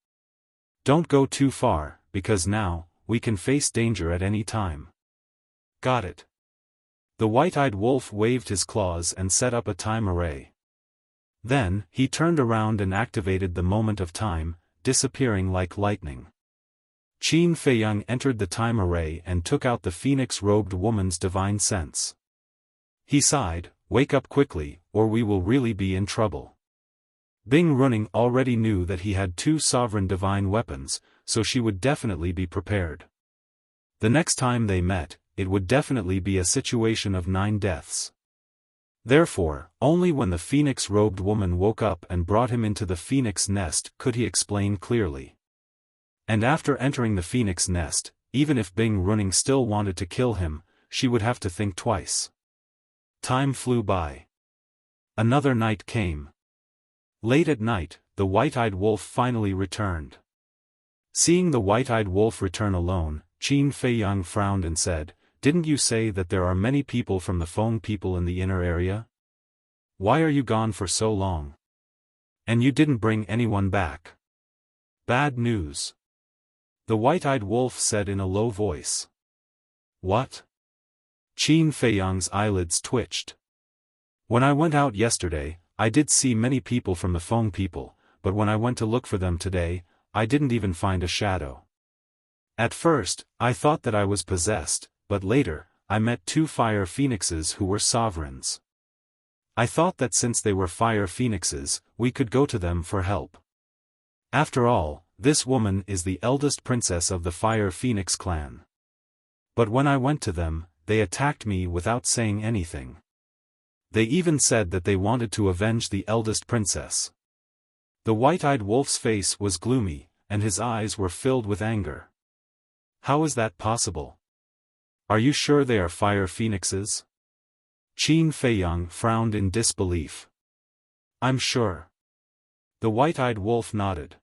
Don't go too far, because now, we can face danger at any time." "Got it." The white-eyed wolf waved his claws and set up a time array. Then, he turned around and activated the moment of time, disappearing like lightning. Qin Feiyang entered the time array and took out the phoenix-robed woman's divine sense. He sighed, "Wake up quickly, or we will really be in trouble." Bing Running already knew that he had two sovereign divine weapons, so she would definitely be prepared. The next time they met, it would definitely be a situation of 9 deaths. Therefore, only when the phoenix-robed woman woke up and brought him into the phoenix nest could he explain clearly. And after entering the phoenix nest, even if Bing Running still wanted to kill him, she would have to think twice. Time flew by. Another night came. Late at night, the white-eyed wolf finally returned. Seeing the white-eyed wolf return alone, Qin Feiyang frowned and said, "Didn't you say that there are many people from the Feng people in the inner area? Why are you gone for so long? And you didn't bring anyone back." "Bad news," the white-eyed wolf said in a low voice. "What?" Qin Feiyang's eyelids twitched. "When I went out yesterday, I did see many people from the Feng people, but when I went to look for them today, I didn't even find a shadow. At first, I thought that I was possessed, but later, I met 2 fire phoenixes who were sovereigns. I thought that since they were fire phoenixes, we could go to them for help. After all, this woman is the eldest princess of the Fire Phoenix clan. But when I went to them, they attacked me without saying anything. They even said that they wanted to avenge the eldest princess." The white-eyed wolf's face was gloomy, and his eyes were filled with anger. "How is that possible? Are you sure they are fire phoenixes?" Qin Feiyang frowned in disbelief. "I'm sure." The white-eyed wolf nodded.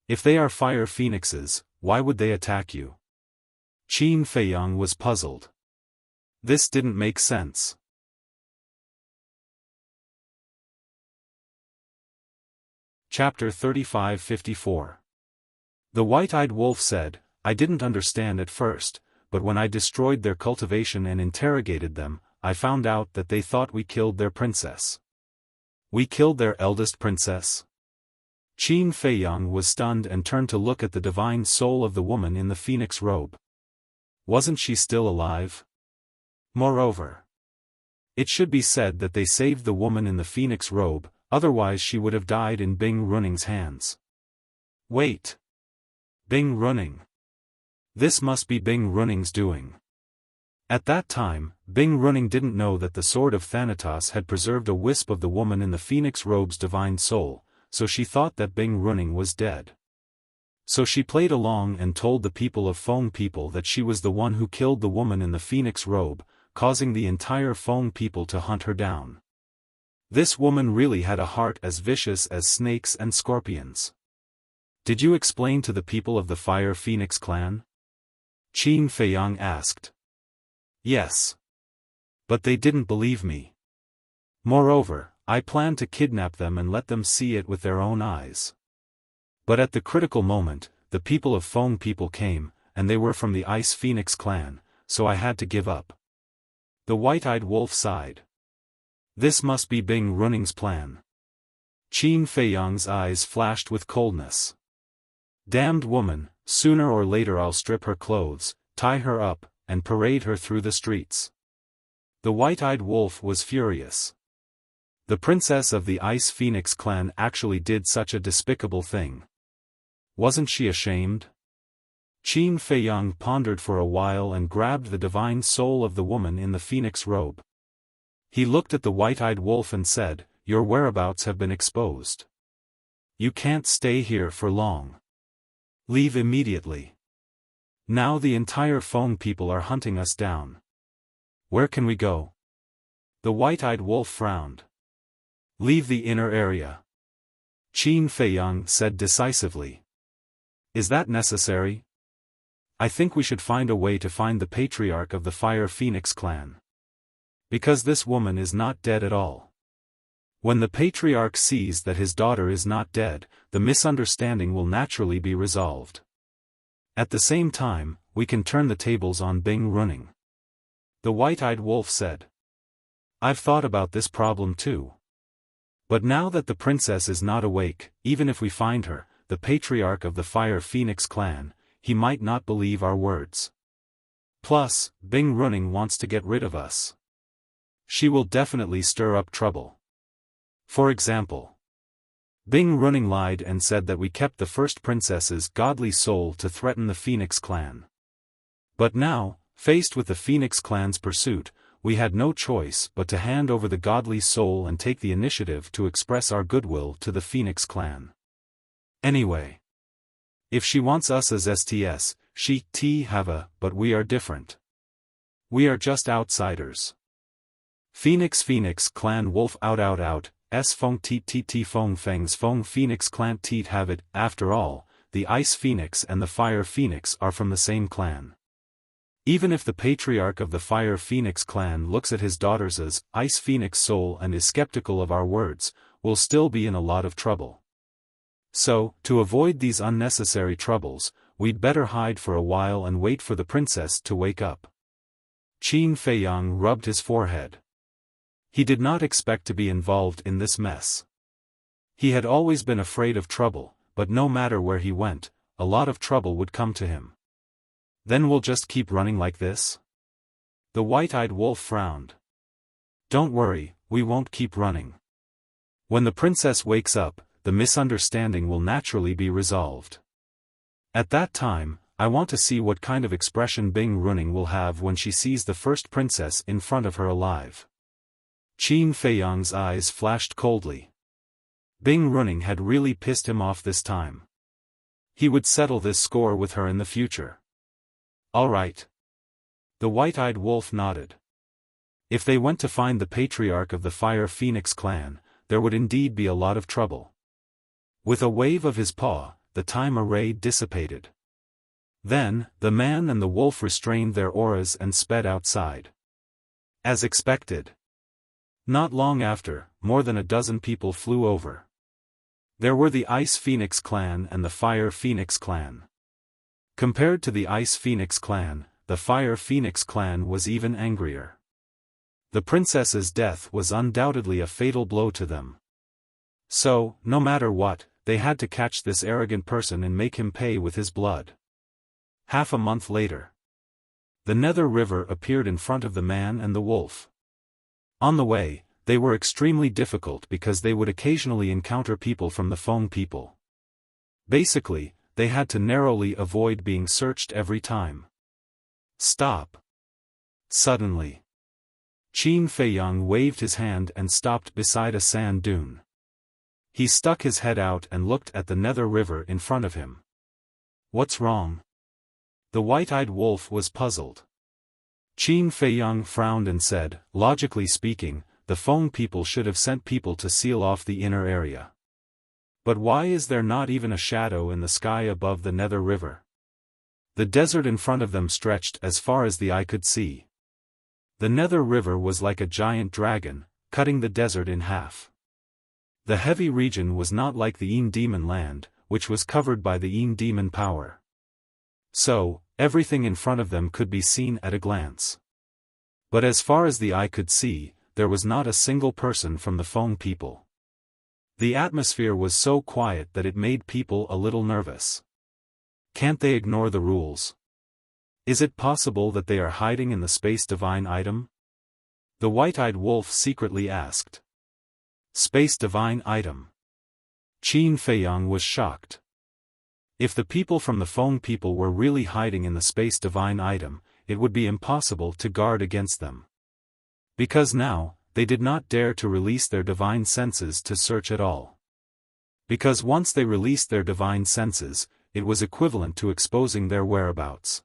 "If they are fire phoenixes, why would they attack you?" Qin Feiyang was puzzled. This didn't make sense. Chapter 35-54. The white-eyed wolf said, "I didn't understand at first, but when I destroyed their cultivation and interrogated them, I found out that they thought we killed their princess." "We killed their eldest princess?" Qin Feiyang was stunned and turned to look at the divine soul of the woman in the phoenix robe. Wasn't she still alive? Moreover, it should be said that they saved the woman in the phoenix robe, otherwise she would have died in Bing Running's hands. Wait. Bing Running. This must be Bing Running's doing. At that time, Bing Running didn't know that the sword of Thanatos had preserved a wisp of the woman in the phoenix robe's divine soul, so she thought that Bing Running was dead. So she played along and told the people of Feng people that she was the one who killed the woman in the phoenix robe, causing the entire Feng people to hunt her down. This woman really had a heart as vicious as snakes and scorpions. Did you explain to the people of the Fire Phoenix clan? Qin Feiyang asked. Yes. But they didn't believe me. Moreover, I planned to kidnap them and let them see it with their own eyes. But at the critical moment, the people of Feng people came, and they were from the Ice Phoenix clan, so I had to give up. The white-eyed wolf sighed. This must be Bing Runing's plan. Qin Feiyang's eyes flashed with coldness. Damned woman, sooner or later I'll strip her clothes, tie her up, and parade her through the streets. The white-eyed wolf was furious. The princess of the Ice Phoenix clan actually did such a despicable thing. Wasn't she ashamed? Qin Feiyang pondered for a while and grabbed the divine soul of the woman in the phoenix robe. He looked at the white-eyed wolf and said, "Your whereabouts have been exposed. You can't stay here for long. Leave immediately. Now the entire Feng people are hunting us down. Where can we go?" The white-eyed wolf frowned. "Leave the inner area," Qin Feiyang said decisively. "Is that necessary? I think we should find a way to find the patriarch of the Fire Phoenix clan. Because this woman is not dead at all. When the patriarch sees that his daughter is not dead, the misunderstanding will naturally be resolved. At the same time, we can turn the tables on Bing Running." The white-eyed wolf said. "I've thought about this problem too. But now that the princess is not awake, even if we find her, the patriarch of the Fire Phoenix clan, he might not believe our words. Plus, Bing Running wants to get rid of us. She will definitely stir up trouble. For example, Bing Running lied and said that we kept the first princess's godly soul to threaten the Phoenix clan. But now, faced with the Phoenix clan's pursuit, we had no choice but to hand over the godly soul and take the initiative to express our goodwill to the Phoenix clan. Anyway, if she wants us as STS, she have a, but we are different. We are just outsiders. Phoenix clan wolf out, s Feng Feng Feng's Feng Phoenix clan teat have it. After all, the Ice Phoenix and the Fire Phoenix are from the same clan. Even if the patriarch of the Fire Phoenix clan looks at his daughters as Ice Phoenix soul and is skeptical of our words, we'll still be in a lot of trouble. So, to avoid these unnecessary troubles, we'd better hide for a while and wait for the princess to wake up. Qin Feiyang rubbed his forehead. He did not expect to be involved in this mess. He had always been afraid of trouble, but no matter where he went, a lot of trouble would come to him. Then we'll just keep running like this? The white-eyed wolf frowned. Don't worry, we won't keep running. When the princess wakes up, the misunderstanding will naturally be resolved. At that time, I want to see what kind of expression Bing Running will have when she sees the first princess in front of her alive. Qin Feiyang's eyes flashed coldly. Bing Running had really pissed him off this time. He would settle this score with her in the future. All right. The white-eyed wolf nodded. If they went to find the patriarch of the Fire Phoenix clan, there would indeed be a lot of trouble. With a wave of his paw, the time array dissipated. Then, the man and the wolf restrained their auras and sped outside. As expected. Not long after, more than a dozen people flew over. There were the Ice Phoenix clan and the Fire Phoenix clan. Compared to the Ice Phoenix clan, the Fire Phoenix clan was even angrier. The princess's death was undoubtedly a fatal blow to them. So, no matter what, they had to catch this arrogant person and make him pay with his blood. Half a month later, the Nether River appeared in front of the man and the wolf. On the way, they were extremely difficult because they would occasionally encounter people from the Feng people. Basically, they had to narrowly avoid being searched every time. Stop. Suddenly, Qin Feiyang waved his hand and stopped beside a sand dune. He stuck his head out and looked at the Nether River in front of him. What's wrong? The white-eyed wolf was puzzled. Qin Feiyang frowned and said, logically speaking, the Feng people should have sent people to seal off the inner area. But why is there not even a shadow in the sky above the Nether River? The desert in front of them stretched as far as the eye could see. The Nether River was like a giant dragon, cutting the desert in half. The heavy region was not like the Yin Demon land, which was covered by the Yin Demon power. So, everything in front of them could be seen at a glance. But as far as the eye could see, there was not a single person from the Feng people. The atmosphere was so quiet that it made people a little nervous. Can't they ignore the rules? Is it possible that they are hiding in the Space Divine item? The white-eyed wolf secretly asked. Space Divine item. Qin Feiyang was shocked. If the people from the Feng people were really hiding in the Space Divine item, it would be impossible to guard against them. Because now, they did not dare to release their divine senses to search at all. Because once they released their divine senses, it was equivalent to exposing their whereabouts.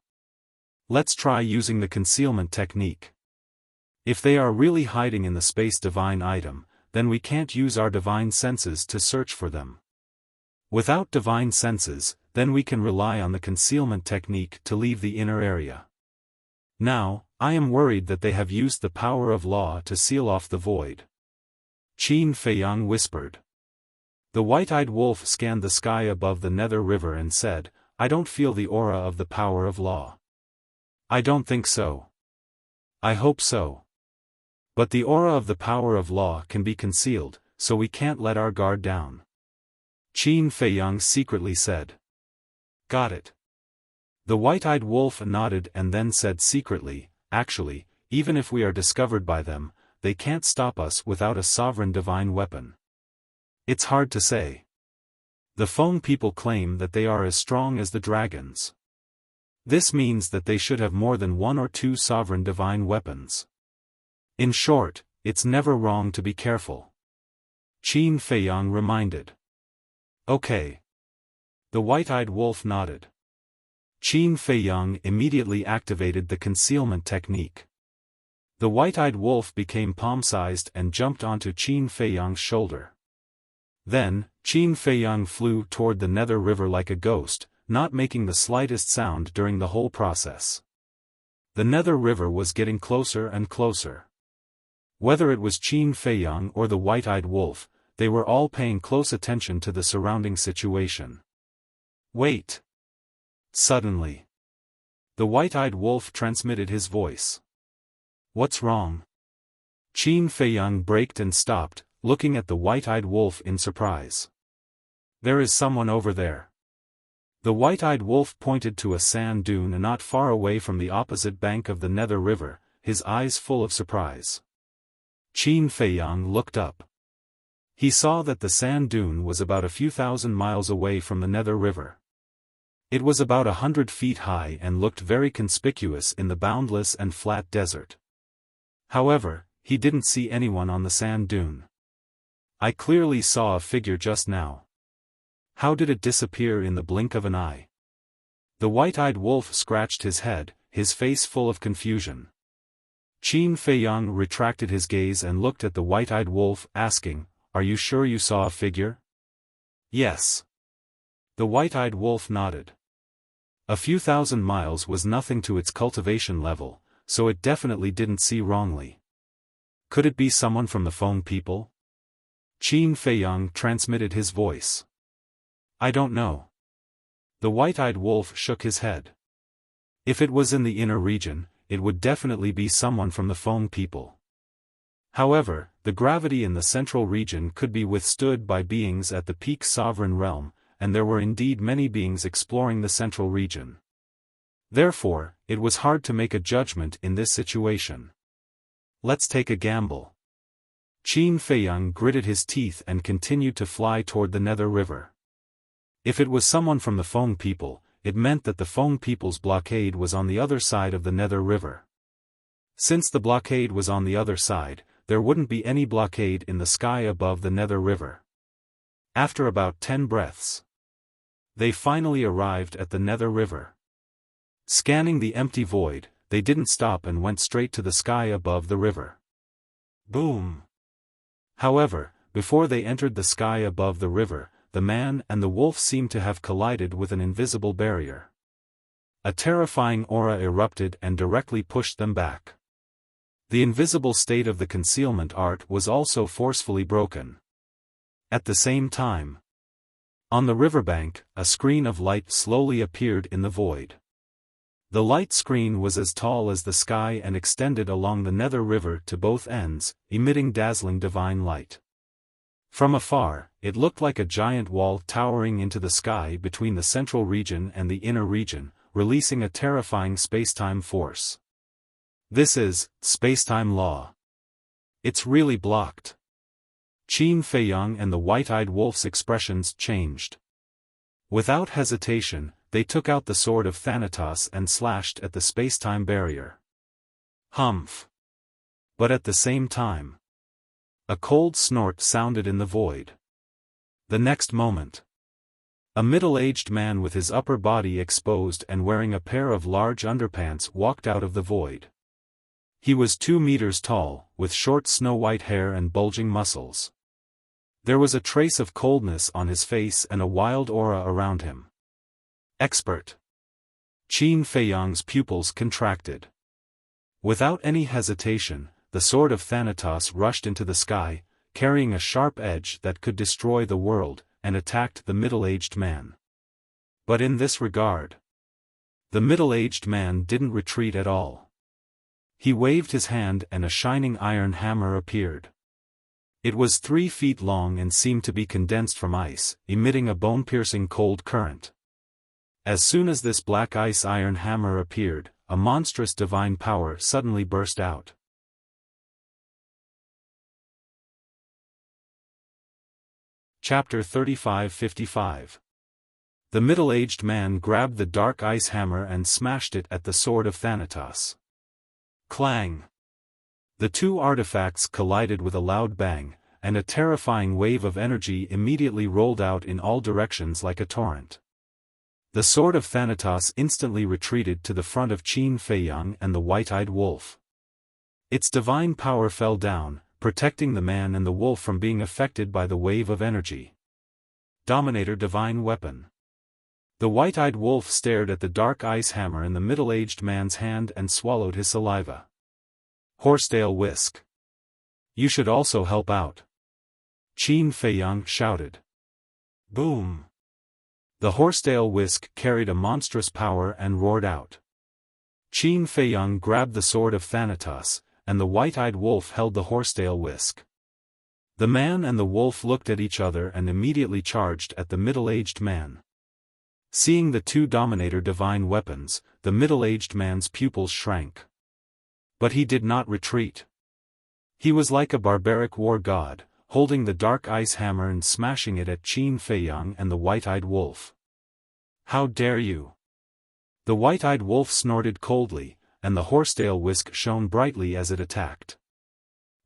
Let's try using the concealment technique. If they are really hiding in the Space Divine item, then we can't use our divine senses to search for them. Without divine senses, then we can rely on the concealment technique to leave the inner area. Now, I am worried that they have used the power of law to seal off the void. Qin Feiyang whispered. The white-eyed wolf scanned the sky above the Nether River and said, I don't feel the aura of the power of law. I don't think so. I hope so. But the aura of the power of law can be concealed, so we can't let our guard down. Qin Feiyang secretly said. Got it. The white-eyed wolf nodded and then said secretly, actually, even if we are discovered by them, they can't stop us without a sovereign divine weapon. It's hard to say. The Feng people claim that they are as strong as the dragons. This means that they should have more than one or two sovereign divine weapons. In short, it's never wrong to be careful. Qin Feiyang reminded. Okay. The white-eyed wolf nodded. Qin Feiyang immediately activated the concealment technique. The white-eyed wolf became palm-sized and jumped onto Qin Feiyang's shoulder. Then, Qin Feiyang flew toward the Nether River like a ghost, not making the slightest sound during the whole process. The Nether River was getting closer and closer. Whether it was Qin Feiyang or the white-eyed wolf, they were all paying close attention to the surrounding situation. Wait! Suddenly, the white-eyed wolf transmitted his voice. What's wrong? Qin Feiyang braked and stopped, looking at the white-eyed wolf in surprise. There is someone over there. The white-eyed wolf pointed to a sand dune not far away from the opposite bank of the Nether River, his eyes full of surprise. Qin Feiyang looked up. He saw that the sand dune was about a few thousand miles away from the Nether River. It was about 100 feet high and looked very conspicuous in the boundless and flat desert. However, he didn't see anyone on the sand dune. I clearly saw a figure just now. How did it disappear in the blink of an eye? The white-eyed wolf scratched his head, his face full of confusion. Qin Feiyang retracted his gaze and looked at the white-eyed wolf, asking, Are you sure you saw a figure? Yes. The white-eyed wolf nodded. A few thousand miles was nothing to its cultivation level, so it definitely didn't see wrongly. Could it be someone from the Feng people? Qin Feiyang transmitted his voice. I don't know. The white-eyed wolf shook his head. If it was in the inner region, it would definitely be someone from the Feng people. However, the gravity in the central region could be withstood by beings at the peak sovereign realm, and there were indeed many beings exploring the central region. Therefore, it was hard to make a judgment in this situation. Let's take a gamble. Qin Feiyang gritted his teeth and continued to fly toward the Nether River. If it was someone from the Feng people, it meant that the Feng people's blockade was on the other side of the Nether River. Since the blockade was on the other side, there wouldn't be any blockade in the sky above the Nether River. After about 10 breaths, they finally arrived at the Nether River. Scanning the empty void, they didn't stop and went straight to the sky above the river. Boom! However, before they entered the sky above the river, the man and the wolf seemed to have collided with an invisible barrier. A terrifying aura erupted and directly pushed them back. The invisible state of the concealment art was also forcefully broken. At the same time, on the riverbank, a screen of light slowly appeared in the void. The light screen was as tall as the sky and extended along the nether river to both ends, emitting dazzling divine light. From afar, it looked like a giant wall towering into the sky between the central region and the inner region, releasing a terrifying spacetime force. This is spacetime law. It's really blocked. Qin Feiyang and the white-eyed wolf's expressions changed. Without hesitation, they took out the sword of Thanatos and slashed at the spacetime barrier. Humph! But at the same time, a cold snort sounded in the void. The next moment, a middle-aged man with his upper body exposed and wearing a pair of large underpants walked out of the void. He was 2 meters tall, with short snow-white hair and bulging muscles. There was a trace of coldness on his face and a wild aura around him. Expert. Qin Feiyang's pupils contracted. Without any hesitation, the sword of Thanatos rushed into the sky, carrying a sharp edge that could destroy the world, and attacked the middle-aged man. But in this regard, the middle-aged man didn't retreat at all. He waved his hand and a shining iron hammer appeared. It was 3 feet long and seemed to be condensed from ice, emitting a bone-piercing cold current. As soon as this black ice iron hammer appeared, a monstrous divine power suddenly burst out. Chapter 35-55. The middle-aged man grabbed the dark ice hammer and smashed it at the sword of Thanatos. Clang! The 2 artifacts collided with a loud bang, and a terrifying wave of energy immediately rolled out in all directions like a torrent. The sword of Thanatos instantly retreated to the front of Qin Feiyang and the white-eyed wolf. Its divine power fell down, protecting the man and the wolf from being affected by the wave of energy. Dominator Divine Weapon. The white-eyed wolf stared at the dark ice hammer in the middle-aged man's hand and swallowed his saliva. Horsetail Whisk. You should also help out. Qin Feiyang shouted. Boom! The horsetail whisk carried a monstrous power and roared out. Qin Feiyang grabbed the sword of Thanatos, and the white-eyed wolf held the horsetail whisk. The man and the wolf looked at each other and immediately charged at the middle-aged man. Seeing the 2 Dominator divine weapons, the middle-aged man's pupils shrank. But he did not retreat. He was like a barbaric war god, holding the dark ice hammer and smashing it at Qin Feiyang and the white-eyed wolf. How dare you! The white-eyed wolf snorted coldly, and the horsetail whisk shone brightly as it attacked.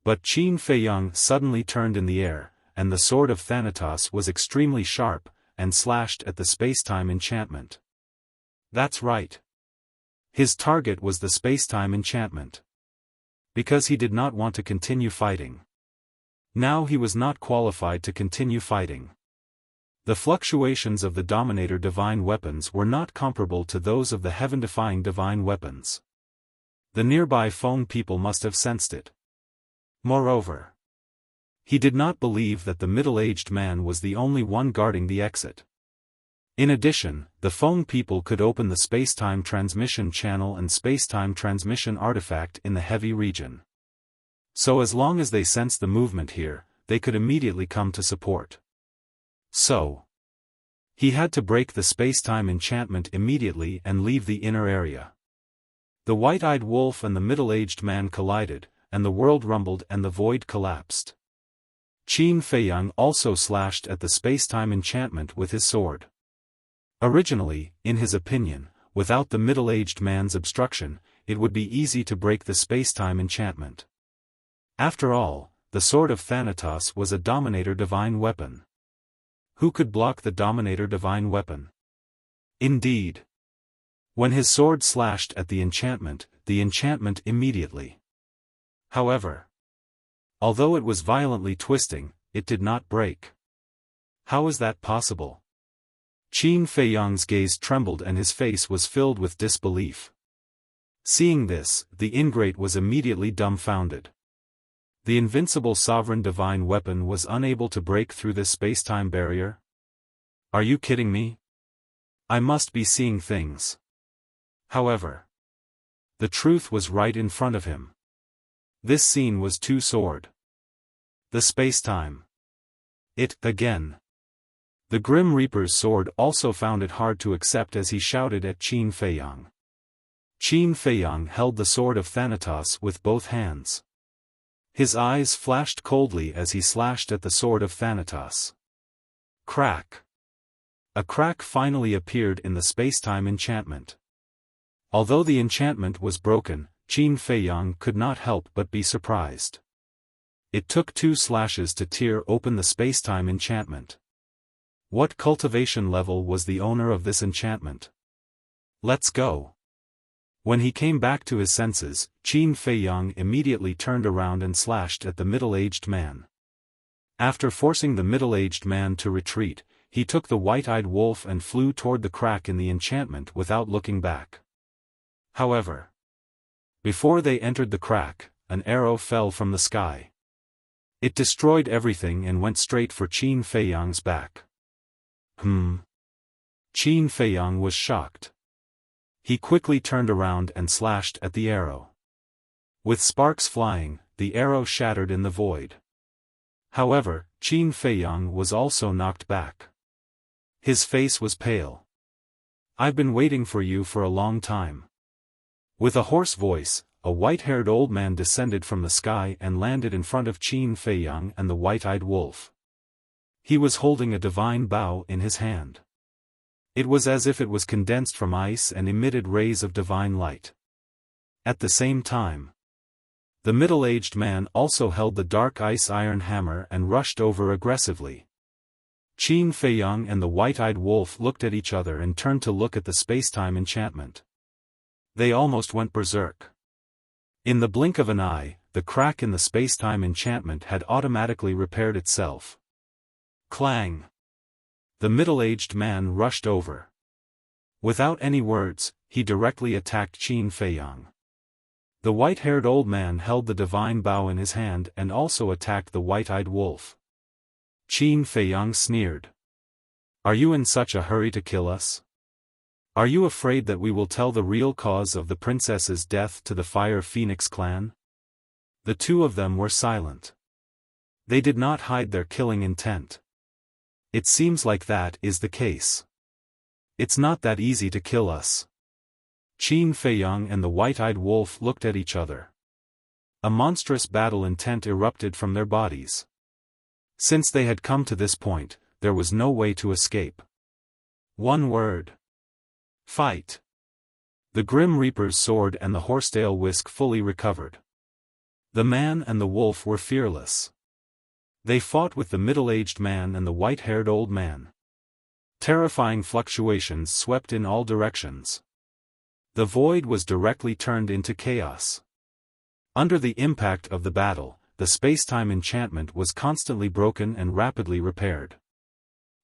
But Qin Feiyang suddenly turned in the air, and the sword of Thanatos was extremely sharp, and slashed at the spacetime enchantment. That's right. His target was the spacetime enchantment. Because he did not want to continue fighting. Now he was not qualified to continue fighting. The fluctuations of the Dominator divine weapons were not comparable to those of the heaven-defying divine weapons. The nearby phone people must have sensed it. Moreover, he did not believe that the middle-aged man was the only one guarding the exit. In addition, the phone people could open the spacetime transmission channel and spacetime transmission artifact in the heavy region. So as long as they sensed the movement here, they could immediately come to support. So, he had to break the spacetime enchantment immediately and leave the inner area. The white-eyed wolf and the middle-aged man collided, and the world rumbled and the void collapsed. Qin Feiyang also slashed at the spacetime enchantment with his sword. Originally, in his opinion, without the middle-aged man's obstruction, it would be easy to break the spacetime enchantment. After all, the sword of Thanatos was a Dominator divine weapon. Who could block the Dominator divine weapon? Indeed. When his sword slashed at the enchantment immediately. However, Although it was violently twisting, it did not break. How is that possible? Qin Feiyang's gaze trembled and his face was filled with disbelief. Seeing this, the ingrate was immediately dumbfounded. The invincible sovereign divine weapon was unable to break through this space-time barrier? Are you kidding me? I must be seeing things. However, the truth was right in front of him. This scene was too sword. The space-time. It, again. The Grim Reaper's sword also found it hard to accept as he shouted at Qin Feiyang. Qin Feiyang held the sword of Thanatos with both hands. His eyes flashed coldly as he slashed at the sword of Thanatos. Crack. A crack finally appeared in the space-time enchantment. Although the enchantment was broken, Qin Feiyang could not help but be surprised. It took 2 slashes to tear open the space-time enchantment. What cultivation level was the owner of this enchantment? Let's go. When he came back to his senses, Qin Feiyang immediately turned around and slashed at the middle-aged man. After forcing the middle-aged man to retreat, he took the white-eyed wolf and flew toward the crack in the enchantment without looking back. However, before they entered the crack, an arrow fell from the sky. It destroyed everything and went straight for Qin Feiyang's back. Qin Feiyang was shocked. He quickly turned around and slashed at the arrow. With sparks flying, the arrow shattered in the void. However, Qin Feiyang was also knocked back. His face was pale. I've been waiting for you for a long time. With a hoarse voice, a white-haired old man descended from the sky and landed in front of Qin Feiyang and the white-eyed wolf. He was holding a divine bow in his hand. It was as if it was condensed from ice and emitted rays of divine light. At the same time, the middle-aged man also held the dark ice iron hammer and rushed over aggressively. Qin Feiyang and the white-eyed wolf looked at each other and turned to look at the space-time enchantment. They almost went berserk. In the blink of an eye, the crack in the space-time enchantment had automatically repaired itself. Clang! The middle-aged man rushed over. Without any words, he directly attacked Qin Feiyang. The white-haired old man held the divine bow in his hand and also attacked the white-eyed wolf. Qin Feiyang sneered. Are you in such a hurry to kill us? Are you afraid that we will tell the real cause of the princess's death to the Fire Phoenix clan? The two of them were silent. They did not hide their killing intent. It seems like that is the case. It's not that easy to kill us. Qin Feiyang and the white-eyed wolf looked at each other. A monstrous battle intent erupted from their bodies. Since they had come to this point, there was no way to escape. One word. Fight. The Grim Reaper's sword and the horsetail whisk fully recovered. The man and the wolf were fearless. They fought with the middle-aged man and the white-haired old man. Terrifying fluctuations swept in all directions. The void was directly turned into chaos. Under the impact of the battle, the space-time enchantment was constantly broken and rapidly repaired.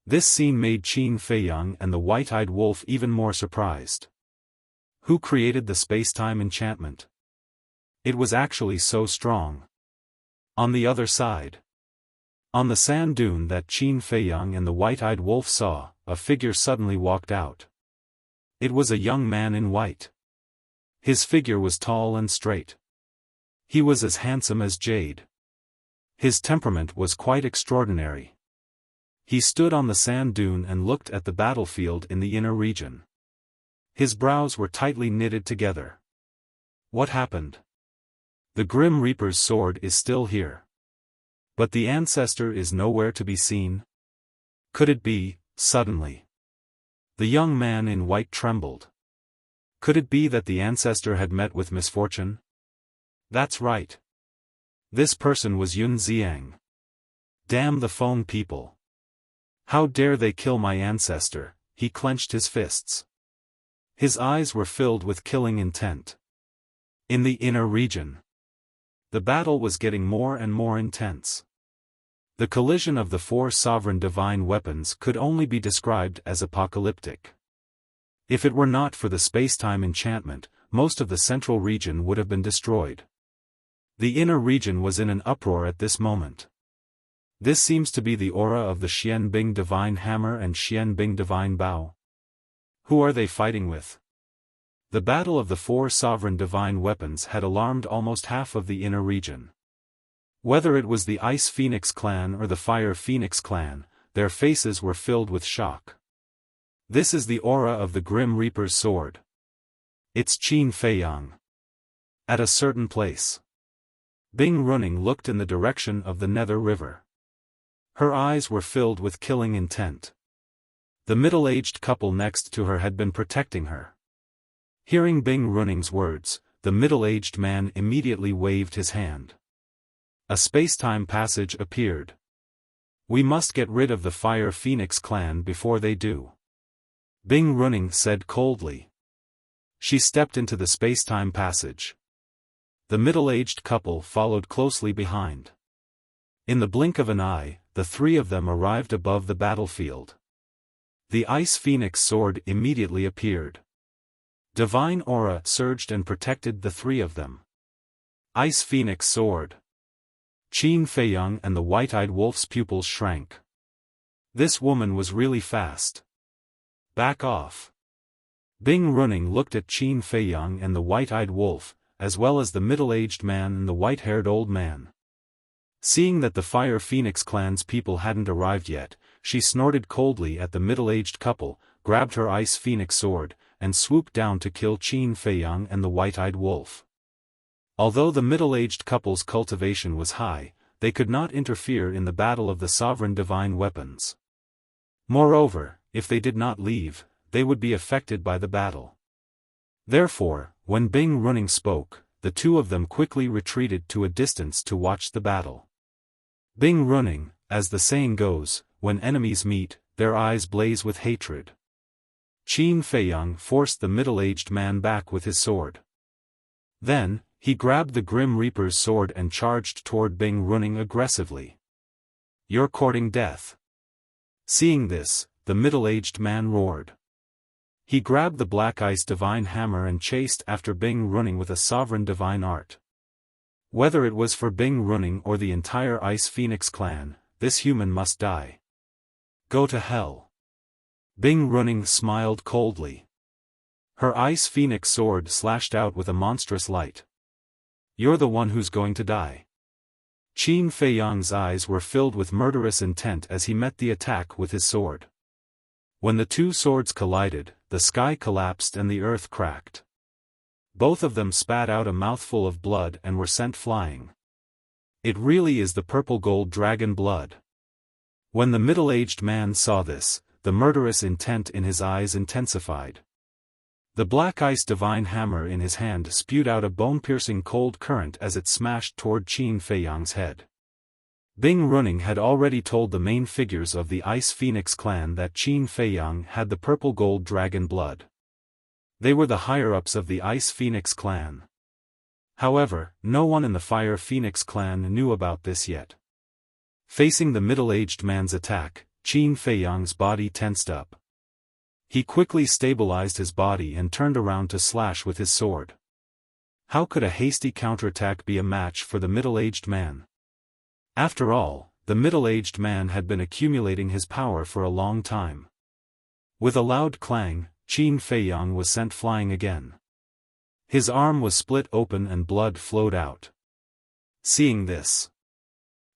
This scene made Qin Feiyang and the white-eyed wolf even more surprised. Who created the space-time enchantment? It was actually so strong. On the other side, on the sand dune that Qin Feiyang and the white-eyed wolf saw, a figure suddenly walked out. It was a young man in white. His figure was tall and straight. He was as handsome as jade. His temperament was quite extraordinary. He stood on the sand dune and looked at the battlefield in the inner region. His brows were tightly knitted together. What happened? The Grim Reaper's sword is still here. But the ancestor is nowhere to be seen. Could it be, suddenly? The young man in white trembled. Could it be that the ancestor had met with misfortune? That's right. This person was Yun Xiang. Damn the phone people. How dare they kill my ancestor? He clenched his fists. His eyes were filled with killing intent. In the inner region, The battle was getting more and more intense. The collision of the four sovereign divine weapons could only be described as apocalyptic. If it were not for the space-time enchantment, most of the central region would have been destroyed. The inner region was in an uproar at this moment. This seems to be the aura of the Xianbing divine hammer and Xianbing divine bow. Who are they fighting with? The battle of the four sovereign divine weapons had alarmed almost half of the inner region. Whether it was the Ice Phoenix clan or the Fire Phoenix clan, their faces were filled with shock. This is the aura of the Grim Reaper's sword. It's Qin Feiyang. At a certain place. Bing Running looked in the direction of the Nether River. Her eyes were filled with killing intent. The middle-aged couple next to her had been protecting her. Hearing Bing Running's words, the middle-aged man immediately waved his hand. A space-time passage appeared. We must get rid of the Fire Phoenix clan before they do. Bing Running said coldly. She stepped into the space-time passage. The middle-aged couple followed closely behind. In the blink of an eye, the three of them arrived above the battlefield. The Ice Phoenix sword immediately appeared. Divine aura surged and protected the three of them. Ice Phoenix sword. Qin Feiyang and the white-eyed wolf's pupils shrank. This woman was really fast. Back off. Bing Running looked at Qin Feiyang and the white-eyed wolf, as well as the middle-aged man and the white-haired old man. Seeing that the Fire Phoenix clan's people hadn't arrived yet, she snorted coldly at the middle-aged couple, grabbed her Ice Phoenix sword, and swooped down to kill Qin Feiyang and the white-eyed wolf. Although the middle-aged couple's cultivation was high, they could not interfere in the battle of the sovereign divine weapons. Moreover, if they did not leave, they would be affected by the battle. Therefore, when Bing Running spoke, the two of them quickly retreated to a distance to watch the battle. Bing Running, as the saying goes, when enemies meet, their eyes blaze with hatred. Qin Feiyang forced the middle-aged man back with his sword. Then, he grabbed the Grim Reaper's sword and charged toward Bing Running aggressively. You're courting death. Seeing this, the middle-aged man roared. He grabbed the Black Ice divine hammer and chased after Bing Running with a sovereign divine art. Whether it was for Bing Running or the entire Ice Phoenix clan, this human must die. Go to hell. Bing Running smiled coldly. Her Ice Phoenix sword slashed out with a monstrous light. You're the one who's going to die. Qin Feiyang's eyes were filled with murderous intent as he met the attack with his sword. When the two swords collided, the sky collapsed and the earth cracked. Both of them spat out a mouthful of blood and were sent flying. It really is the purple gold dragon blood. When the middle-aged man saw this, the murderous intent in his eyes intensified. The Black Ice divine hammer in his hand spewed out a bone-piercing cold current as it smashed toward Qin Feiyang's head. Bing Running had already told the main figures of the Ice Phoenix clan that Qin Feiyang had the purple gold dragon blood. They were the higher-ups of the Ice Phoenix clan. However, no one in the Fire Phoenix clan knew about this yet. Facing the middle-aged man's attack, Qin Feiyang's body tensed up. He quickly stabilized his body and turned around to slash with his sword. How could a hasty counterattack be a match for the middle-aged man? After all, the middle-aged man had been accumulating his power for a long time. With a loud clang, Qin Feiyang was sent flying again. His arm was split open and blood flowed out. Seeing this,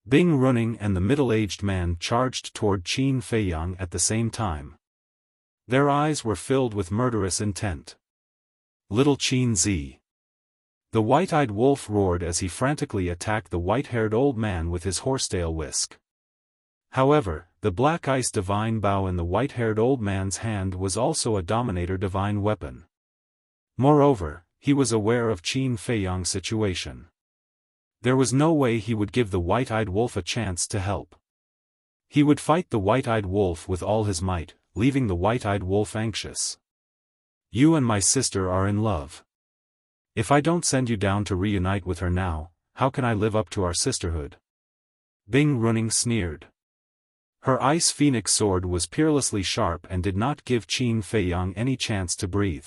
Bing Running and the middle-aged man charged toward Qin Feiyang at the same time. Their eyes were filled with murderous intent. Little Qin Z. The white-eyed wolf roared as he frantically attacked the white-haired old man with his horsetail whisk. However, the Black Ice divine bow in the white-haired old man's hand was also a Dominator divine weapon. Moreover, he was aware of Qin Feiyang's situation. There was no way he would give the white-eyed wolf a chance to help. He would fight the white-eyed wolf with all his might, leaving the white-eyed wolf anxious. You and my sister are in love. If I don't send you down to reunite with her now, how can I live up to our sisterhood? Bing Running sneered. Her ice phoenix sword was peerlessly sharp and did not give Qin Feiyang any chance to breathe.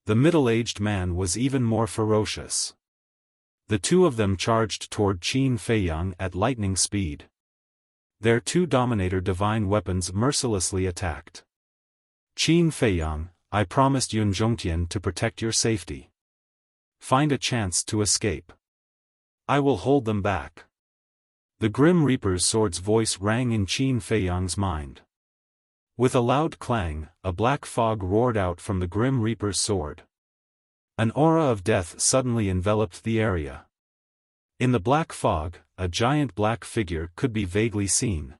The middle-aged man was even more ferocious. The two of them charged toward Qin Feiyang at lightning speed. Their two Dominator divine weapons mercilessly attacked. Qin Feiyang, I promised Yun Zhongtian to protect your safety. Find a chance to escape. I will hold them back. The Grim Reaper's sword's voice rang in Qin Feiyang's mind. With a loud clang, a black fog roared out from the Grim Reaper's sword. An aura of death suddenly enveloped the area. In the black fog, a giant black figure could be vaguely seen.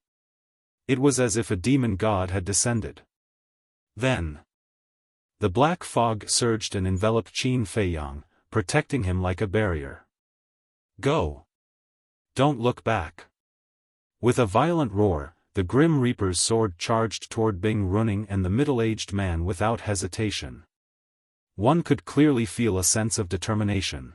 It was as if a demon god had descended. Then, the black fog surged and enveloped Qin Feiyang, protecting him like a barrier. Go! Don't look back! With a violent roar, the Grim Reaper's sword charged toward Bing Running and the middle-aged man without hesitation. One could clearly feel a sense of determination.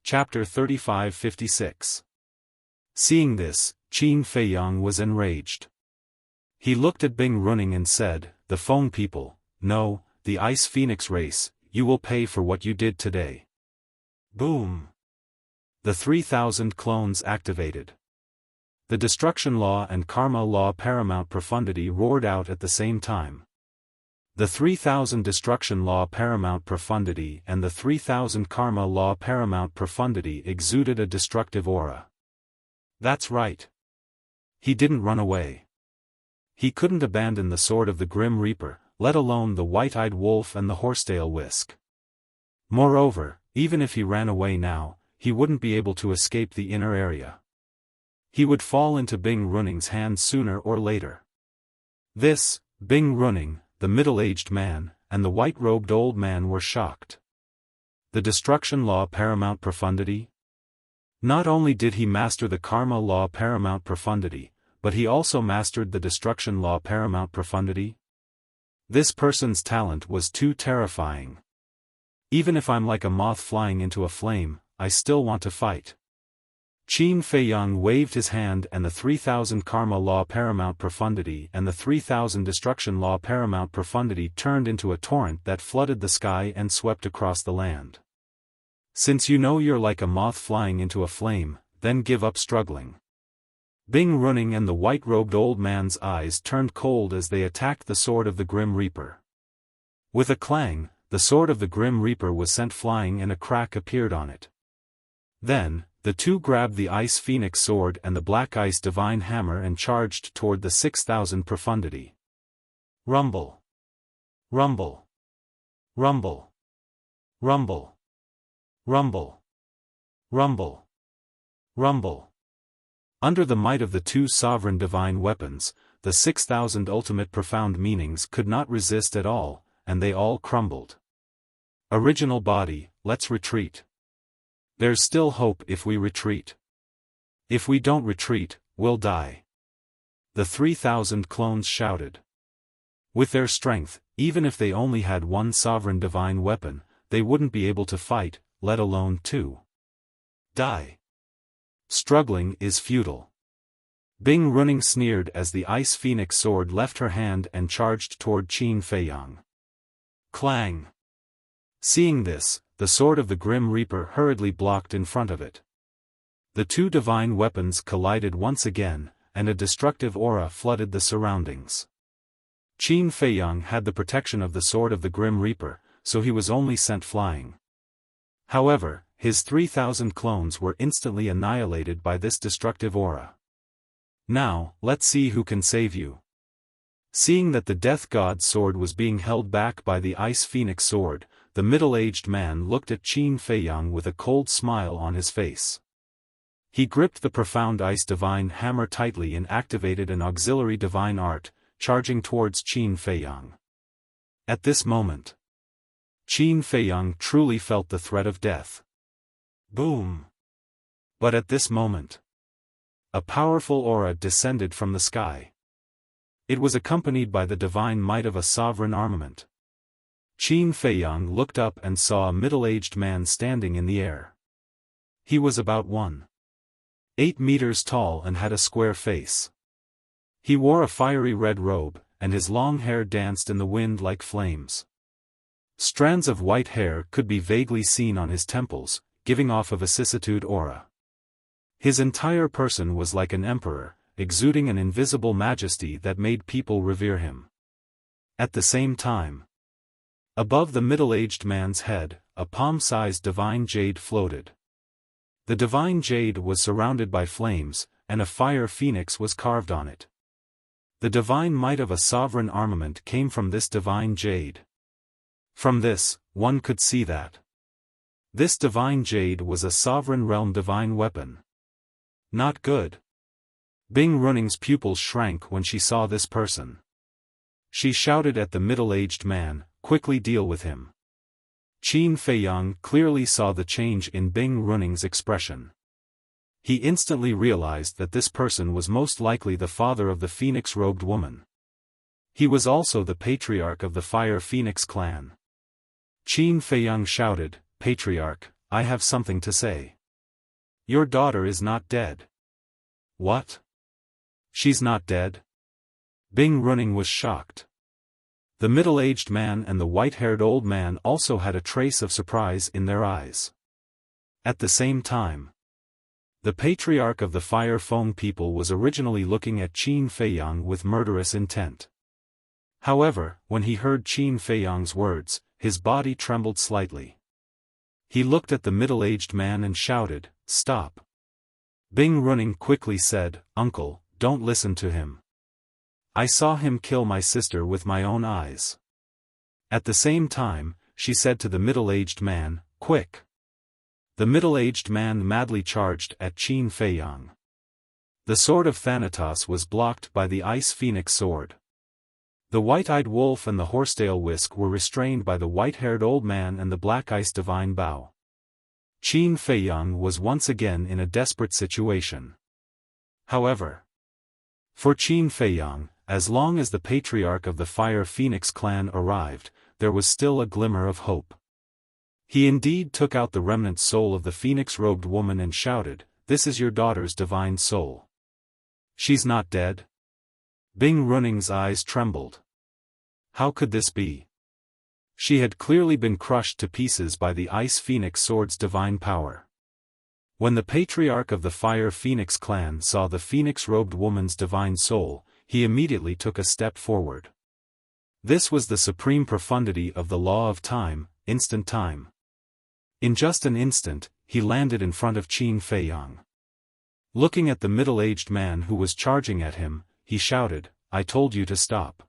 Chapter 35-56. Seeing this, Qin Feiyang was enraged. He looked at Bing Running and said, "The Feng people, no, the Ice Phoenix race, you will pay for what you did today." Boom! The 3,000 clones activated. The Destruction Law and Karma Law Paramount Profundity roared out at the same time. The 3,000 Destruction Law Paramount Profundity and the 3,000 Karma Law Paramount Profundity exuded a destructive aura. That's right. He didn't run away. He couldn't abandon the sword of the Grim Reaper, let alone the white-eyed wolf and the horsetail whisk. Moreover, even if he ran away now, he wouldn't be able to escape the inner area. He would fall into Bing Running's hands sooner or later. This, Bing Running, the middle-aged man, and the white-robed old man were shocked. The Destruction Law Paramount Profundity? Not only did he master the Karma Law Paramount Profundity, but he also mastered the Destruction Law Paramount Profundity? This person's talent was too terrifying. Even if I'm like a moth flying into a flame, I still want to fight. Qin Feiyang waved his hand and the 3,000 Karma Law Paramount Profundity and the 3,000 Destruction Law Paramount Profundity turned into a torrent that flooded the sky and swept across the land. Since you know you're like a moth flying into a flame, then give up struggling. Bing Running and the white-robed old man's eyes turned cold as they attacked the sword of the Grim Reaper. With a clang, the sword of the Grim Reaper was sent flying and a crack appeared on it. Then, the two grabbed the Ice Phoenix sword and the Black Ice Divine Hammer and charged toward the 6,000 Profundity. Rumble! Rumble! Rumble! Rumble! Rumble! Rumble! Rumble! Under the might of the two sovereign divine weapons, the 6,000 ultimate profound meanings could not resist at all, and they all crumbled. Original body, let's retreat. There's still hope if we retreat. If we don't retreat, we'll die. The 3,000 clones shouted. With their strength, even if they only had one sovereign divine weapon, they wouldn't be able to fight, let alone two. Die. Struggling is futile. Bing Running sneered as the Ice Phoenix sword left her hand and charged toward Qin Feiyang. Clang! Seeing this, the sword of the Grim Reaper hurriedly blocked in front of it. The two divine weapons collided once again, and a destructive aura flooded the surroundings. Qin Feiyang had the protection of the sword of the Grim Reaper, so he was only sent flying. However, his 3,000 clones were instantly annihilated by this destructive aura. Now, let's see who can save you. Seeing that the Death God's sword was being held back by the Ice Phoenix sword, the middle-aged man looked at Qin Feiyang with a cold smile on his face. He gripped the profound Ice Divine Hammer tightly and activated an auxiliary divine art, charging towards Qin Feiyang. At this moment, Qin Feiyang truly felt the threat of death. Boom! But at this moment, a powerful aura descended from the sky. It was accompanied by the divine might of a sovereign armament. Qin Feiyang looked up and saw a middle-aged man standing in the air. He was about 1.8 meters tall and had a square face. He wore a fiery red robe, and his long hair danced in the wind like flames. Strands of white hair could be vaguely seen on his temples, giving off a vicissitude aura. His entire person was like an emperor, exuding an invisible majesty that made people revere him. At the same time, above the middle-aged man's head, a palm-sized divine jade floated. The divine jade was surrounded by flames, and a fire phoenix was carved on it. The divine might of a sovereign armament came from this divine jade. From this, one could see that this divine jade was a sovereign realm divine weapon. Not good. Bing Runing's pupils shrank when she saw this person. She shouted at the middle-aged man, "Quickly deal with him." Qin Feiyang clearly saw the change in Bing Runing's expression. He instantly realized that this person was most likely the father of the phoenix-robed woman. He was also the patriarch of the Fire Phoenix clan. Qin Feiyang shouted, "Patriarch, I have something to say. Your daughter is not dead." "What? She's not dead?" Bing Running was shocked. The middle-aged man and the white-haired old man also had a trace of surprise in their eyes. At the same time, the patriarch of the Fire Foam people was originally looking at Qin Feiyang with murderous intent. However, when he heard Qin Feiyang's words, his body trembled slightly. He looked at the middle-aged man and shouted, "Stop." Bing Running quickly said, "Uncle, don't listen to him. I saw him kill my sister with my own eyes." At the same time, she said to the middle-aged man, "Quick." The middle-aged man madly charged at Qin Feiyang. The sword of Thanatos was blocked by the Ice Phoenix sword. The white-eyed wolf and the horsetail whisk were restrained by the white-haired old man and the black ice divine bow. Qin Feiyang was once again in a desperate situation. However, for Qin Feiyang, as long as the patriarch of the Fire Phoenix clan arrived, there was still a glimmer of hope. He indeed took out the remnant soul of the phoenix-robed woman and shouted, "This is your daughter's divine soul. She's not dead?" Bing Running's eyes trembled. How could this be? She had clearly been crushed to pieces by the Ice Phoenix sword's divine power. When the patriarch of the Fire Phoenix clan saw the phoenix-robed woman's divine soul, he immediately took a step forward. This was the supreme profundity of the law of time, instant time. In just an instant, he landed in front of Qin Feiyang. Looking at the middle-aged man who was charging at him, he shouted, "I told you to stop.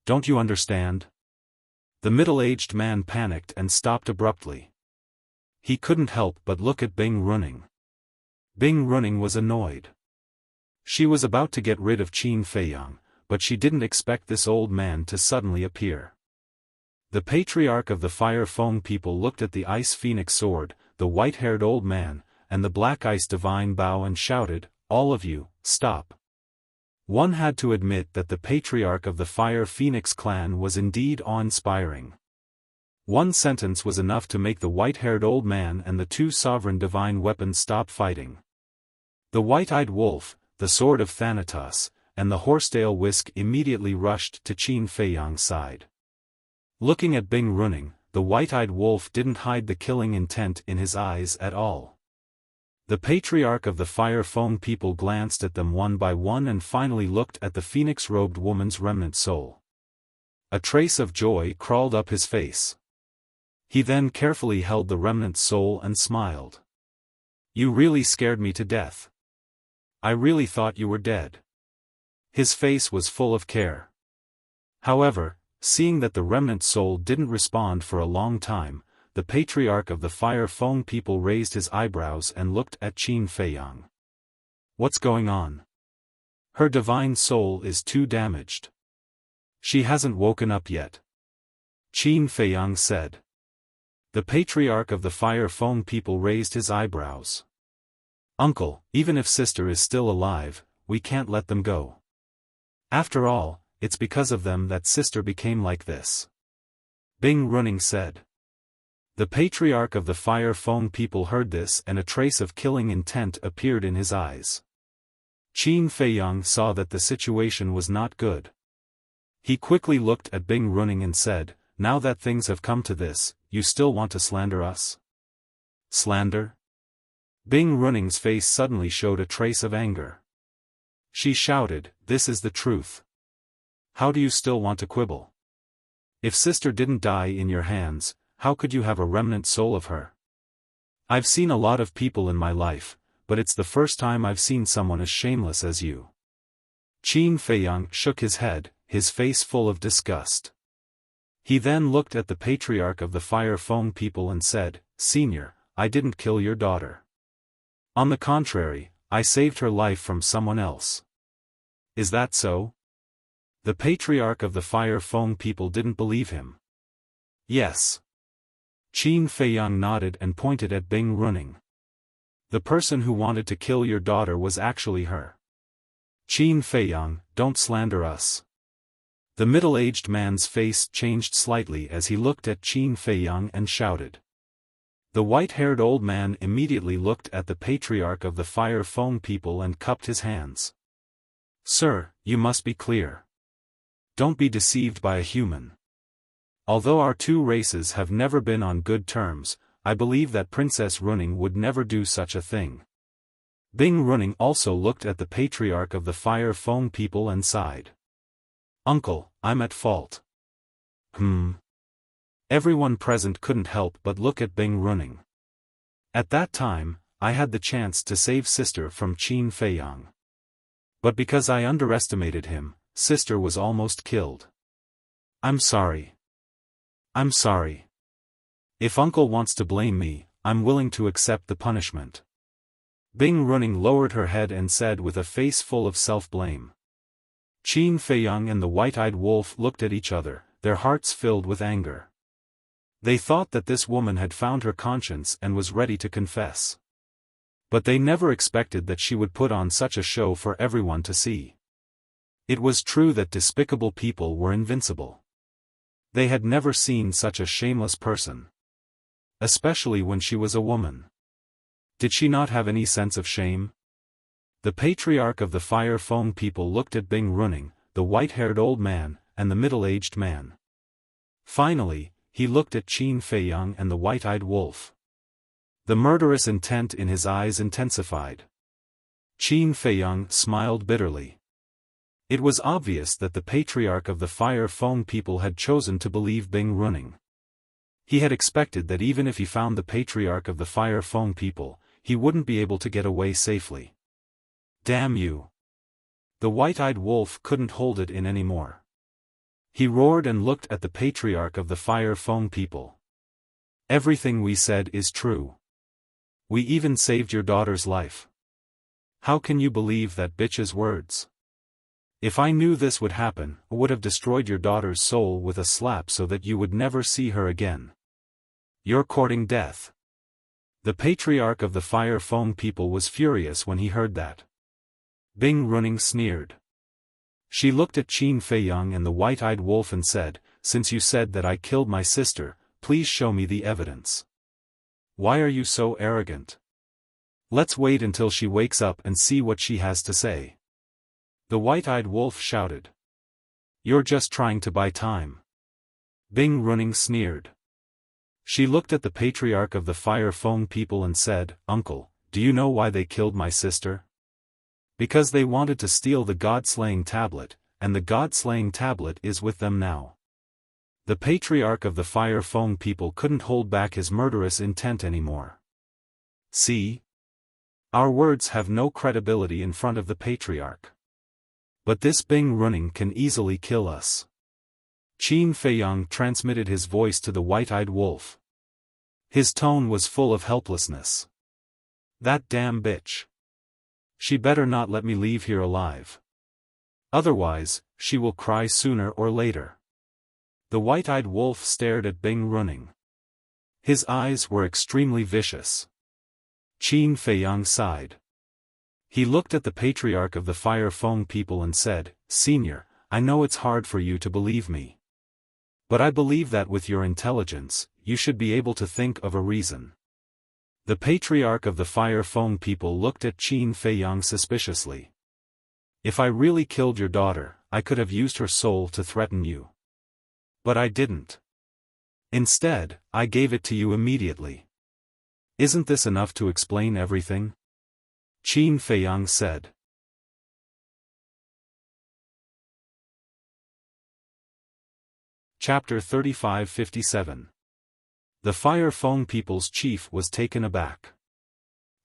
Don't you understand?" The middle-aged man panicked and stopped abruptly. He couldn't help but look at Bing Running. Bing Running was annoyed. She was about to get rid of Qin Feiyang, but she didn't expect this old man to suddenly appear. The patriarch of the Fire Foam people looked at the Ice Phoenix sword, the white-haired old man, and the black ice divine bow and shouted, "All of you, stop." One had to admit that the patriarch of the Fire Phoenix clan was indeed awe-inspiring. One sentence was enough to make the white-haired old man and the two sovereign divine weapons stop fighting. The white-eyed wolf, the sword of Thanatos, and the horsetail whisk immediately rushed to Qin Feiyang's side. Looking at Bing Running, the white-eyed wolf didn't hide the killing intent in his eyes at all. The patriarch of the Fire Foam people glanced at them one by one and finally looked at the phoenix-robed woman's remnant soul. A trace of joy crawled up his face. He then carefully held the remnant soul and smiled. "You really scared me to death. I really thought you were dead." His face was full of care. However, seeing that the remnant soul didn't respond for a long time, the patriarch of the Fire Foam people raised his eyebrows and looked at Qin Feiyang. "What's going on? Her divine soul is too damaged. She hasn't woken up yet," Qin Feiyang said. The patriarch of the Fire Foam people raised his eyebrows. "Uncle, even if sister is still alive, we can't let them go. After all, it's because of them that sister became like this." Bing Running said. The patriarch of the Fire Foam people heard this, and a trace of killing intent appeared in his eyes. Qin Feiyang saw that the situation was not good. He quickly looked at Bing Running and said, "Now that things have come to this, you still want to slander us?" Slander? Bing Running's face suddenly showed a trace of anger. She shouted, "This is the truth. How do you still want to quibble? If sister didn't die in your hands, how could you have a remnant soul of her? I've seen a lot of people in my life, but it's the first time I've seen someone as shameless as you." Qin Feiyang shook his head, his face full of disgust. He then looked at the patriarch of the Fire Foam people and said, "Senior, I didn't kill your daughter. On the contrary, I saved her life from someone else. Is that so?" The patriarch of the Fire Foam people didn't believe him. "Yes." Qin Feiyang nodded and pointed at Bing Running. "The person who wanted to kill your daughter was actually her." "Qin Feiyang, don't slander us." The middle-aged man's face changed slightly as he looked at Qin Feiyang and shouted. The white-haired old man immediately looked at the patriarch of the Fire Foam people and cupped his hands. "Sir, you must be clear. Don't be deceived by a human. Although our two races have never been on good terms, I believe that Princess Running would never do such a thing." Bing Running also looked at the patriarch of the Fire Foam people and sighed. "Uncle, I'm at fault." Everyone present couldn't help but look at Bing Running. At that time, I had the chance to save sister from Qin Feiyang. But because I underestimated him, sister was almost killed. I'm sorry. I'm sorry. If uncle wants to blame me, I'm willing to accept the punishment. Bing Running lowered her head and said with a face full of self-blame. Qin Feiyang and the white-eyed wolf looked at each other, their hearts filled with anger. They thought that this woman had found her conscience and was ready to confess. But they never expected that she would put on such a show for everyone to see. It was true that despicable people were invincible. They had never seen such a shameless person. Especially when she was a woman. Did she not have any sense of shame? The patriarch of the Fire Foam people looked at Bing Running, the white-haired old man, and the middle-aged man. Finally, he looked at Qin Feiyang and the white-eyed wolf. The murderous intent in his eyes intensified. Qin Feiyang smiled bitterly. It was obvious that the patriarch of the Fire Foam people had chosen to believe Bing Running. He had expected that even if he found the patriarch of the Fire Foam people, he wouldn't be able to get away safely. Damn you! The white-eyed wolf couldn't hold it in anymore. He roared and looked at the patriarch of the Fire Foam people. Everything we said is true. We even saved your daughter's life. How can you believe that bitch's words? If I knew this would happen, I would have destroyed your daughter's soul with a slap so that you would never see her again. You're courting death. The patriarch of the Fire Foam people was furious when he heard that. Bing Running sneered. She looked at Qin Feiyang and the white-eyed wolf and said, "Since you said that I killed my sister, please show me the evidence." "Why are you so arrogant? Let's wait until she wakes up and see what she has to say." The white-eyed wolf shouted. "You're just trying to buy time." Bing Running sneered. She looked at the patriarch of the Fire Foam people and said, "Uncle, do you know why they killed my sister? Because they wanted to steal the God-slaying tablet, and the God-slaying tablet is with them now." The patriarch of the Fire Foam people couldn't hold back his murderous intent anymore. "See? Our words have no credibility in front of the patriarch. But this Bing Running can easily kill us." Qin Feiyang transmitted his voice to the white-eyed wolf. His tone was full of helplessness. "That damn bitch. She better not let me leave here alive. Otherwise, she will cry sooner or later." The white-eyed wolf stared at Bing Running. His eyes were extremely vicious. Qin Feiyang sighed. He looked at the patriarch of the Fire Foam people and said, "Senior, I know it's hard for you to believe me. But I believe that with your intelligence, you should be able to think of a reason. The patriarch of the Fire Feng people looked at Qin Feiyang suspiciously. If I really killed your daughter, I could have used her soul to threaten you. But I didn't. Instead, I gave it to you immediately. Isn't this enough to explain everything? Qin Feiyang said. Chapter 35-57. The Fire Feng people's chief was taken aback.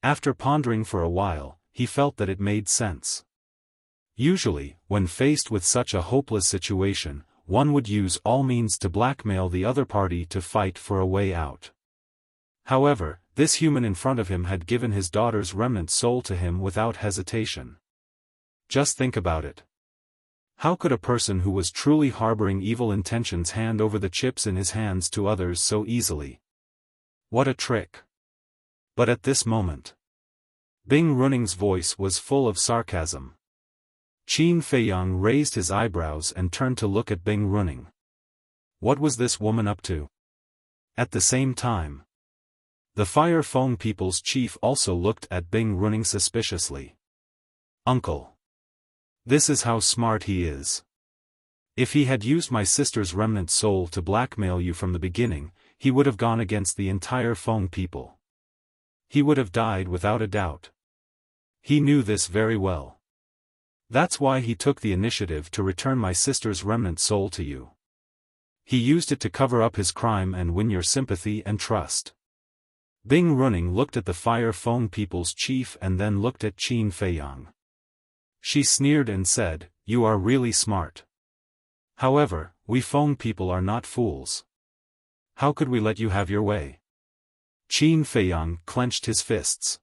After pondering for a while, he felt that it made sense. Usually, when faced with such a hopeless situation, one would use all means to blackmail the other party to fight for a way out. However, this human in front of him had given his daughter's remnant soul to him without hesitation. Just think about it. How could a person who was truly harboring evil intentions hand over the chips in his hands to others so easily? What a trick! But at this moment, Bing Runing's voice was full of sarcasm. Qin Feiyang raised his eyebrows and turned to look at Bing Runing. What was this woman up to? At the same time, the Fire Feng people's chief also looked at Bing Runing suspiciously. Uncle. This is how smart he is. If he had used my sister's remnant soul to blackmail you from the beginning, he would have gone against the entire Feng people. He would have died without a doubt. He knew this very well. That's why he took the initiative to return my sister's remnant soul to you. He used it to cover up his crime and win your sympathy and trust. Bing Runing looked at the Fire Feng people's chief and then looked at Qin Feiyang. She sneered and said, "You are really smart. However, we Feng people are not fools. How could we let you have your way?" Qin Feiyang clenched his fists.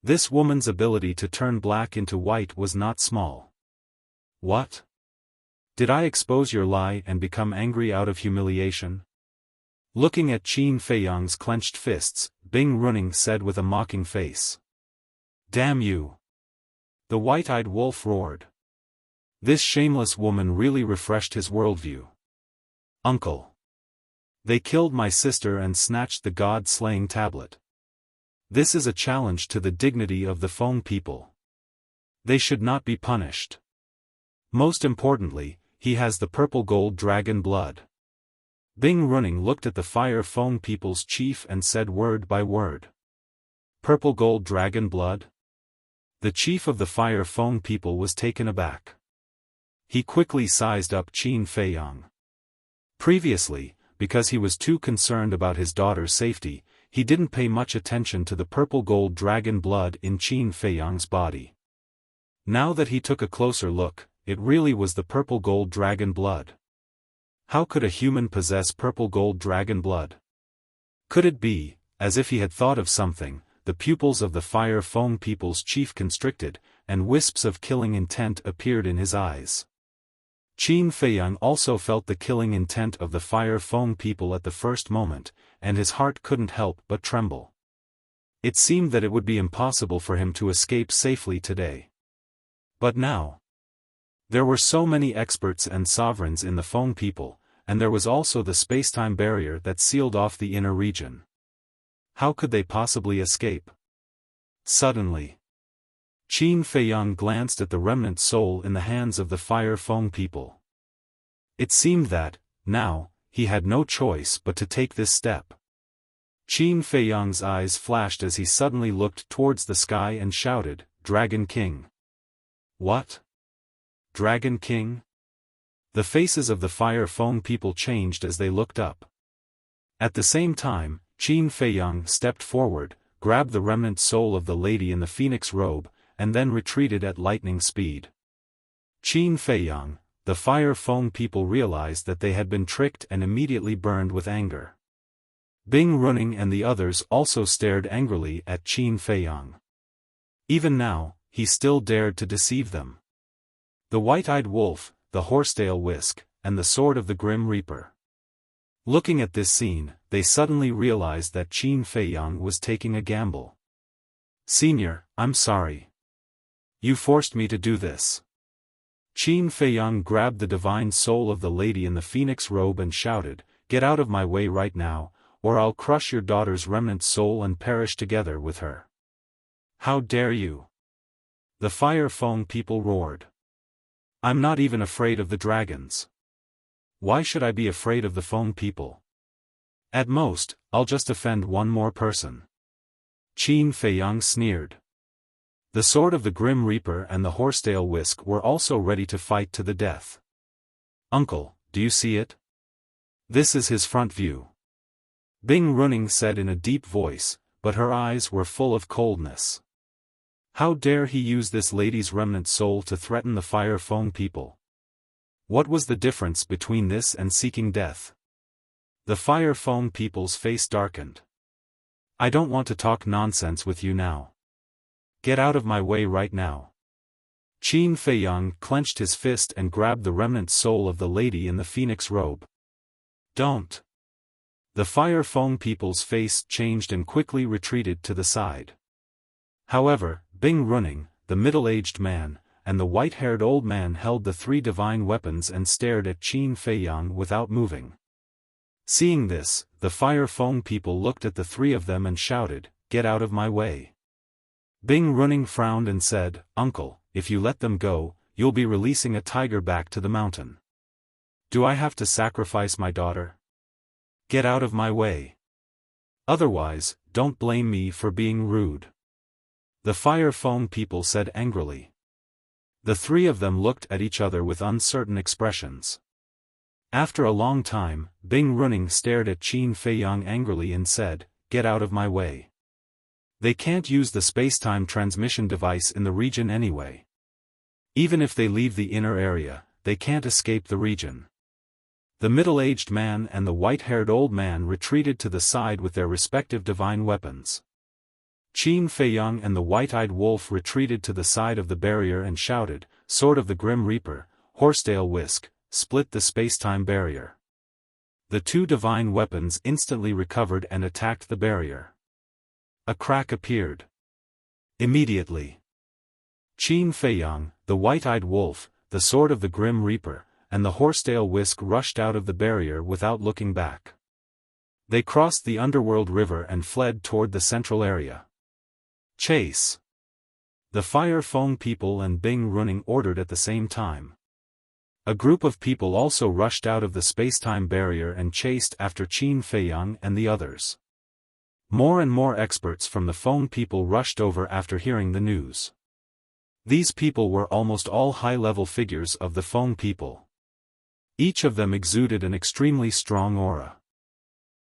This woman's ability to turn black into white was not small. What? Did I expose your lie and become angry out of humiliation? Looking at Qin Feiyang's clenched fists, Bing Runing said with a mocking face. Damn you! The white-eyed wolf roared. This shameless woman really refreshed his worldview. Uncle. They killed my sister and snatched the god-slaying tablet. This is a challenge to the dignity of the Feng people. They should not be punished. Most importantly, he has the purple gold dragon blood. Bing Runing looked at the Fire Feng people's chief and said word by word. Purple gold dragon blood? The chief of the Fire Feng people was taken aback. He quickly sized up Qin Feiyang. Previously, because he was too concerned about his daughter's safety, he didn't pay much attention to the purple gold dragon blood in Qin Feiyang's body. Now that he took a closer look, it really was the purple gold dragon blood. How could a human possess purple gold dragon blood? Could it be, as if he had thought of something, the pupils of the Fire Feng people's chief constricted, and wisps of killing intent appeared in his eyes. Qin Feiyang also felt the killing intent of the Fire Feng people at the first moment, and his heart couldn't help but tremble. It seemed that it would be impossible for him to escape safely today. But now, there were so many experts and sovereigns in the Feng people, and there was also the space-time barrier that sealed off the inner region. How could they possibly escape? Suddenly, Qin Feiyang glanced at the remnant soul in the hands of the Fire Feng people. It seemed that, now, he had no choice but to take this step. Qin Feiyang's eyes flashed as he suddenly looked towards the sky and shouted, "Dragon King!" What? Dragon King? The faces of the Fire Feng people changed as they looked up. At the same time, Qin Feiyang stepped forward, grabbed the remnant soul of the lady in the phoenix robe, and then retreated at lightning speed. Qin Feiyang, the Fire Feng people realized that they had been tricked and immediately burned with anger. Bing Runing and the others also stared angrily at Qin Feiyang. Even now, he still dared to deceive them. The white-eyed wolf, the horsetail whisk, and the sword of the Grim Reaper. Looking at this scene, they suddenly realized that Qin Feiyang was taking a gamble. Senior, I'm sorry. You forced me to do this. Qin Feiyang grabbed the divine soul of the lady in the phoenix robe and shouted, "Get out of my way right now, or I'll crush your daughter's remnant soul and perish together with her." "How dare you?" the Fire Fong people roared. "I'm not even afraid of the dragons. Why should I be afraid of the Fong people? At most, I'll just offend one more person." Qin Feiyang sneered. The sword of the Grim Reaper and the horsetail whisk were also ready to fight to the death. "Uncle, do you see it? This is his front view," Bing Running said in a deep voice, but her eyes were full of coldness. "How dare he use this lady's remnant soul to threaten the Fire Fong people? What was the difference between this and seeking death?" The Fire Fong people's face darkened. "I don't want to talk nonsense with you now. Get out of my way right now." Qin Feiyang clenched his fist and grabbed the remnant soul of the lady in the phoenix robe. "Don't." The Fire Fong people's face changed and quickly retreated to the side. However, Bing Running, the middle-aged man, and the white-haired old man held the three divine weapons and stared at Qin Feiyang without moving. Seeing this, the Fire Fong people looked at the three of them and shouted, "Get out of my way." Bing Running frowned and said, "Uncle, if you let them go, you'll be releasing a tiger back to the mountain. Do I have to sacrifice my daughter? Get out of my way. Otherwise, don't blame me for being rude," the Fire Fong people said angrily. The three of them looked at each other with uncertain expressions. After a long time, Bing Running stared at Qin Feiyang angrily and said, "Get out of my way. They can't use the space-time transmission device in the region anyway. Even if they leave the inner area, they can't escape the region." The middle-aged man and the white-haired old man retreated to the side with their respective divine weapons. Qin Feiyang and the white-eyed wolf retreated to the side of the barrier and shouted, "Sword of the Grim Reaper, horsetail whisk, split the space-time barrier." The two divine weapons instantly recovered and attacked the barrier. A crack appeared. Immediately, Qin Feiyang, the white-eyed wolf, the sword of the Grim Reaper, and the horsetail whisk rushed out of the barrier without looking back. They crossed the underworld river and fled toward the central area. "Chase!" the Fire Fong people and Bing Running ordered at the same time. A group of people also rushed out of the space-time barrier and chased after Qin Feiyang and the others. More and more experts from the Fong people rushed over after hearing the news. These people were almost all high-level figures of the Fong people. Each of them exuded an extremely strong aura.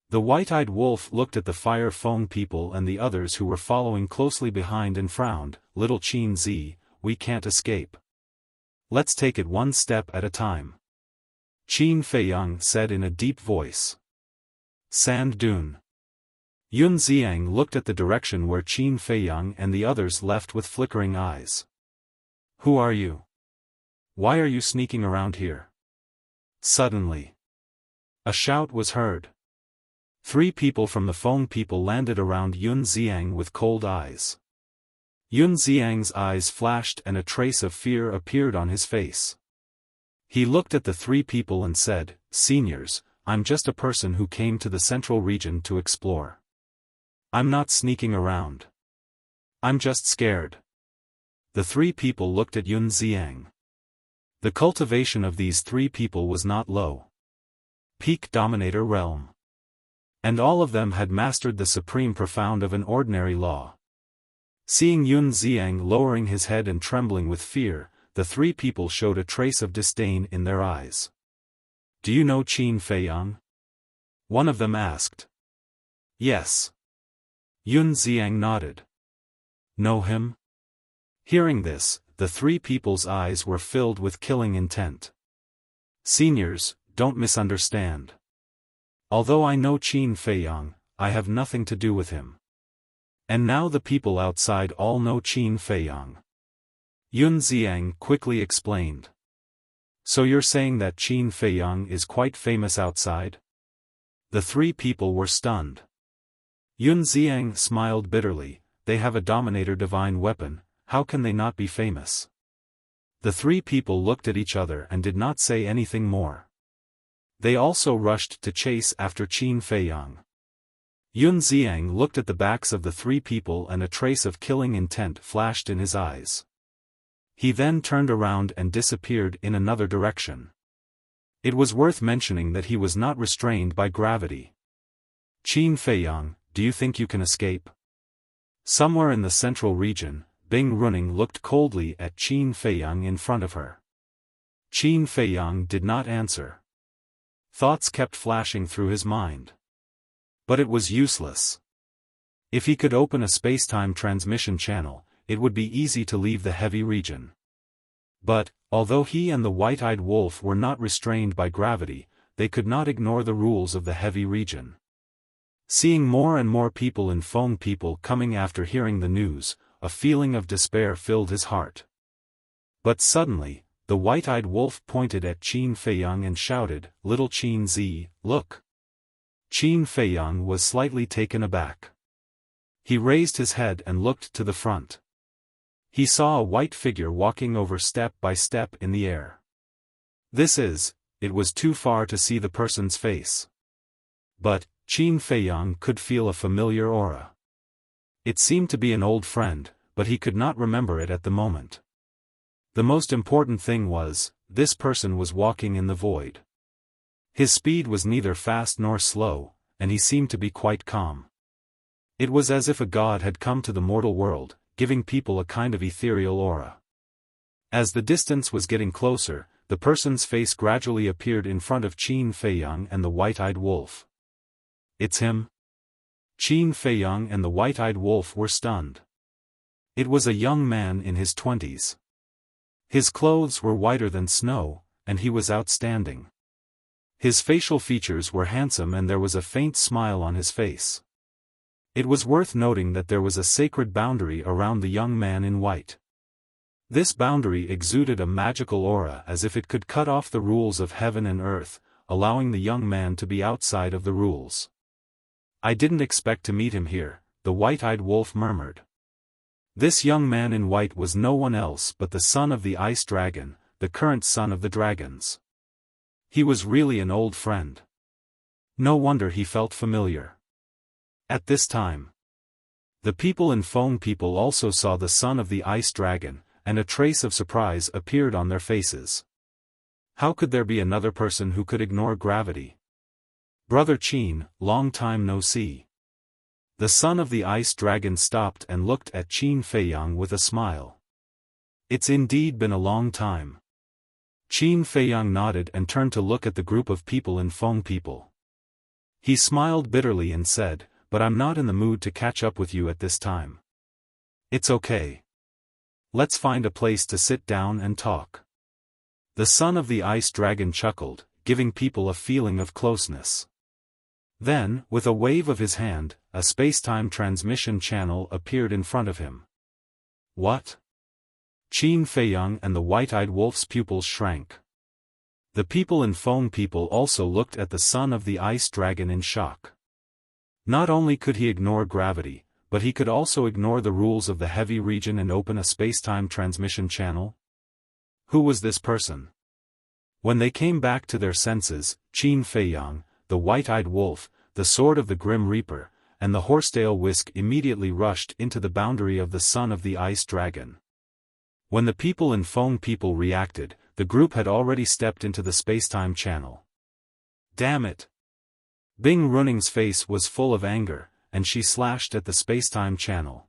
The white-eyed wolf looked at the Fire Fong people and the others who were following closely behind and frowned, "Little Qin Zi, we can't escape. Let's take it one step at a time," Qin Feiyang said in a deep voice. Sand dune. Yun Xiang looked at the direction where Qin Feiyang and the others left with flickering eyes. "Who are you? Why are you sneaking around here?" Suddenly, a shout was heard. Three people from the Fong people landed around Yun Xiang with cold eyes. Yun Xiang's eyes flashed and a trace of fear appeared on his face. He looked at the three people and said, "Seniors, I'm just a person who came to the central region to explore. I'm not sneaking around. I'm just scared." The three people looked at Yun Xiang. The cultivation of these three people was not low. Peak Dominator Realm. And all of them had mastered the supreme profound of an ordinary law. Seeing Yun Xiang lowering his head and trembling with fear, the three people showed a trace of disdain in their eyes. "Do you know Qin Feiyang?" one of them asked. "Yes." Yun Xiang nodded. "Know him?" Hearing this, the three people's eyes were filled with killing intent. "Seniors, don't misunderstand. Although I know Qin Feiyang, I have nothing to do with him. And now the people outside all know Qin Feiyang," Yun Xiang quickly explained. "So you're saying that Qin Feiyang is quite famous outside?" The three people were stunned. Yun Xiang smiled bitterly, "They have a Dominator divine weapon, how can they not be famous?" The three people looked at each other and did not say anything more. They also rushed to chase after Qin Feiyang. Yun Xiang looked at the backs of the three people and a trace of killing intent flashed in his eyes. He then turned around and disappeared in another direction. It was worth mentioning that he was not restrained by gravity. Qin Feiyang, do you think you can escape? Somewhere in the central region, Bing Runing looked coldly at Qin Feiyang in front of her. Qin Feiyang did not answer. Thoughts kept flashing through his mind. But it was useless. If he could open a space-time transmission channel, it would be easy to leave the heavy region. But, although he and the white-eyed wolf were not restrained by gravity, they could not ignore the rules of the heavy region. Seeing more and more people in Feng people coming after hearing the news, a feeling of despair filled his heart. But suddenly, the white-eyed wolf pointed at Qin Feiyang and shouted, "Little Qin Zi, look!" Qin Feiyang was slightly taken aback. He raised his head and looked to the front. He saw a white figure walking over step by step in the air. It was too far to see the person's face. But, Qin Feiyang could feel a familiar aura. It seemed to be an old friend, but he could not remember it at the moment. The most important thing was, this person was walking in the void. His speed was neither fast nor slow, and he seemed to be quite calm. It was as if a god had come to the mortal world, giving people a kind of ethereal aura. As the distance was getting closer, the person's face gradually appeared in front of Qin Feiyang and the white-eyed wolf. It's him? Qin Feiyang and the white-eyed wolf were stunned. It was a young man in his 20s. His clothes were whiter than snow, and he was outstanding. His facial features were handsome and there was a faint smile on his face. It was worth noting that there was a sacred boundary around the young man in white. This boundary exuded a magical aura as if it could cut off the rules of heaven and earth, allowing the young man to be outside of the rules. "I didn't expect to meet him here," the white-eyed wolf murmured. This young man in white was no one else but the son of the ice dragon, the current son of the dragons. He was really an old friend. No wonder he felt familiar. At this time, the people in Feng people also saw the son of the ice dragon, and a trace of surprise appeared on their faces. How could there be another person who could ignore gravity? "Brother Qin, long time no see." The son of the ice dragon stopped and looked at Qin Feiyang with a smile. "It's indeed been a long time." Qin Feiyang nodded and turned to look at the group of people in Feng people. He smiled bitterly and said, "But I'm not in the mood to catch up with you at this time. It's okay. Let's find a place to sit down and talk." The son of the ice dragon chuckled, giving people a feeling of closeness. Then, with a wave of his hand, a space-time transmission channel appeared in front of him. "What?" Qin Feiyang and the white-eyed wolf's pupils shrank. The people in Feng people also looked at the son of the ice dragon in shock. Not only could he ignore gravity, but he could also ignore the rules of the heavy region and open a space-time transmission channel? Who was this person? When they came back to their senses, Qin Feiyang, the white-eyed wolf, the sword of the Grim Reaper, and the horsetail whisk immediately rushed into the boundary of the son of the ice dragon. When the people in Feng people reacted, the group had already stepped into the space-time channel. Damn it! Bing Runing's face was full of anger, and she slashed at the space-time channel.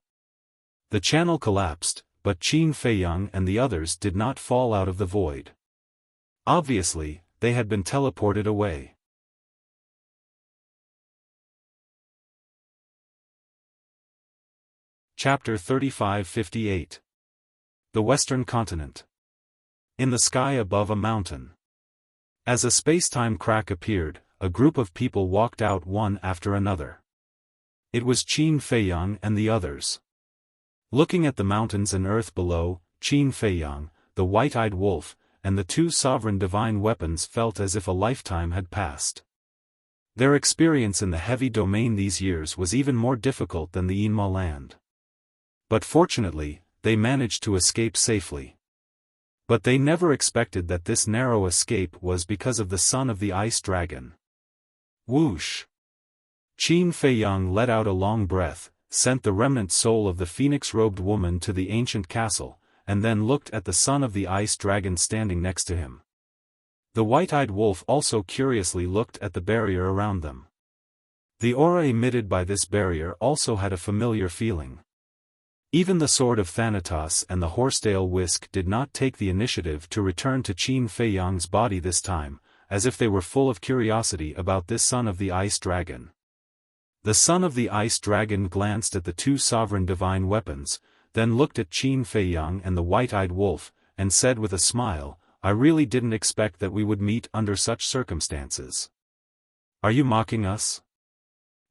The channel collapsed, but Qin Feiyang and the others did not fall out of the void. Obviously, they had been teleported away. Chapter 3558. The Western Continent. In the sky above a mountain. As a space-time crack appeared, a group of people walked out one after another. It was Qin Feiyang and the others. Looking at the mountains and earth below, Qin Feiyang, the white-eyed wolf, and the two sovereign divine weapons felt as if a lifetime had passed. Their experience in the heavy domain these years was even more difficult than the Yinma land. But fortunately, they managed to escape safely. But they never expected that this narrow escape was because of the son of the ice dragon. Whoosh! Qin Feiyang let out a long breath, sent the remnant soul of the phoenix-robed woman to the ancient castle, and then looked at the son of the ice dragon standing next to him. The white-eyed wolf also curiously looked at the barrier around them. The aura emitted by this barrier also had a familiar feeling. Even the sword of Thanatos and the horsetail whisk did not take the initiative to return to Qin Feiyang's body this time, as if they were full of curiosity about this son of the ice dragon. The son of the ice dragon glanced at the two sovereign divine weapons, then looked at Qin Feiyang and the white-eyed wolf, and said with a smile, "I really didn't expect that we would meet under such circumstances. Are you mocking us?"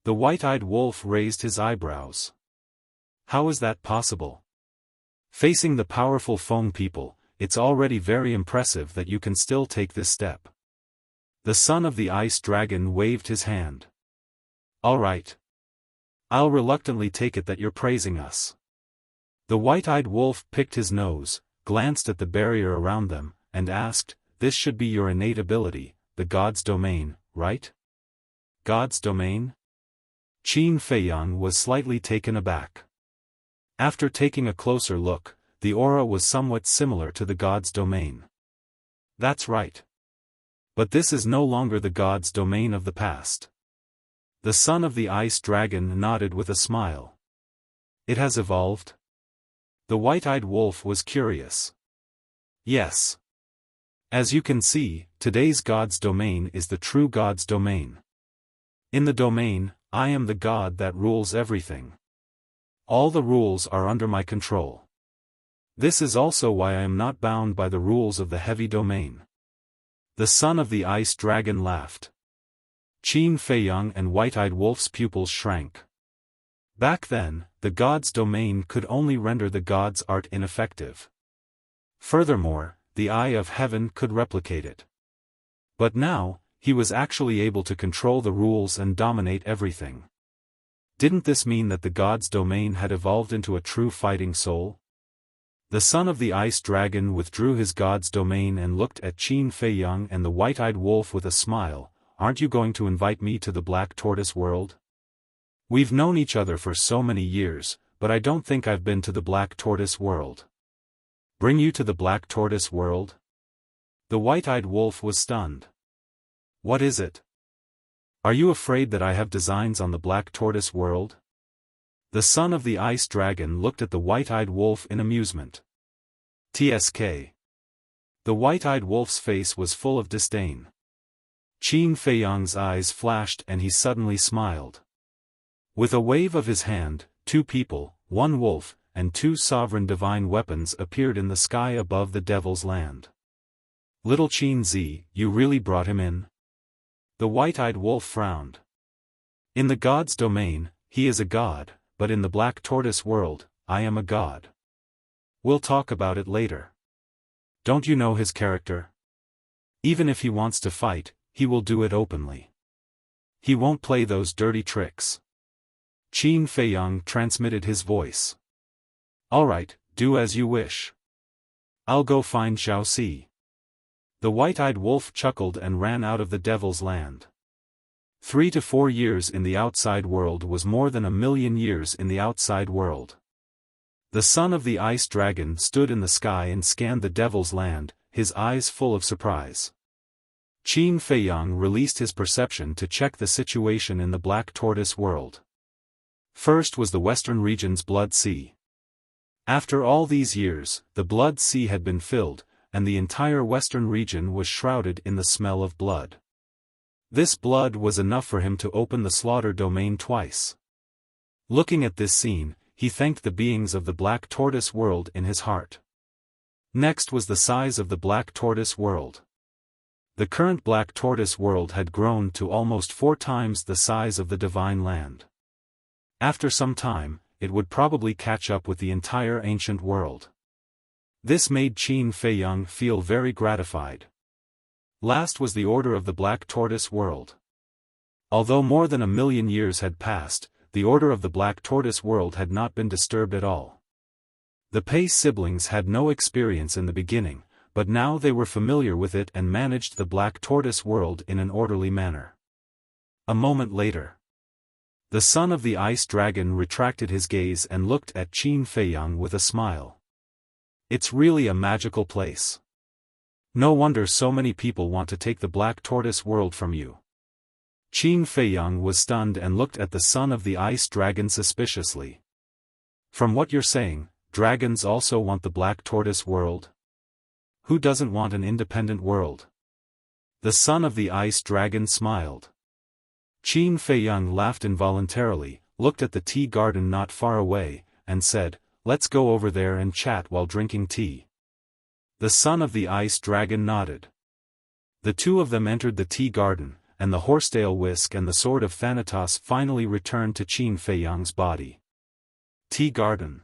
The white-eyed wolf raised his eyebrows. "How is that possible? Facing the powerful Feng people, it's already very impressive that you can still take this step." The son of the ice dragon waved his hand. "All right. I'll reluctantly take it that you're praising us." The white-eyed wolf picked his nose, glanced at the barrier around them, and asked, "This should be your innate ability, the god's domain, right?" "God's domain?" Qin Feiyang was slightly taken aback. After taking a closer look, the aura was somewhat similar to the god's domain. "That's right. But this is no longer the god's domain of the past." The son of the ice dragon nodded with a smile. "It has evolved?" The white-eyed wolf was curious. "Yes. As you can see, today's god's domain is the true god's domain. In the domain, I am the god that rules everything. All the rules are under my control. This is also why I am not bound by the rules of the heavy domain." The son of the ice dragon laughed. Qin Feiyang and white-eyed wolf's pupils shrank. Back then, the god's domain could only render the god's art ineffective. Furthermore, the eye of heaven could replicate it. But now, he was actually able to control the rules and dominate everything. Didn't this mean that the god's domain had evolved into a true fighting soul? The son of the ice dragon withdrew his god's domain and looked at Qin Feiyang and the white-eyed wolf with a smile. "Aren't you going to invite me to the Black Tortoise world? We've known each other for so many years, but I don't think I've been to the Black Tortoise world." "Bring you to the Black Tortoise world?" The white-eyed wolf was stunned. "What is it? Are you afraid that I have designs on the Black Tortoise world?" The son of the ice dragon looked at the white-eyed wolf in amusement. "TSK." The white-eyed wolf's face was full of disdain. Qin Feiyang's eyes flashed and he suddenly smiled. With a wave of his hand, two people, one wolf, and two sovereign divine weapons appeared in the sky above the Devil's Land. "Little Qin Zi, you really brought him in?" The white-eyed wolf frowned. "In the god's domain, he is a god, but in the Black Tortoise world, I am a god. We'll talk about it later. Don't you know his character? Even if he wants to fight, he will do it openly. He won't play those dirty tricks." Qin Feiyang transmitted his voice. "All right, do as you wish. I'll go find Xiaosi." The white-eyed wolf chuckled and ran out of the Devil's Land. 3 to 4 years in the outside world was more than 1,000,000 years in the outside world. The son of the ice dragon stood in the sky and scanned the Devil's Land, his eyes full of surprise. Qin Feiyang released his perception to check the situation in the Black Tortoise world. First was the western region's Blood Sea. After all these years, the Blood Sea had been filled, and the entire western region was shrouded in the smell of blood. This blood was enough for him to open the slaughter domain twice. Looking at this scene, he thanked the beings of the Black Tortoise world in his heart. Next was the size of the Black Tortoise world. The current Black Tortoise world had grown to almost 4 times the size of the Divine Land. After some time, it would probably catch up with the entire ancient world. This made Qin Feiyang feel very gratified. Last was the order of the Black Tortoise world. Although more than 1,000,000 years had passed, the order of the Black Tortoise world had not been disturbed at all. The Pei siblings had no experience in the beginning, but now they were familiar with it and managed the Black Tortoise world in an orderly manner. A moment later, the son of the ice dragon retracted his gaze and looked at Qin Feiyang with a smile. It's really a magical place. No wonder so many people want to take the Black Tortoise world from you. Qin Feiyang was stunned and looked at the son of the ice dragon suspiciously. From what you're saying, dragons also want the Black Tortoise world? Who doesn't want an independent world? The son of the ice dragon smiled. Qin Feiyang laughed involuntarily, looked at the tea garden not far away, and said, "Let's go over there and chat while drinking tea." The son of the ice dragon nodded. The two of them entered the tea garden, and the horsetail whisk and the sword of Thanatos finally returned to Qin Feiyang's body. Tea garden.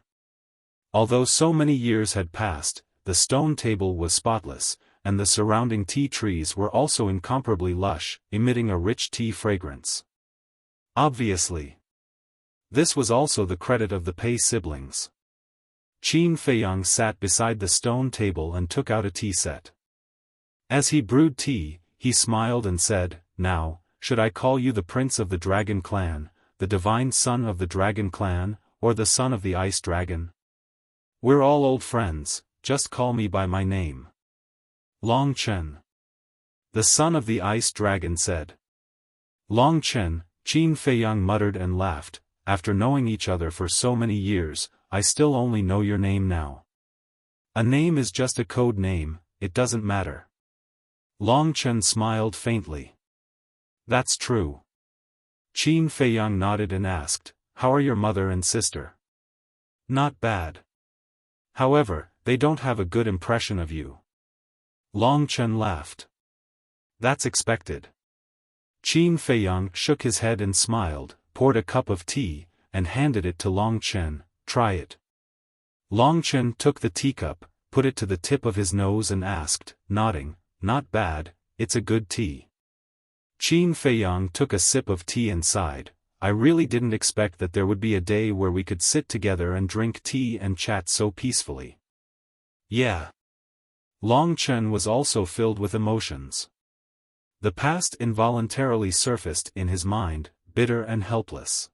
Although so many years had passed, the stone table was spotless, and the surrounding tea trees were also incomparably lush, emitting a rich tea fragrance. Obviously, this was also the credit of the Pei siblings. Qin Feiyang sat beside the stone table and took out a tea set. As he brewed tea, he smiled and said, "Now, should I call you the Prince of the Dragon Clan, the Divine Son of the Dragon Clan, or the Son of the Ice Dragon? We're all old friends, just call me by my name." Long Chen, the son of the Ice Dragon, said. Long Chen, Qin Feiyang muttered and laughed. After knowing each other for so many years, I still only know your name now. A name is just a code name, it doesn't matter. Long Chen smiled faintly. That's true. Qin Feiyang nodded and asked, "How are your mother and sister?" "Not bad. However, they don't have a good impression of you." Long Chen laughed. "That's expected." Qin Feiyang shook his head and smiled, poured a cup of tea, and handed it to Long Chen. "Try it." Long Chen took the teacup, put it to the tip of his nose and asked, nodding, "Not bad, it's a good tea." Qin Feiyang took a sip of tea and sighed. "I really didn't expect that there would be a day where we could sit together and drink tea and chat so peacefully." Yeah. Long Chen was also filled with emotions. The past involuntarily surfaced in his mind, bitter and helpless.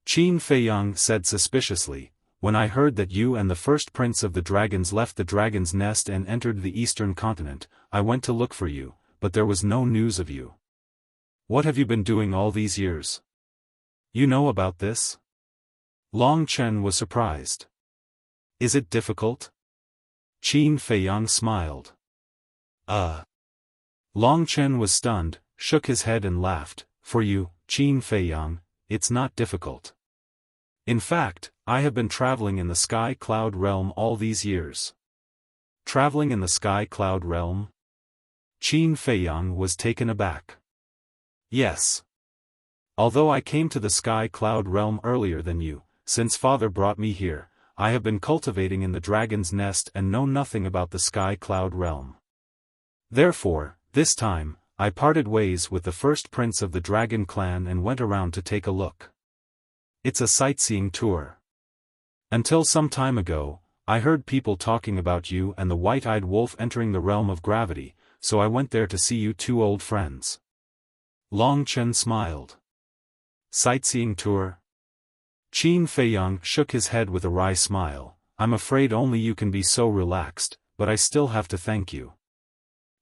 Qin Feiyang said suspiciously, "When I heard that you and the first prince of the dragons left the dragon's nest and entered the eastern continent, I went to look for you, but there was no news of you. What have you been doing all these years? You know about this?" Long Chen was surprised. "Is it difficult?" Qin Feiyang smiled. Long Chen was stunned, shook his head and laughed. "For you, Qin Feiyang, it's not difficult. In fact, I have been traveling in the Sky Cloud realm all these years." Traveling in the Sky Cloud realm? Qin Feiyang was taken aback. "Yes. Although I came to the Sky Cloud realm earlier than you, since father brought me here, I have been cultivating in the dragon's nest and know nothing about the Sky Cloud realm. Therefore, this time, I parted ways with the first prince of the dragon clan and went around to take a look. It's a sightseeing tour. Until some time ago, I heard people talking about you and the white-eyed wolf entering the realm of gravity, so I went there to see you two old friends." Long Chen smiled. "Sightseeing tour?" Qin Feiyang shook his head with a wry smile. "I'm afraid only you can be so relaxed, but I still have to thank you.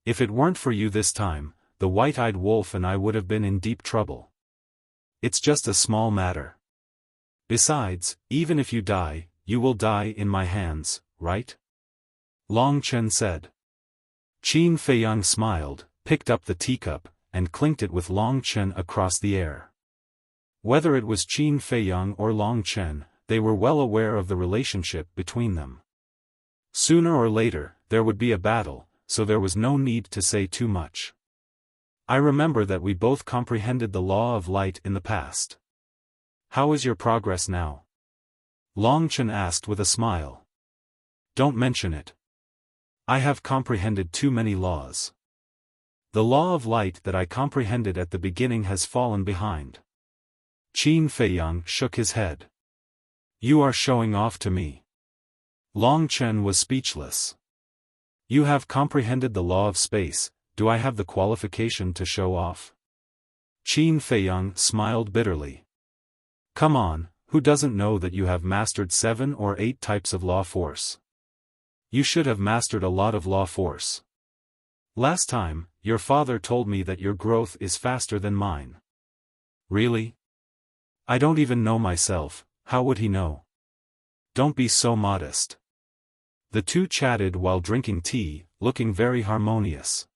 If it weren't for you this time, the white-eyed wolf and I would have been in deep trouble. It's just a small matter. Besides, even if you die, you will die in my hands, right?" Long Chen said. Qin Feiyang smiled, picked up the teacup, and clinked it with Long Chen across the air. Whether it was Qin Feiyang or Long Chen, they were well aware of the relationship between them. Sooner or later, there would be a battle, so there was no need to say too much. "I remember that we both comprehended the law of light in the past. How is your progress now?" Long Chen asked with a smile. "Don't mention it. I have comprehended too many laws. The law of light that I comprehended at the beginning has fallen behind." Qin Feiyang shook his head. "You are showing off to me." Long Chen was speechless. You have comprehended the law of space. Do I have the qualification to show off? Qin Feiyang smiled bitterly. Come on, who doesn't know that you have mastered 7 or 8 types of law force? You should have mastered a lot of law force. Last time, your father told me that your growth is faster than mine. Really? I don't even know myself, how would he know? Don't be so modest. The two chatted while drinking tea, looking very harmonious.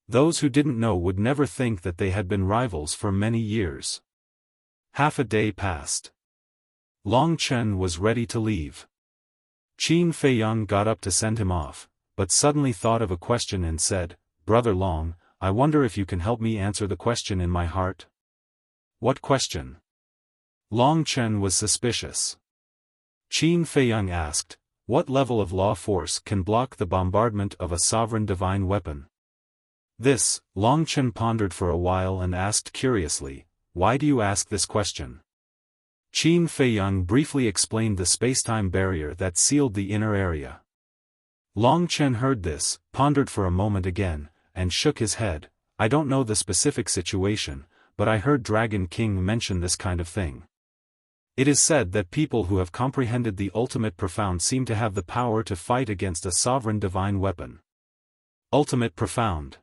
Those who didn't know would never think that they had been rivals for many years. Half a day passed. Long Chen was ready to leave. Qin Feiyang got up to send him off, but suddenly thought of a question and said, Brother Long, I wonder if you can help me answer the question in my heart? What question? Long Chen was suspicious. Qin Feiyang asked, what level of law force can block the bombardment of a sovereign divine weapon? This, Long Chen pondered for a while and asked curiously, why do you ask this question? Qin Feiyang briefly explained the spacetime barrier that sealed the inner area. Long Chen heard this, pondered for a moment again, and shook his head. I don't know the specific situation, but I heard Dragon King mention this kind of thing. It is said that people who have comprehended the ultimate profound seem to have the power to fight against a sovereign divine weapon. Ultimate profound.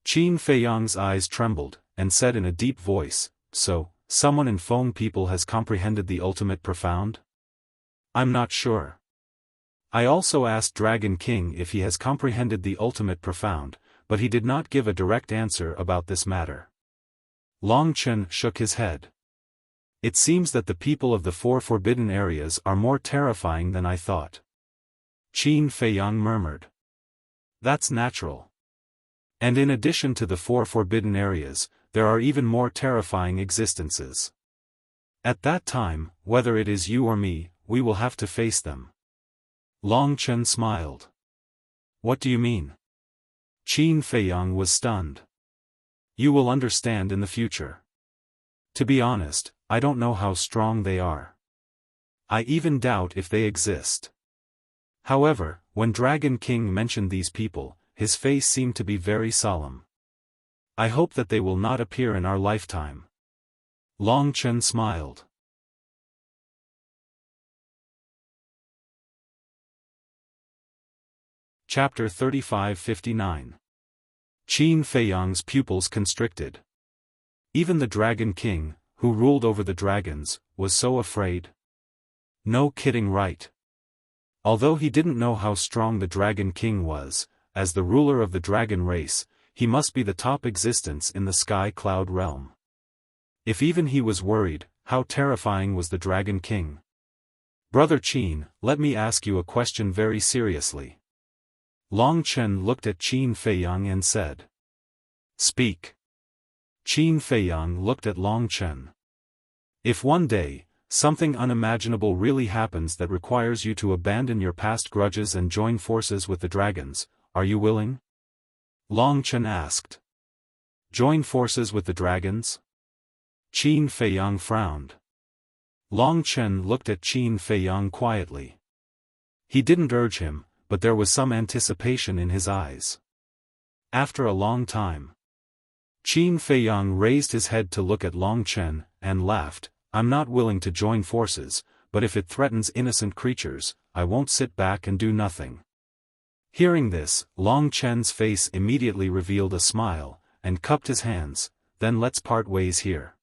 Qin Feiyang's eyes trembled, and said in a deep voice, so, someone in Feng people has comprehended the ultimate profound? I'm not sure. I also asked Dragon King if he has comprehended the ultimate profound, but he did not give a direct answer about this matter. Long Chen shook his head. It seems that the people of the 4 forbidden areas are more terrifying than I thought. Qin Feiyang murmured. That's natural. And in addition to the 4 forbidden areas, there are even more terrifying existences. At that time, whether it is you or me, we will have to face them. Long Chen smiled. What do you mean? Qin Feiyang was stunned. You will understand in the future. To be honest, I don't know how strong they are. I even doubt if they exist. However, when Dragon King mentioned these people, his face seemed to be very solemn. I hope that they will not appear in our lifetime. Long Chen smiled. Chapter 35-59. Qin Feiyang's pupils constricted. Even the Dragon King, who ruled over the dragons, was so afraid. No kidding, right? Although he didn't know how strong the Dragon King was, as the ruler of the dragon race, he must be the top existence in the sky cloud realm. If even he was worried, how terrifying was the Dragon King? Brother Qin, let me ask you a question very seriously. Long Chen looked at Qin Feiyang and said. Speak. Qin Feiyang looked at Long Chen. If one day, something unimaginable really happens that requires you to abandon your past grudges and join forces with the dragons, are you willing? Long Chen asked. Join forces with the dragons? Qin Feiyang frowned. Long Chen looked at Qin Feiyang quietly. He didn't urge him, but there was some anticipation in his eyes. After a long time, Qin Feiyang raised his head to look at Long Chen, and laughed. I'm not willing to join forces, but if it threatens innocent creatures, I won't sit back and do nothing. Hearing this, Long Chen's face immediately revealed a smile, and cupped his hands. Then let's part ways here.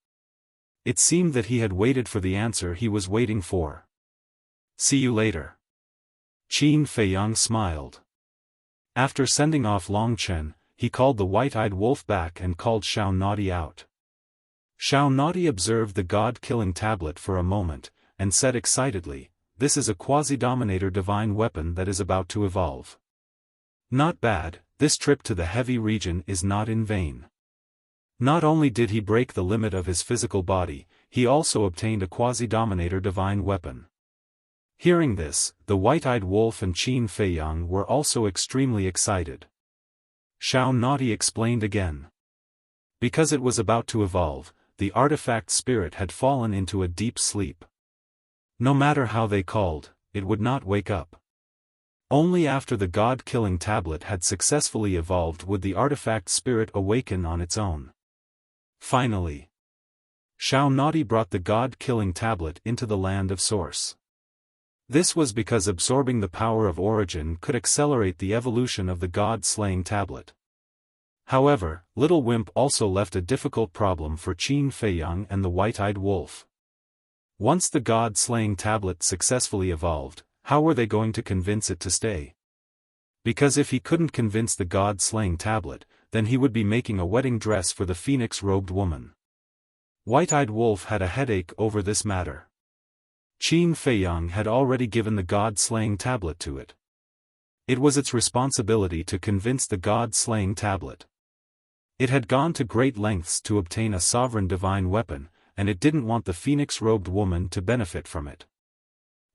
It seemed that he had waited for the answer he was waiting for. See you later. Qin Feiyang smiled. After sending off Long Chen, he called the white-eyed wolf back and called Xiao Naughty out. Xiao Naughty observed the god-killing tablet for a moment, and said excitedly, this is a quasi-dominator divine weapon that is about to evolve. Not bad, this trip to the heavy region is not in vain. Not only did he break the limit of his physical body, he also obtained a quasi-dominator divine weapon. Hearing this, the white-eyed wolf and Qin Feiyang were also extremely excited. Xiao Naughty explained again. Because it was about to evolve, the artifact spirit had fallen into a deep sleep. No matter how they called, it would not wake up. Only after the god-killing tablet had successfully evolved would the artifact spirit awaken on its own. Finally, Xiao Naughty brought the god-killing tablet into the land of Source. This was because absorbing the power of origin could accelerate the evolution of the god-slaying tablet. However, Little Wimp also left a difficult problem for Qin Feiyang and the white-eyed wolf. Once the god-slaying tablet successfully evolved, how were they going to convince it to stay? Because if he couldn't convince the god-slaying tablet, then he would be making a wedding dress for the phoenix-robed woman. White-eyed wolf had a headache over this matter. Qin Feiyang had already given the god-slaying tablet to it. It was its responsibility to convince the god-slaying tablet. It had gone to great lengths to obtain a sovereign divine weapon, and it didn't want the phoenix-robed woman to benefit from it.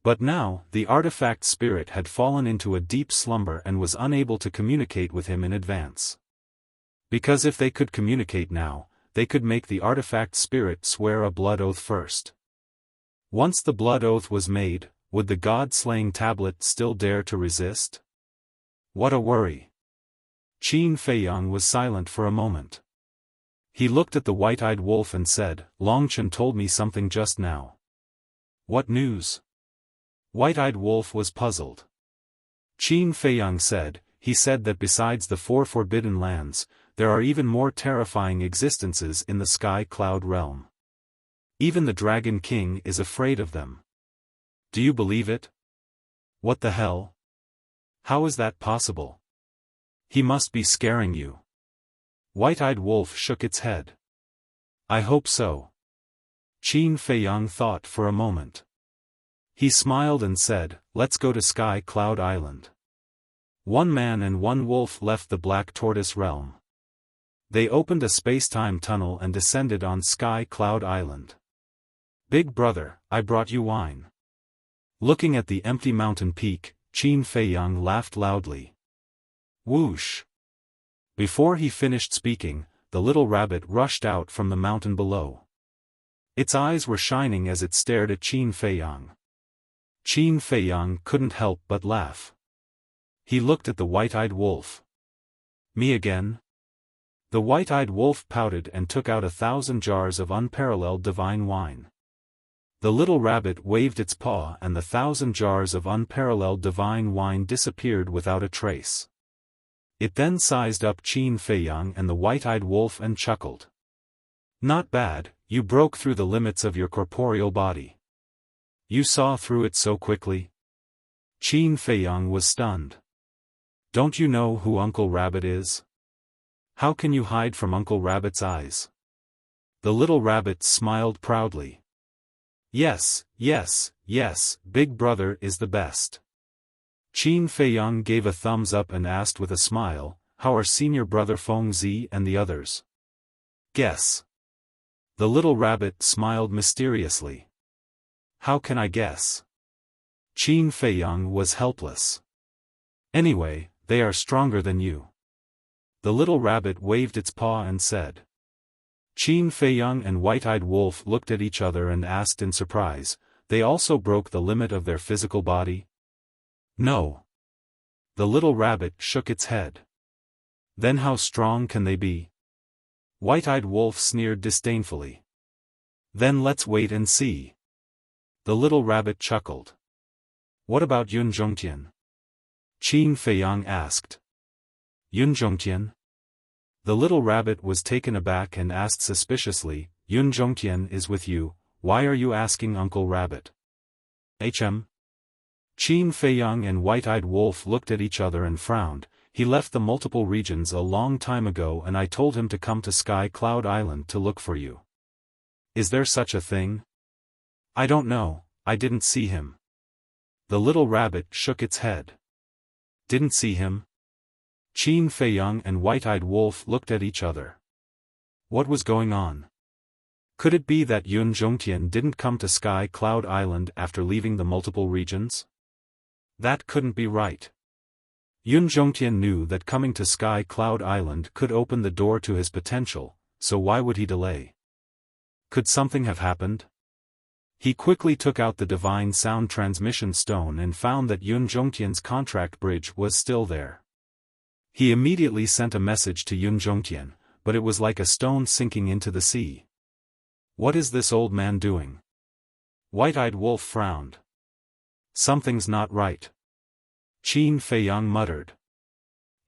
But now, the artifact spirit had fallen into a deep slumber and was unable to communicate with him in advance. Because if they could communicate now, they could make the artifact spirit swear a blood oath first. Once the blood oath was made, would the god-slaying tablet still dare to resist? What a worry. Qin Feiyang was silent for a moment. He looked at the white-eyed wolf and said, "Longchen told me something just now." "What news?" White-eyed wolf was puzzled. Qin Feiyang said, "He said that besides the 4 forbidden lands, there are even more terrifying existences in the sky cloud realm. Even the Dragon King is afraid of them." "Do you believe it?" "What the hell? How is that possible? He must be scaring you." White-eyed wolf shook its head. "I hope so." Qin Feiyang thought for a moment. He smiled and said, "Let's go to Sky Cloud Island." One man and one wolf left the Black Tortoise realm. They opened a space-time tunnel and descended on Sky Cloud Island. "Big brother, I brought you wine." Looking at the empty mountain peak, Qin Feiyang laughed loudly. Whoosh! Before he finished speaking, the little rabbit rushed out from the mountain below. Its eyes were shining as it stared at Qin Feiyang. Qin Feiyang couldn't help but laugh. He looked at the white-eyed wolf. "Me again?" The white-eyed wolf pouted and took out 1,000 jars of unparalleled divine wine. The little rabbit waved its paw and the 1,000 jars of unparalleled divine wine disappeared without a trace. It then sized up Qin Feiyang and the white-eyed wolf and chuckled. "Not bad, you broke through the limits of your corporeal body. You saw through it so quickly?" Qin Feiyang was stunned. "Don't you know who Uncle Rabbit is? How can you hide from Uncle Rabbit's eyes?" The little rabbit smiled proudly. "Yes, yes, yes, Big Brother is the best." Qin Feiyang gave a thumbs up and asked with a smile, "How are senior brother Feng Zi and the others?" "Guess." The little rabbit smiled mysteriously. "How can I guess?" Qin Feiyang was helpless. "Anyway, they are stronger than you." The little rabbit waved its paw and said. Qin Feiyang and White-Eyed Wolf looked at each other and asked in surprise, "They also broke the limit of their physical body?" "No." The little rabbit shook its head. "Then how strong can they be?" White-Eyed Wolf sneered disdainfully. "Then let's wait and see." The little rabbit chuckled. "What about Yun Zhongtian?" Qin Feiyang asked. "Yun Zhongtian?" The little rabbit was taken aback and asked suspiciously, "Yun Zhongtian is with you, why are you asking Uncle Rabbit?" "Qin Feiyang and White-Eyed Wolf looked at each other and frowned. "He left the multiple regions a long time ago and I told him to come to Sky Cloud Island to look for you." "Is there such a thing?" "I don't know, I didn't see him." The little rabbit shook its head. "Didn't see him?" Qin Feiyang and White-Eyed Wolf looked at each other. What was going on? Could it be that Yun Zhongtian didn't come to Sky Cloud Island after leaving the multiple regions? That couldn't be right. Yun Zhongtian knew that coming to Sky Cloud Island could open the door to his potential, so why would he delay? Could something have happened? He quickly took out the divine sound transmission stone and found that Yun Zhongtian's contract bridge was still there. He immediately sent a message to Yun Zhongtian, but it was like a stone sinking into the sea. What is this old man doing? White-eyed Wolf frowned. Something's not right. Qin Feiyang muttered.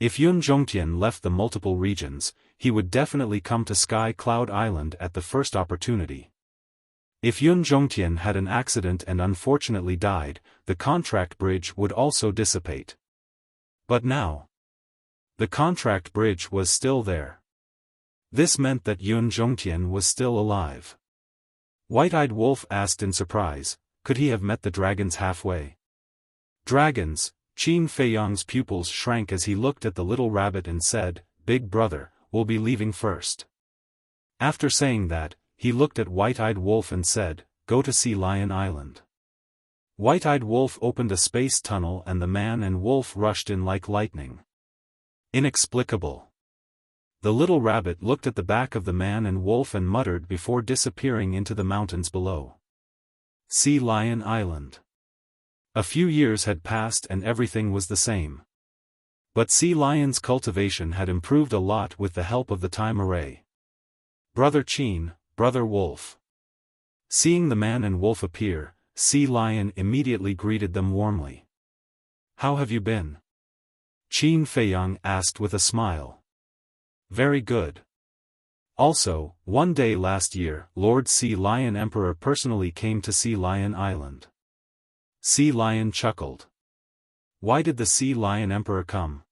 If Yun Zhongtian left the multiple regions, he would definitely come to Sky Cloud Island at the first opportunity. If Yun Zhongtian had an accident and unfortunately died, the contract bridge would also dissipate. But now, the contract bridge was still there. This meant that Yun Zhongtian was still alive. White-eyed Wolf asked in surprise, could he have met the dragons halfway? Dragons, Qin Feiyang's pupils shrank as he looked at the little rabbit and said, Big brother, we'll be leaving first. After saying that, he looked at White-eyed Wolf and said, go to Sea Lion Island. White-eyed Wolf opened a space tunnel and the man and wolf rushed in like lightning. Inexplicable. The little rabbit looked at the back of the man and wolf and muttered before disappearing into the mountains below. Sea Lion Island. A few years had passed and everything was the same. But Sea Lion's cultivation had improved a lot with the help of the time array. Brother Qin, Brother Wolf. Seeing the man and wolf appear, Sea Lion immediately greeted them warmly. How have you been? Qin Feiyang asked with a smile. Very good. Also, one day last year, Lord Sea Lion Emperor personally came to Sea Lion Island. Sea Lion chuckled. Why did the Sea Lion Emperor come?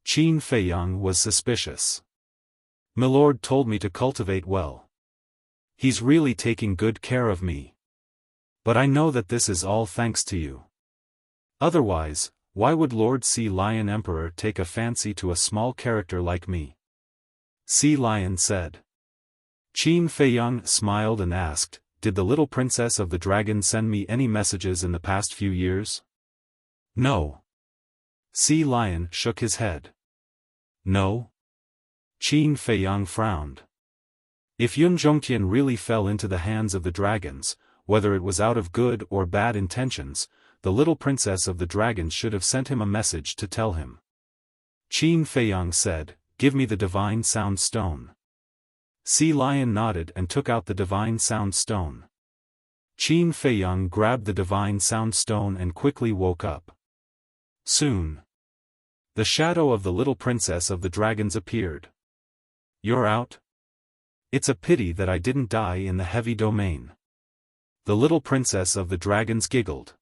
Qin Feiyang was suspicious. Milord told me to cultivate well. He's really taking good care of me. But I know that this is all thanks to you. Otherwise, why would Lord Sea Lion Emperor take a fancy to a small character like me? Sea Lion said. Qin Feiyang smiled and asked, did the little princess of the dragon send me any messages in the past few years? No. Sea Lion shook his head. No? Qin Feiyang frowned. If Yun Zhongtian really fell into the hands of the dragons, whether it was out of good or bad intentions, the little princess of the dragons should have sent him a message to tell him. Qin Feiyang said, give me the divine sound stone. Sea Lion nodded and took out the divine sound stone. Qin Feiyang grabbed the divine sound stone and quickly woke up. Soon, the shadow of the little princess of the dragons appeared. You're out? It's a pity that I didn't die in the heavy domain. The little princess of the dragons giggled.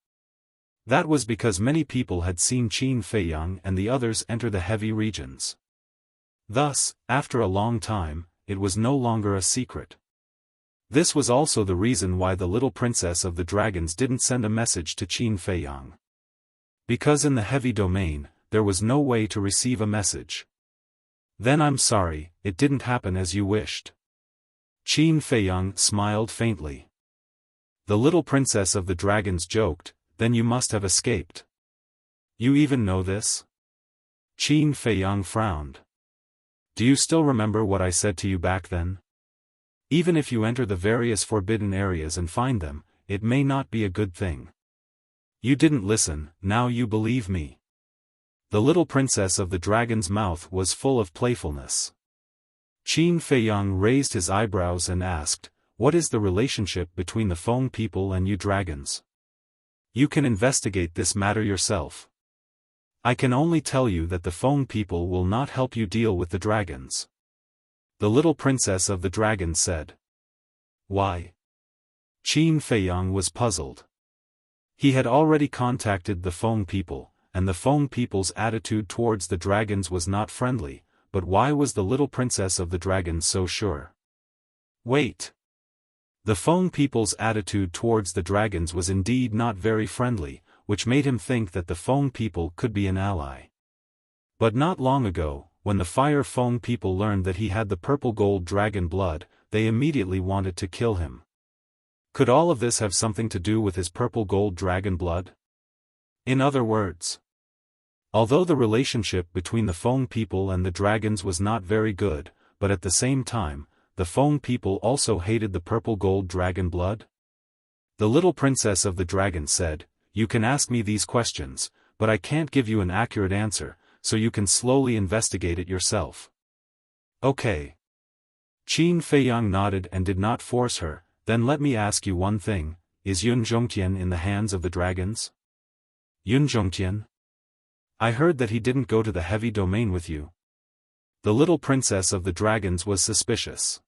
That was because many people had seen Qin Feiyang and the others enter the heavy regions. Thus, after a long time, it was no longer a secret. This was also the reason why the little princess of the dragons didn't send a message to Qin Feiyang. Because in the heavy domain, there was no way to receive a message. Then I'm sorry, it didn't happen as you wished. Qin Feiyang smiled faintly. The little princess of the dragons joked, then you must have escaped. You even know this? Qin Feiyang frowned. Do you still remember what I said to you back then? Even if you enter the various forbidden areas and find them, it may not be a good thing. You didn't listen, now you believe me. The little princess of the dragon's mouth was full of playfulness. Qin Feiyang raised his eyebrows and asked, what is the relationship between the Feng people and you dragons? You can investigate this matter yourself. I can only tell you that the Feng people will not help you deal with the dragons. The little princess of the dragons said. Why? Qin Feiyang was puzzled. He had already contacted the Feng people, and the Feng people's attitude towards the dragons was not friendly, but why was the little princess of the dragons so sure? Wait. The Feng people's attitude towards the dragons was indeed not very friendly, which made him think that the Feng people could be an ally. But not long ago, when the Fire Feng people learned that he had the purple gold dragon blood, they immediately wanted to kill him. Could all of this have something to do with his purple gold dragon blood? In other words, although the relationship between the Feng people and the dragons was not very good, but at the same time, the Feng people also hated the purple gold dragon blood? The little princess of the dragons said, "You can ask me these questions, but I can't give you an accurate answer, so you can slowly investigate it yourself." Okay. Qin Feiyang nodded and did not force her. "Then let me ask you one thing, is Yun Zhongtian in the hands of the dragons?" "Yun Zhongtian? I heard that he didn't go to the heavy domain with you." The little princess of the dragons was suspicious.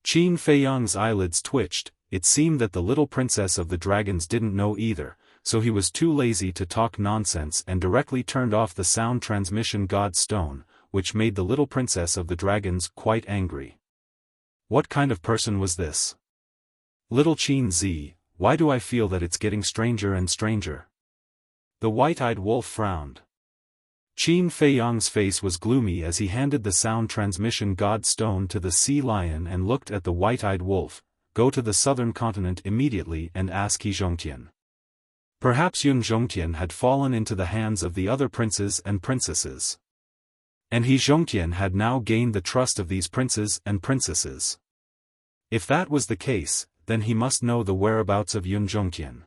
Qin Feiyang's eyelids twitched. It seemed that the little princess of the dragons didn't know either, so he was too lazy to talk nonsense and directly turned off the sound transmission god stone, which made the little princess of the dragons quite angry. What kind of person was this? "Little Qin Z, why do I feel that it's getting stranger and stranger?" The white-eyed wolf frowned. Qin Feiyang's face was gloomy as he handed the sound transmission god stone to the sea lion and looked at the white-eyed wolf. "Go to the southern continent immediately and ask He Zhongtian." Perhaps Yun Zhongtian had fallen into the hands of the other princes and princesses. And He Zhongtian had now gained the trust of these princes and princesses. If that was the case, then he must know the whereabouts of Yun Zhongtian.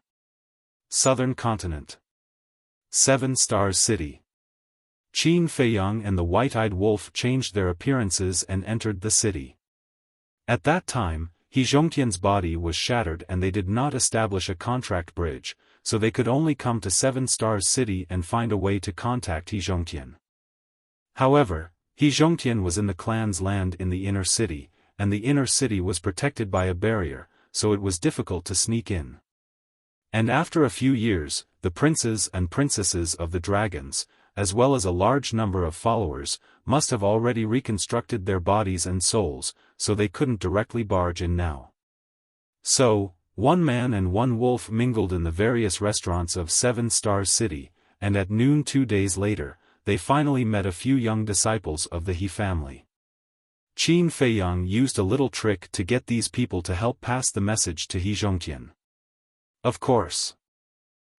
Southern Continent. 7 Stars City. Qin Feiyang and the white-eyed wolf changed their appearances and entered the city. At that time, He Zhongtian's body was shattered and they did not establish a contract bridge, so they could only come to 7 Stars City and find a way to contact He Zhongtian. However, He Zhongtian was in the clan's land in the inner city, and the inner city was protected by a barrier, so it was difficult to sneak in. And after a few years, the princes and princesses of the dragons, as well as a large number of followers, must have already reconstructed their bodies and souls, so they couldn't directly barge in now. So, one man and one wolf mingled in the various restaurants of 7 Stars City, and at noon 2 days later, they finally met a few young disciples of the He family. Qin Feiyang used a little trick to get these people to help pass the message to He Zhongtian. Of course,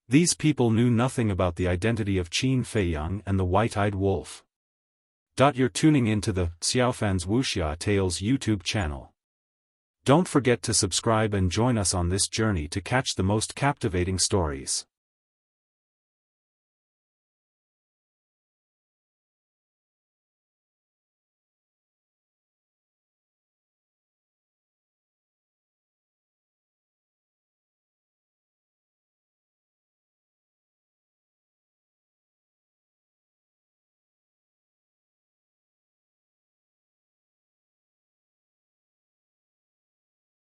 these people knew nothing about the identity of Qin Feiyang and the white-eyed wolf. You're tuning into the Xiaofan's Wuxia Tales YouTube channel. Don't forget to subscribe and join us on this journey to catch the most captivating stories.